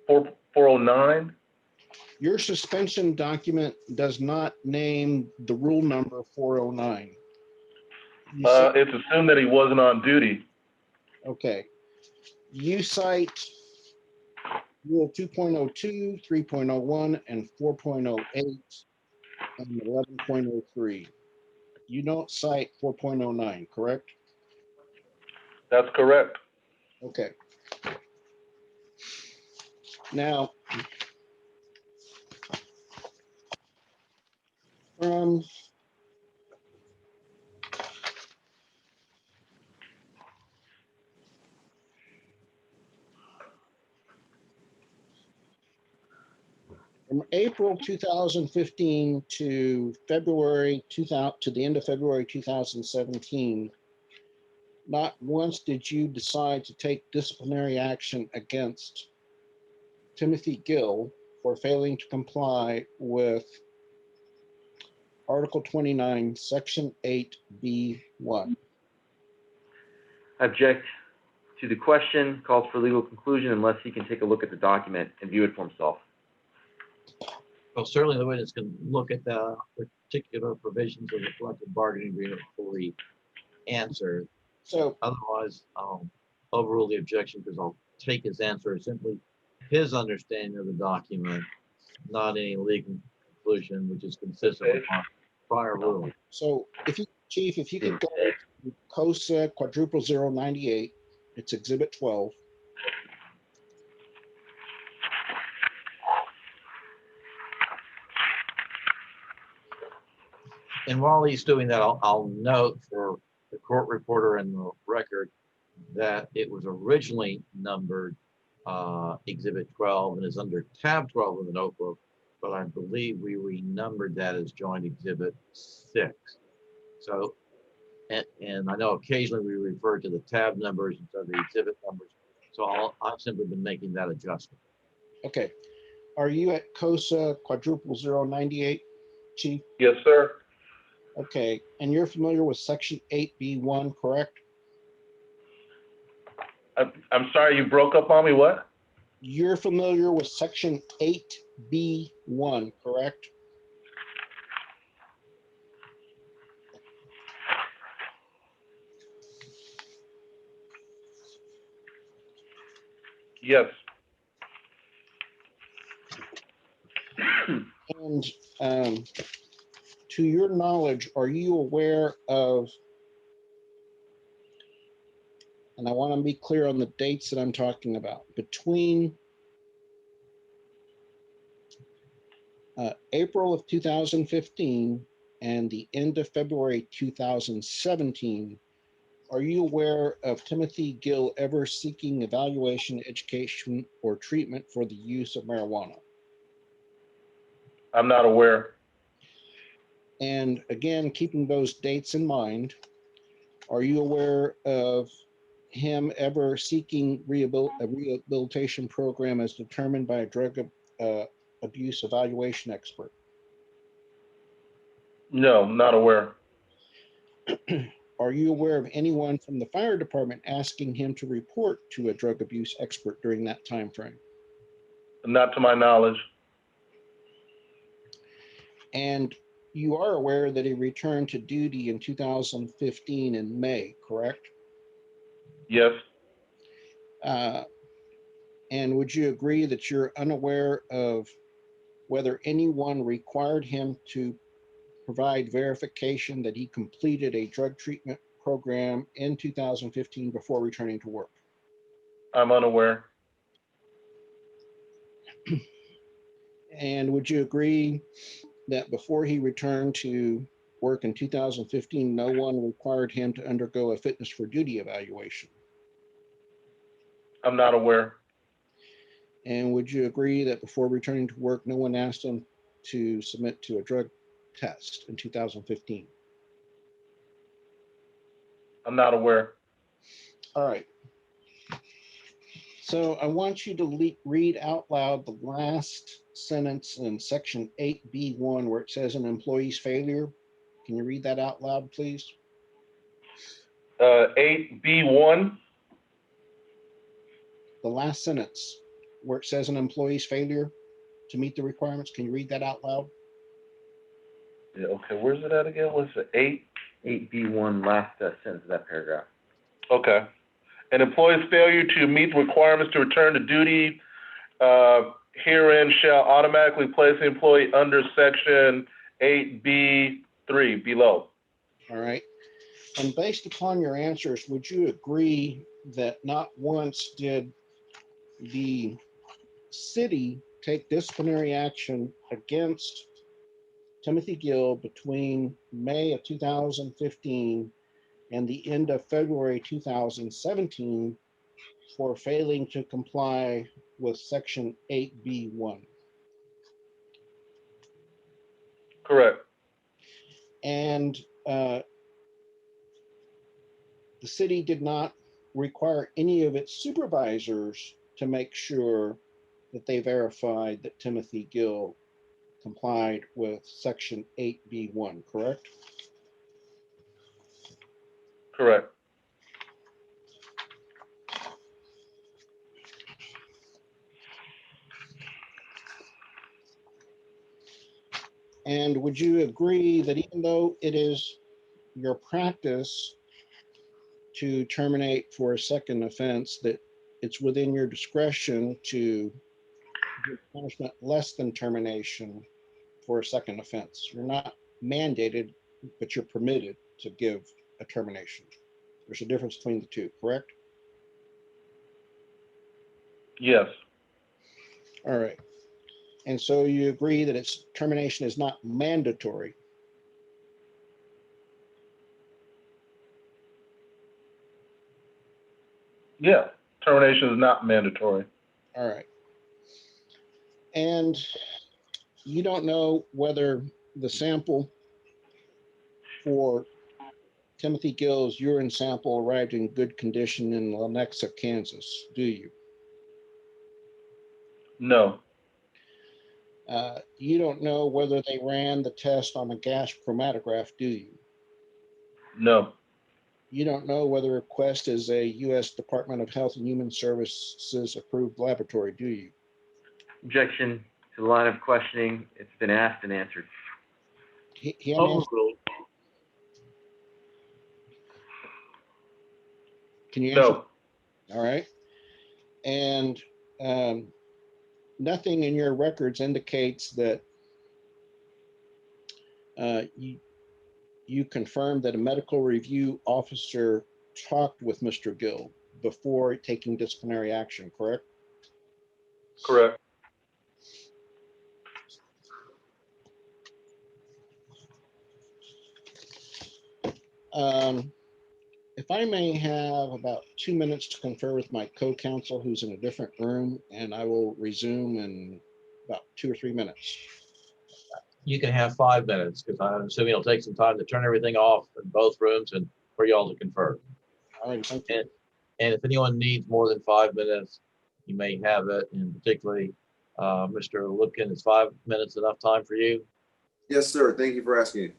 four oh nine. Your suspension document does not name the rule number 409. You cite- It's assumed that he wasn't on duty. okay. You cite rule 2.02, 3.01, and 4.08, and 11.03. You don't cite 4.09, correct? That's correct. Okay. Now, from April 2015 to February 2000 to the end of February 2017, not once did you decide to take disciplinary action against Timothy Gill for failing to comply with Article 29, Section 8B1. Object to the question, calls for legal conclusion unless he can take a look at the document and view it for himself. Well, certainly the witness can look at the particular provisions of the collective bargaining agreement before he answers. So, Otherwise, I'll overrule the objection because I'll take his answer as simply his understanding of the document, not any legal conclusion, which is consistent with our prior rule. so if you, Chief, if you could go to COSA quadruple 098, it's Exhibit 12. And while he's doing that, I'll note for the court reporter and the record that it was originally numbered Exhibit 12 and is under tab 12 of the notebook, but I believe we renumbered that as Joint Exhibit 6. So, and I know occasionally we refer to the tab numbers instead of the exhibit numbers. So I've simply been making that adjustment. Okay. Are you at COSA quadruple 098, Chief? Yes, sir. Okay. And you're familiar with Section 8B1, correct? I'm sorry, you broke up on me. What? You're familiar with Section 8B1, correct? Yes. And to your knowledge, are you aware of, and I want to be clear on the dates that I'm talking about, between April of 2015 and the end of February 2017, are you aware of Timothy Gill ever seeking evaluation, education, or treatment for the use of marijuana? I'm not aware. And again, keeping those dates in mind, are you aware of him ever seeking a rehabilitation program as determined by a drug abuse evaluation expert? No, not aware. Are you aware of anyone from the fire department asking him to report to a drug abuse expert during that time frame? Not to my knowledge. And you are aware that he returned to duty in 2015 in May, correct? Yes, And would you agree that you're unaware of whether anyone required him to provide verification that he completed a drug treatment program in 2015 before returning to work? I'm unaware. And would you agree that before he returned to work in 2015, no one required him to undergo a fitness for duty evaluation? I'm not aware. And would you agree that before returning to work, no one asked him to submit to a drug test in 2015? I'm not aware. All right. So I want you to read out loud the last sentence in section 8B1 where it says an employee's failure. Can you read that out loud, please? 8B1. The last sentence where it says an employee's failure to meet the requirements. Can you read that out loud? Yeah, okay, where's it at again? What's it, 8? 8B1, last sentence of that paragraph. Okay. An employee's failure to meet the requirements to return to duty herein shall automatically place the employee under section 8B3 below. All right. And based upon your answers, would you agree that not once did the city take disciplinary action against Timothy Gill between May of 2015 and the end of February 2017 for failing to comply with section 8B1? Correct. And the city did not require any of its supervisors to make sure that they verified that Timothy Gill complied with section 8B1, correct? Correct. And would you agree that even though it is your practice to terminate for a second offense, that it's within your discretion to give punishment less than termination for a second offense? You're not mandated, but you're permitted to give a termination. There's a difference between the two, correct? Yes. All right. And so you agree that its termination is not mandatory. Yeah. Termination is not mandatory. All right. And you don't know whether the sample for Timothy Gill's urine sample arrived in good condition in Lenexa, Kansas, do you? No. You don't know whether they ran the test on a gas chromatograph, do you? No. You don't know whether Quest is a U.S. Department of Health and Human Services approved laboratory, do you? Objection to the line of questioning. It's been asked and answered. He hadn't answered. Can you answer? No. All right. And nothing in your records indicates that you confirmed that a medical review officer talked with Mr. Gill before taking disciplinary action, correct? Correct. If I may have about 2 minutes to confer with my co-counsel who's in a different room, and I will resume in about 2 or 3 minutes. You can have 5 minutes because I'm assuming it'll take some time to turn everything off in both rooms and for y'all to confer. All right, thank you. And if anyone needs more than 5 minutes, you may have it. And particularly, Mr. Lipkin, is 5 minutes enough time for you? Yes, sir. Thank you for asking.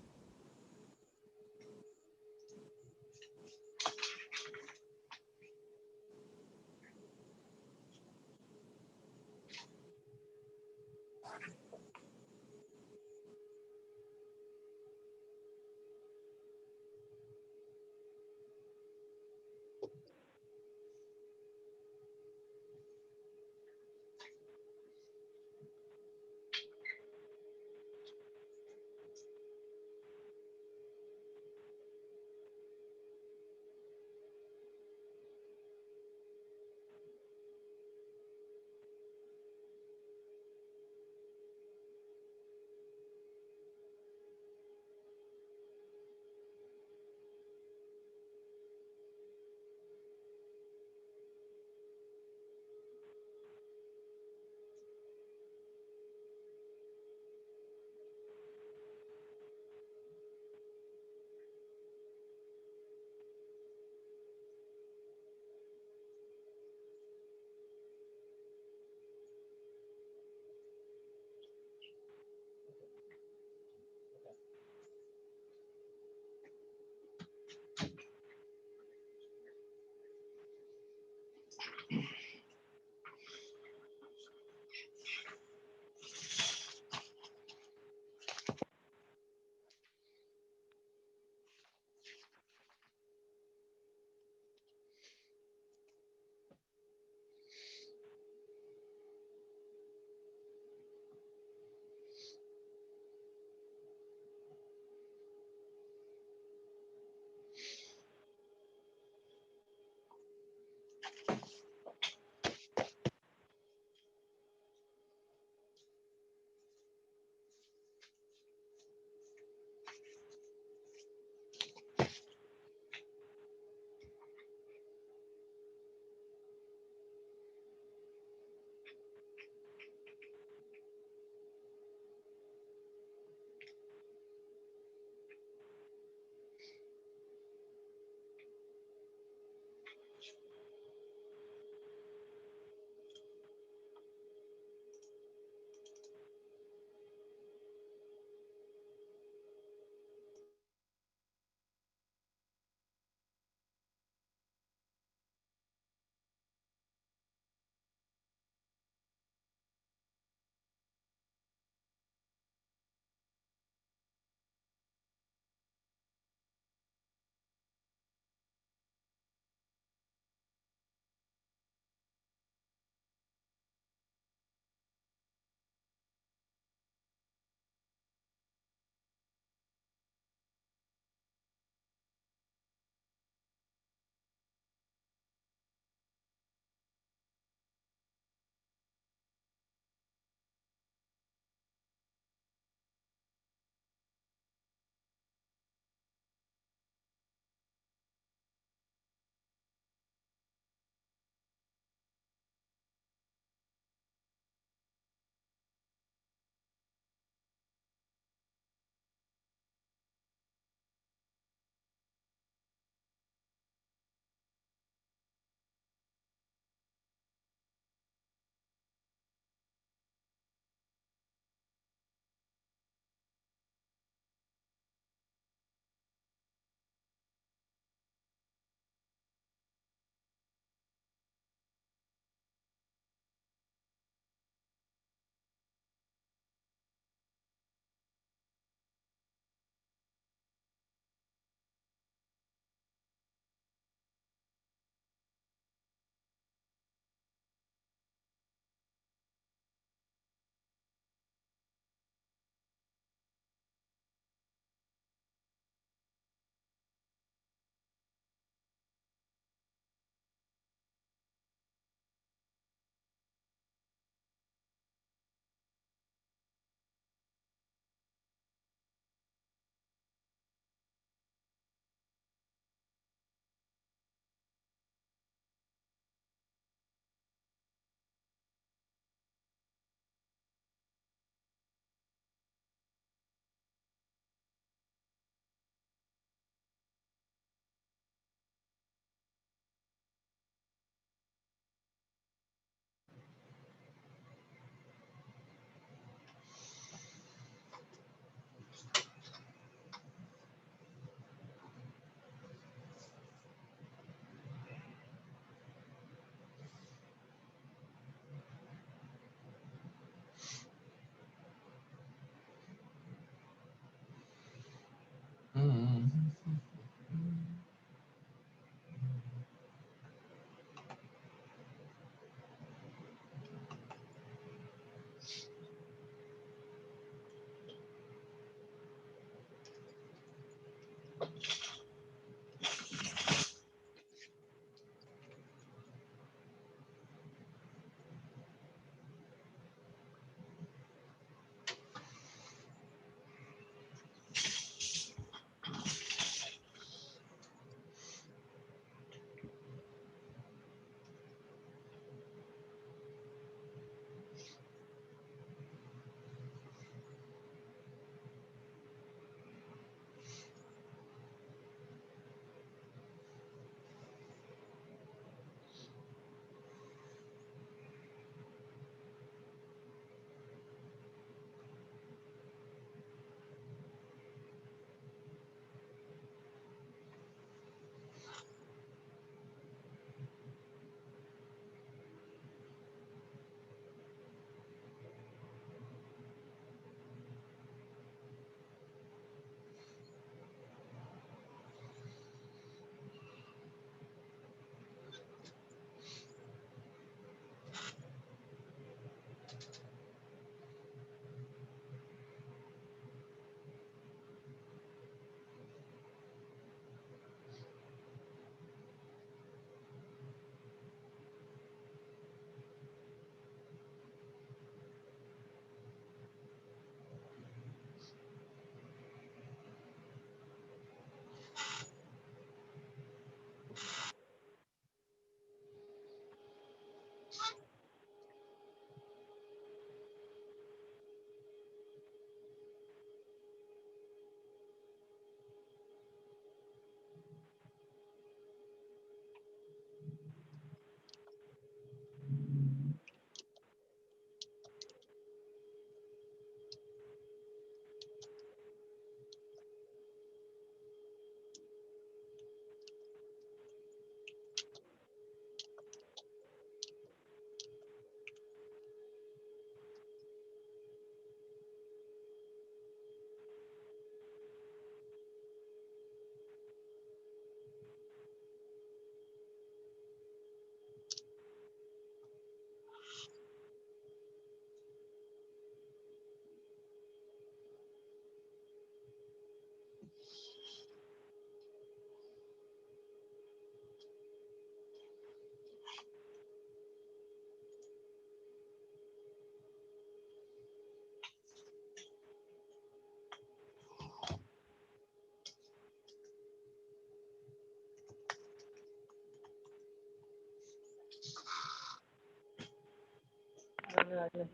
You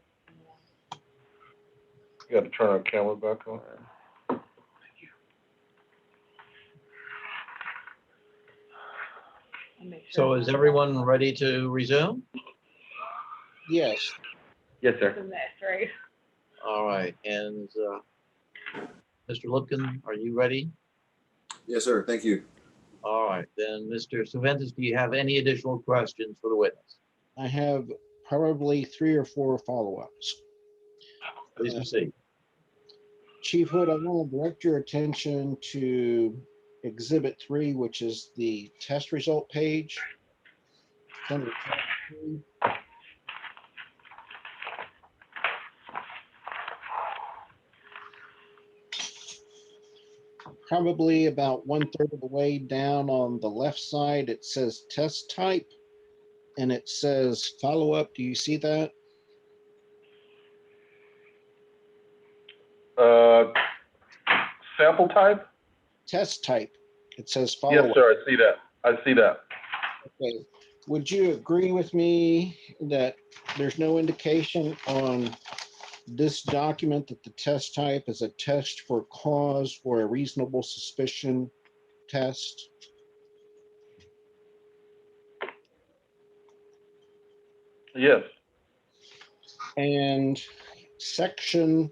got to turn our camera back on. So is everyone ready to resume? Yes, Yes, sir. Right. All right, and Mr. Lipkin, are you ready? Yes, sir. Thank you. All right, then, Mr. Cervantes, do you have any additional questions for the witness? I have probably 3 or 4 follow-ups. Please proceed. Chief Hood, I want to direct your attention to Exhibit 3, which is the test result page. It's under tab 3. Probably about 1/3 of the way down on the left side, it says test type, and it says follow-up. Do you see that? Sample type? Test type. It says Yes, follow-up. sir. I see that. I see that. Okay. Would you agree with me that there's no indication on this document that the test type is a test for cause or a reasonable suspicion test? Yes. And section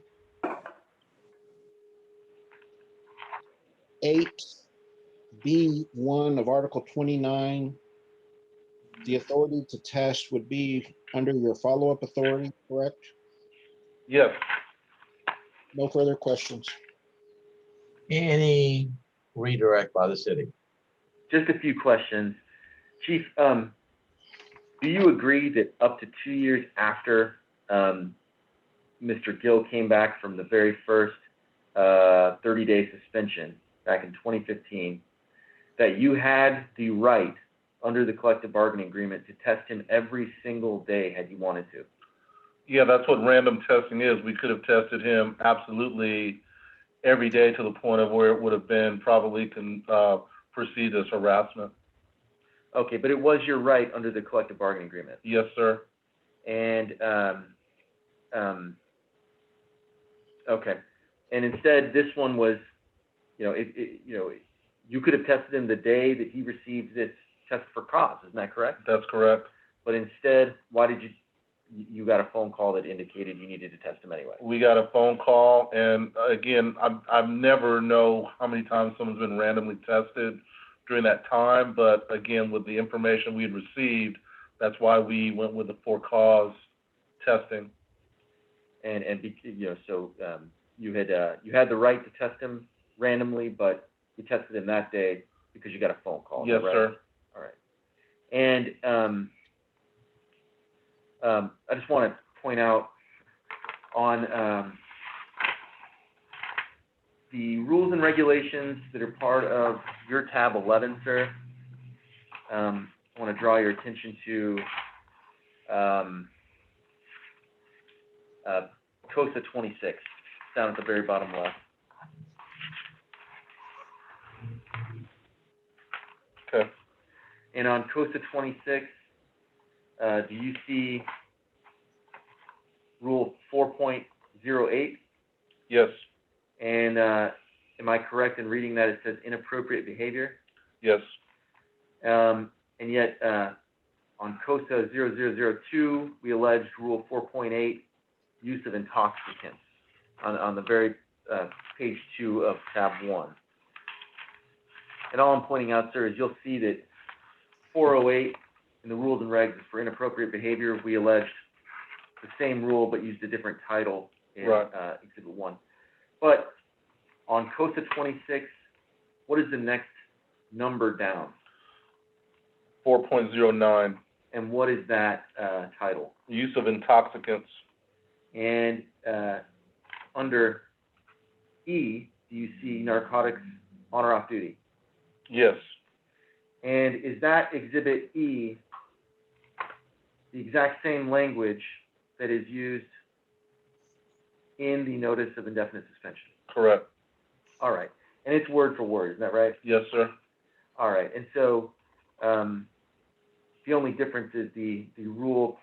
8B1 of Article 29, the authority to test would be under your follow-up authority, correct? Yes. No further questions. Any redirect by the city? Just a few questions. Chief, do you agree that up to 2 years after Mr. Gill came back from the very first 30-day suspension back in 2015, that you had the right under the collective bargaining agreement to test him every single day had you wanted to? Yeah, that's what random testing is. We could have tested him absolutely every day to the point of where it would have been probably perceived as harassment. Okay, but it was your right under the collective bargaining agreement. Yes, sir. And okay, and instead this one was, you could have tested him the day that he received this test for cause. Isn't that correct? That's correct. But instead, why did you got a phone call that indicated you needed to test him anyway? We got a phone call, and again, I've never know how many times someone's been randomly tested during that time, but again, with the information we had received, that's why we went with the for cause testing. So you had the right to test him randomly, but you tested him that day because you got a phone call. Yes, right? sir. All right. And I just want to point out on the rules and regulations that are part of your tab 11, sir. I want to draw your attention to COSA 26, down at the very bottom left. Okay. And on COSA 26, do you see rule 4.08? Yes. And am I correct in reading that it says inappropriate behavior? Yes. And yet on COSA 0002, we alleged rule 4.8, use of intoxicants on the very page 2 of tab 1. And all I'm pointing out, sir, is you'll see that 408 in the rules and regs is for inappropriate behavior. We alleged the same rule but used a different title in Right. Exhibit 1. But on COSA 26, what is the next number down? 4.09, And what is that title? use of intoxicants. And under E, do you see narcotics on or off duty? Yes. And is that Exhibit E the exact same language that is used in the notice of indefinite suspension? Correct. All right. And it's word for word, isn't that right? Yes, sir. All right. And so the only difference is the rule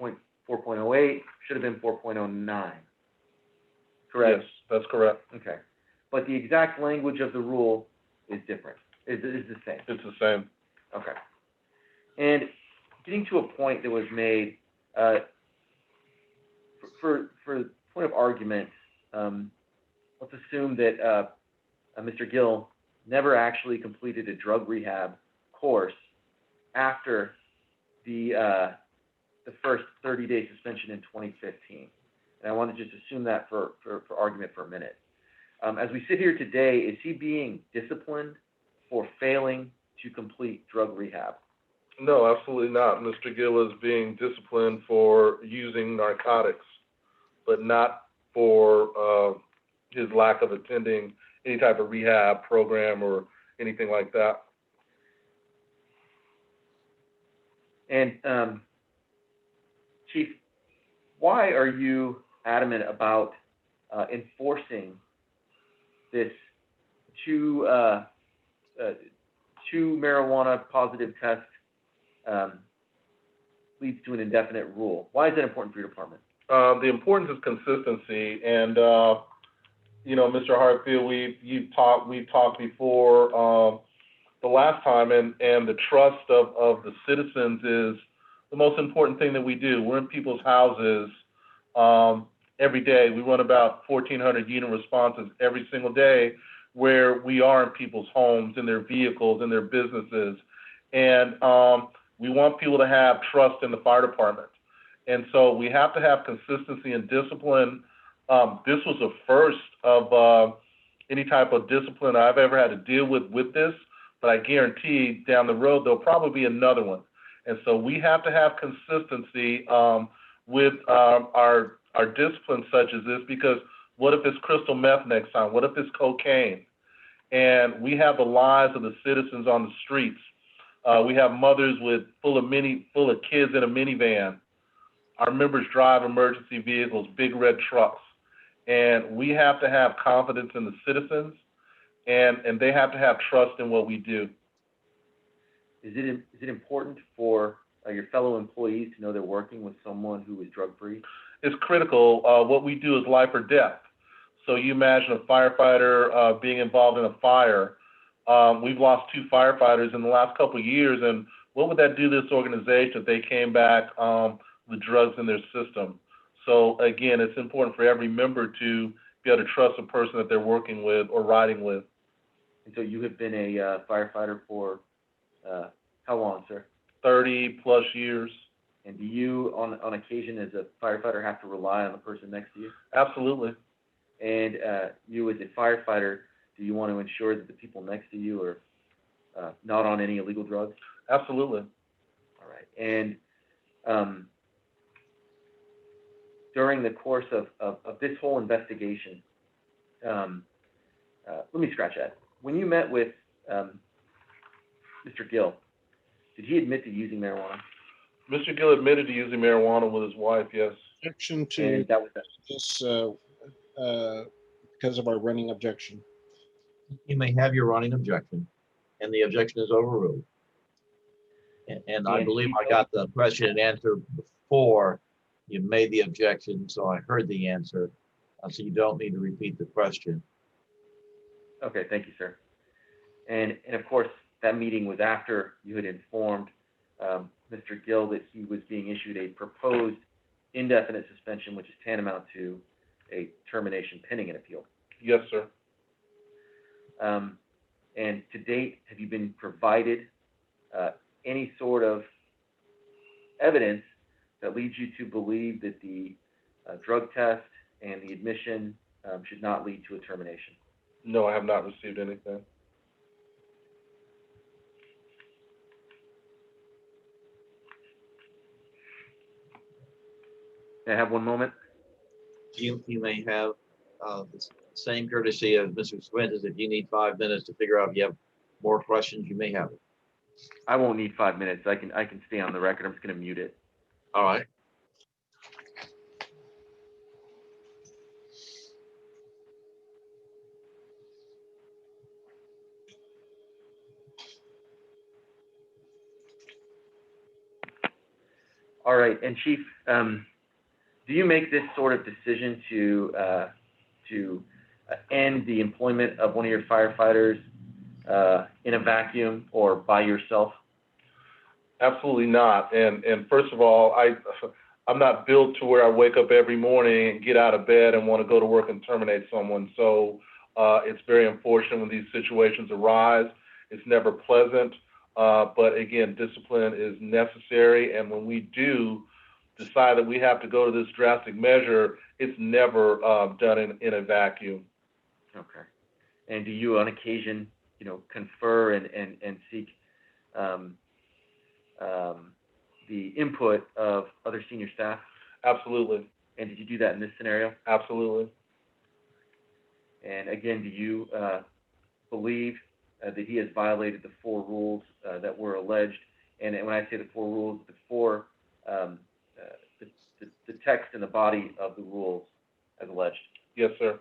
4.08, should have been 4.09. Correct? Yes, that's correct. Okay. But the exact language of the rule is different, is the same. It's the same. Okay. And getting to a point that was made, for point of argument, let's assume that Mr. Gill never actually completed a drug rehab course after the first 30-day suspension in 2015. And I want to just assume that for argument for a minute. As we sit here today, is he being disciplined for failing to complete drug rehab? No, absolutely not. Mr. Gill is being disciplined for using narcotics, but not for his lack of attending any type of rehab program or anything like that. And Chief, why are you adamant about enforcing this two marijuana positive test leads to an indefinite rule? Why is that important for your department? The importance is consistency, and Mr. Hartfield, we've talked before the last time, and the trust of the citizens is the most important thing that we do. We're in people's houses every day. We run about 1,400 unit responses every single day, where we are in people's homes, in their vehicles, in their businesses, and we want people to have trust in the fire department. And so we have to have consistency and discipline. This was the first of any type of discipline I've ever had to deal with this, but I guarantee down the road there'll probably be another one. And so we have to have consistency with our disciplines such as this, because what if it's crystal meth next time? What if it's cocaine? And we have the lives of the citizens on the streets. We have mothers full of kids in a minivan. Our members drive emergency vehicles, big red trucks. And we have to have confidence in the citizens, and they have to have trust in what we do. Is it important for your fellow employees to know they're working with someone who is drug-free? It's critical. What we do is life or death. So you imagine a firefighter being involved in a fire. We've lost 2 firefighters in the last couple of years, and what would that do to this organization if they came back with drugs in their system? So again, it's important for every member to be able to trust the person that they're working with or riding with. And so you have been a firefighter for how long, sir? 30 plus years. And do you, on occasion, as a firefighter, have to rely on the person next to you? Absolutely. And you, as a firefighter, do you want to ensure that the people next to you are not on any illegal drugs? Absolutely. All right. And during the course of this whole investigation, let me scratch that. When you met with Mr. Gill, did he admit to using marijuana? Mr. Gill admitted to using marijuana with his wife, yes. Objection to And that was that. this because of our running objection. You may have your running objection, and the objection is overruled. And I And believe he- I got the question and answer before you made the objection, so I heard the answer. So you don't need to repeat the question. Okay, thank you, sir. And of course, that meeting was after you had informed Mr. Gill that he was being issued a proposed indefinite suspension, which is tantamount to a termination pending an appeal. Yes, sir. And to date, have you been provided any sort of evidence that leads you to believe that the drug test and the admission should not lead to a termination? No, I have not received anything. May I have one moment? You may have the same courtesy as Mr. Swint, as if you need 5 minutes to figure out if you have more questions, you may have it. I won't need 5 minutes. I can stay on the record. I'm just going to mute it. All right. All right, and Chief, do you make this sort of decision to end the employment of one of your firefighters in a vacuum or by yourself? Absolutely not. And first of all, I'm not built to where I wake up every morning and get out of bed and want to go to work and terminate someone. So it's very unfortunate when these situations arise. It's never pleasant. But again, discipline is necessary. And when we do decide that we have to go to this drastic measure, it's never done in a vacuum. Okay. And do you on occasion, confer and seek the input of other senior staff? Absolutely. And did you do that in this scenario? Absolutely. And again, do you believe that he has violated the 4 rules that were alleged? And when I say the 4 rules, the 4, the text and the body of the rules as alleged? Yes, sir.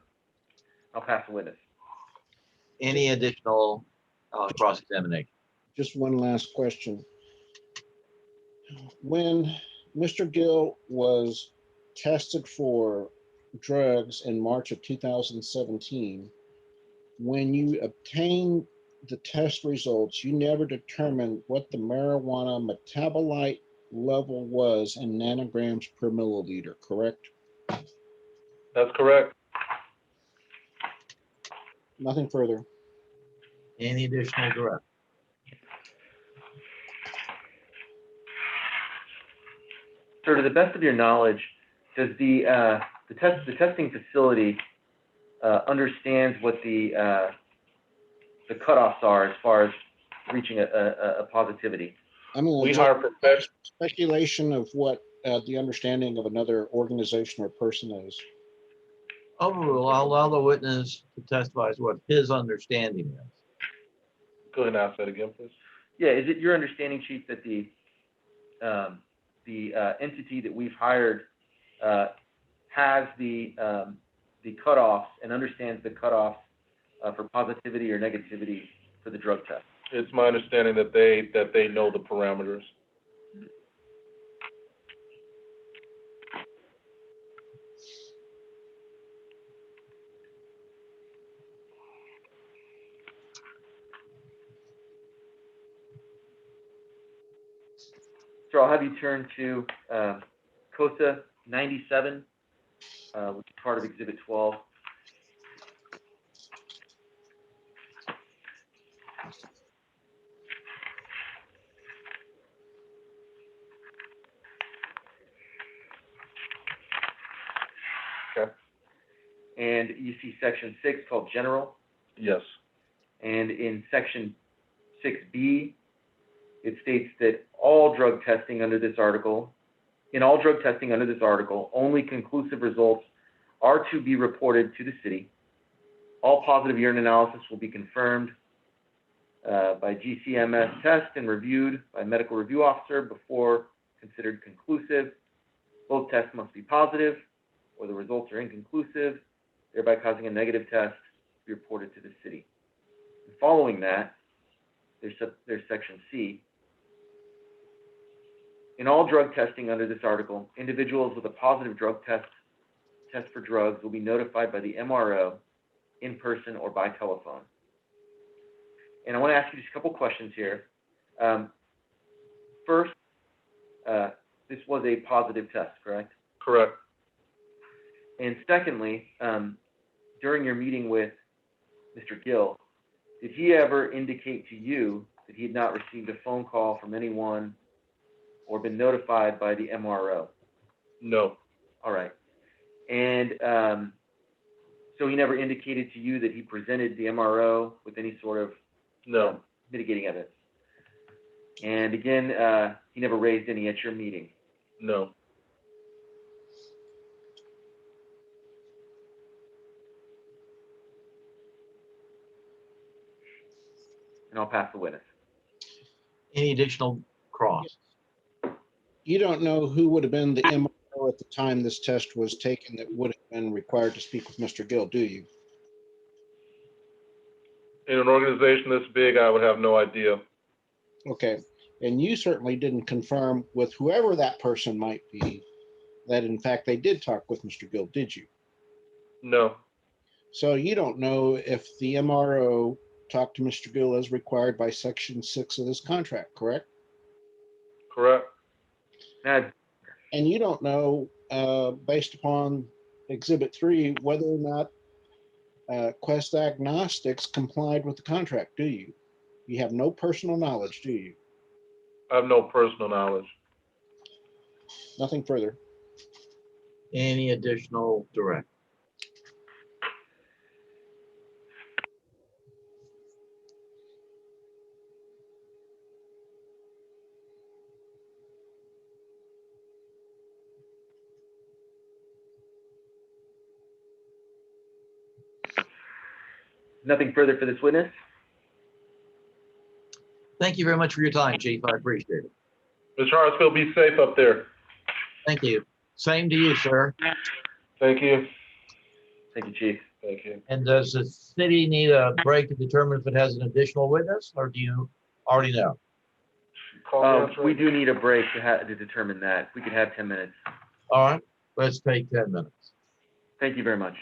I'll pass the witness. Any additional cross-examination? Just one last question. When Mr. Gill was tested for drugs in March of 2017, when you obtained the test results, you never determined what the marijuana metabolite level was in nanograms per milliliter, correct? That's correct. Nothing further. Any additional direct? Sir, to the best of your knowledge, does the testing facility understands what the cutoffs are as far as reaching a positivity? I mean, We just hire professionals. speculation of what the understanding of another organization or person is. Overrule, I'll allow the witness to testify as what his understanding is. Go ahead and ask that again, please. Yeah, is it your understanding, Chief, that the entity that we've hired has the cutoffs and understands the cutoffs for positivity or negativity for the drug test? It's my understanding that they know the parameters. So I'll have you turn to COSA 97, which is part of Exhibit 12. Okay. And you see Section 6 called General. Yes. And in Section 6B, it states that all drug testing under this article, only conclusive results are to be reported to the city. All positive urine analysis will be confirmed by GCMS test and reviewed by medical review officer before considered conclusive. Both tests must be positive or the results are inconclusive, thereby causing a negative test to be reported to the city. And following that, there's Section C. In all drug testing under this article, individuals with a positive drug test for drugs will be notified by the MRO in person or by telephone. And I want to ask you just a couple questions here. First, this was a positive test, correct? Correct. And secondly, during your meeting with Mr. Gill, did he ever indicate to you that he had not received a phone call from anyone or been notified by the MRO? No. All right. And so he never indicated to you that he presented the MRO with any sort of No. Mitigating evidence? And again, he never raised any at your meeting? No. And I'll pass the witness. Any additional cross? You don't know who would have been the MRO at the time this test was taken that would have been required to speak with Mr. Gill, do you? In an organization this big, I would have no idea. Okay, and you certainly didn't confirm with whoever that person might be that in fact they did talk with Mr. Gill, did you? No, So you don't know if the MRO talked to Mr. Gill as required by Section 6 of this contract, correct? correct? Now, And you don't know, based upon Exhibit 3, whether or not Quest Agnostics complied with the contract, do you? You have no personal knowledge, do you? I have no personal knowledge. Nothing further. Any additional direct? nothing further for this witness. Thank you very much for your time, Chief. I appreciate it. Mr. Hartsfield, be safe up there. Thank you. Same to you, sir. Thank you. Thank you, Chief. Thank you. And does the city need a break to determine if it has an additional witness, or do you already know? We do need a break to determine that. We could have 10 minutes. All right, let's take 10 minutes. Thank you very much.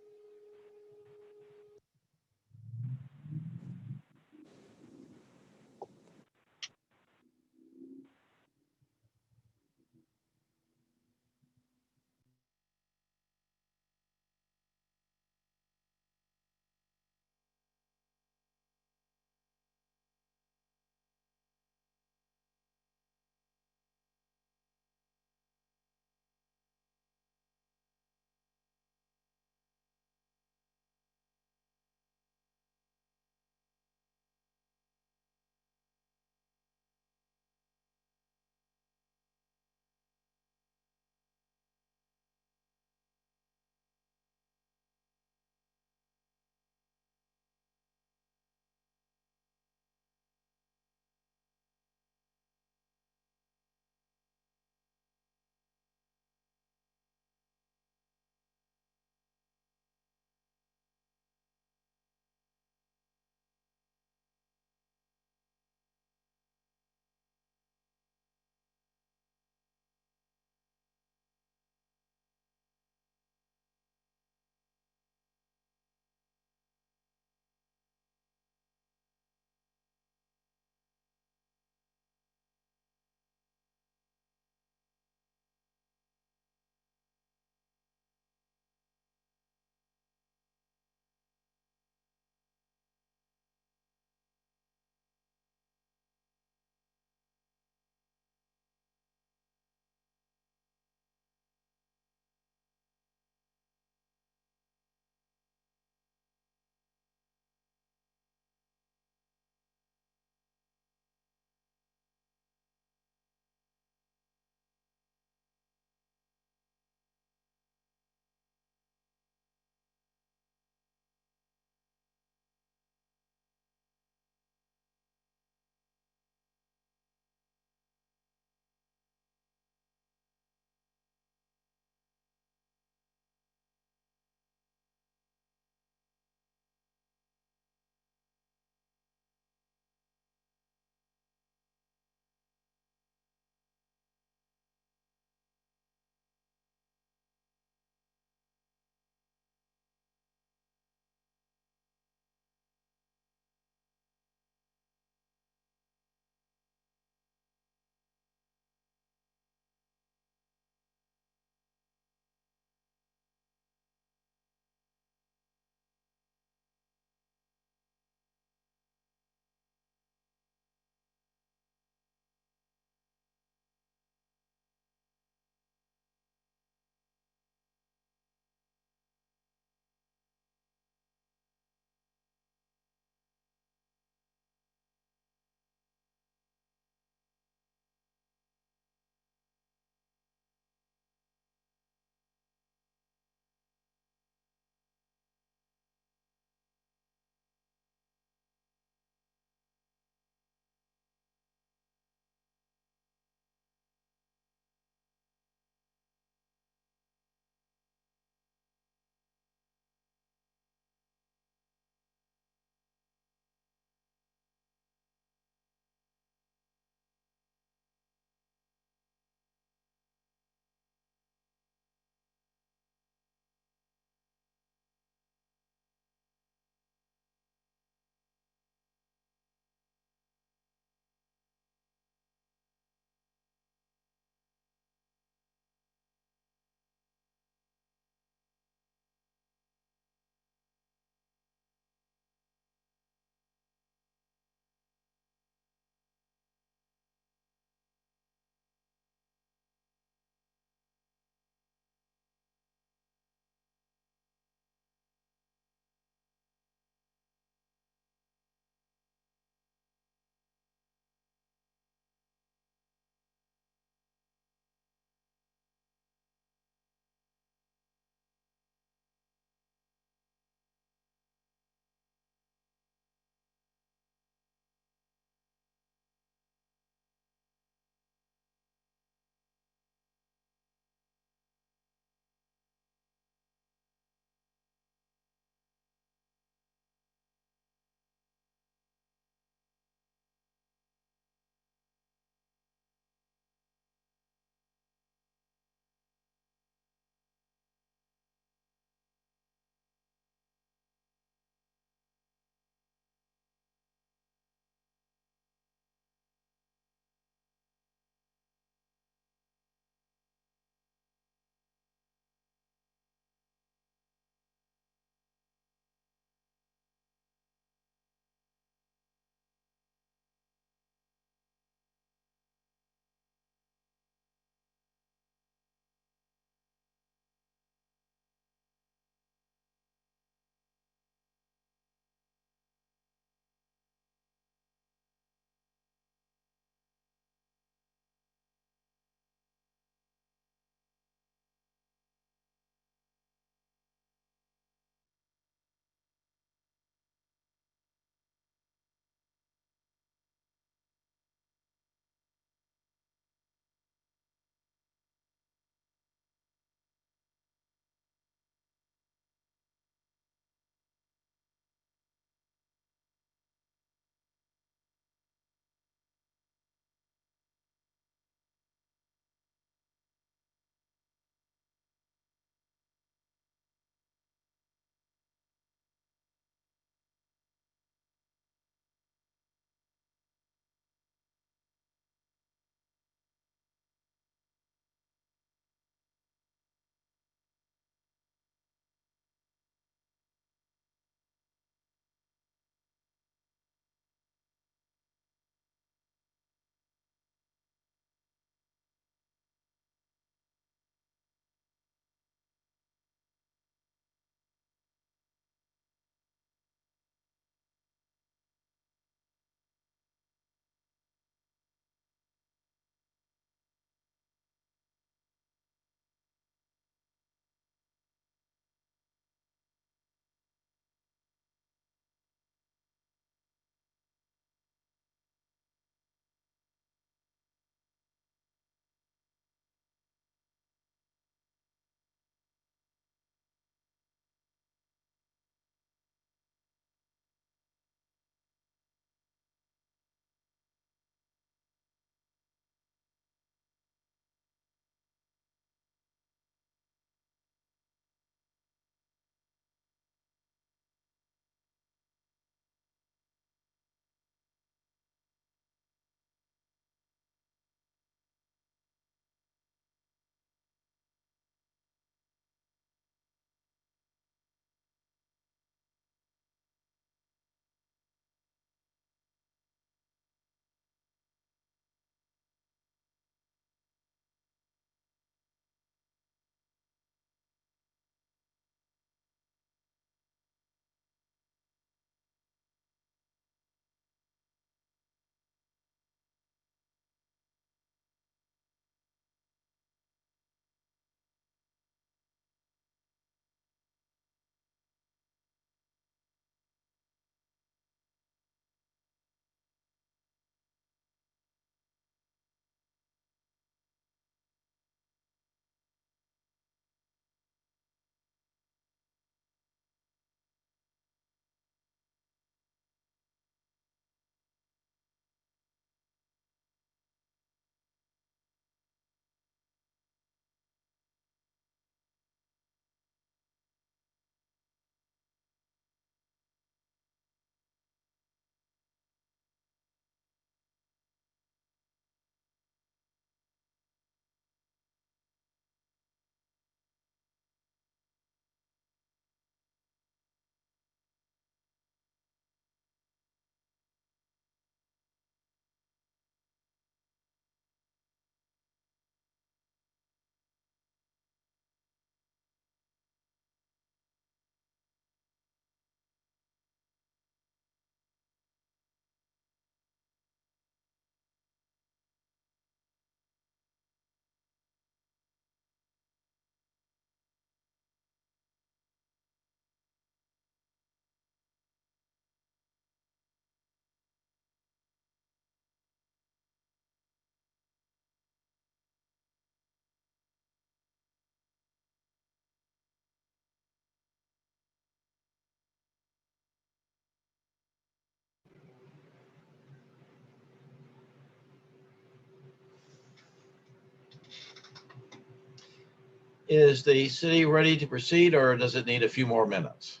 Is the city ready to proceed, or does it need a few more minutes?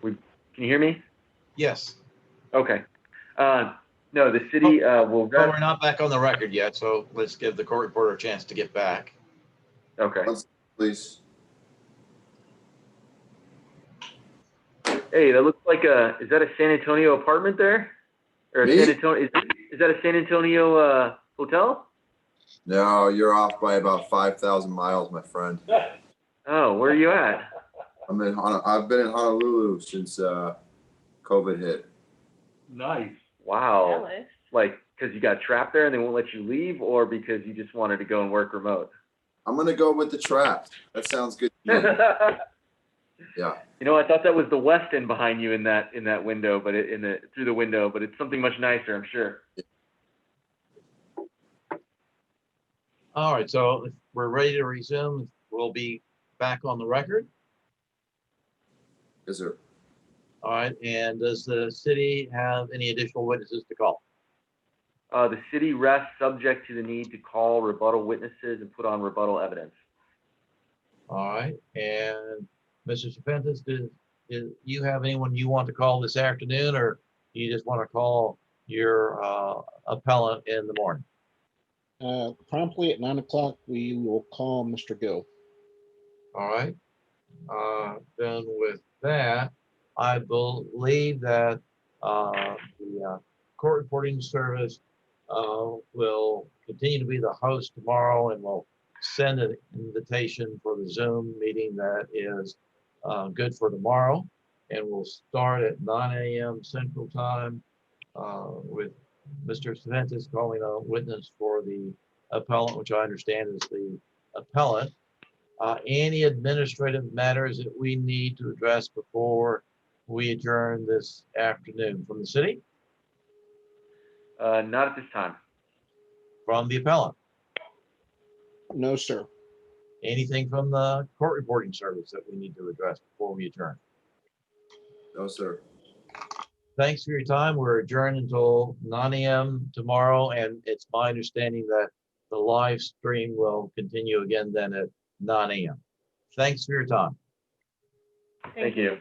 Can you hear me? Yes, Okay. No, the city will but we're rest. not back on the record yet, so let's give the court reporter a chance to get back. Okay. Please. Hey, that looks like is that a San Antonio apartment there? Or a Me? San Antonio, is that a San Antonio hotel? No, you're off by about 5,000 miles, my friend. Oh, where are you at? I've been in Honolulu since COVID hit. Nice. Wow. Jealous. Like, because you got trapped there and they won't let you leave, or because you just wanted to go and work remote? I'm gonna go with the trapped. That sounds good to me. Yeah. You know, I thought that was the West End behind you in that window, but through the window, but it's something much nicer, I'm sure. All right, so if we're ready to resume, we'll be back on the record. Yes, sir. All right, and does the city have any additional witnesses to call? The city rests subject to the need to call rebuttal witnesses and put on rebuttal evidence. All right, and Mr. Serpentis, do you have anyone you want to call this afternoon, or you just want to call your appellant in the morning? Promptly at 9 o'clock, we will call Mr. Gill. All right, then with that, I believe that the court reporting service will continue to be the host tomorrow, and will send an invitation for the Zoom meeting that is good for tomorrow. And we'll start at 9 a.m. Central Time with Mr. Cementos calling a witness for the appellant, which I understand is the appellant. Any administrative matters that we need to address before we adjourn this afternoon from the city, Not at this time. from the appellant? No, sir. Anything from the court reporting service that we need to address before we adjourn? No, sir. Thanks for your time. We're adjourned until 9 a.m. tomorrow, and it's my understanding that the live stream will continue again then at 9 a.m. Thanks for your time. Thank you.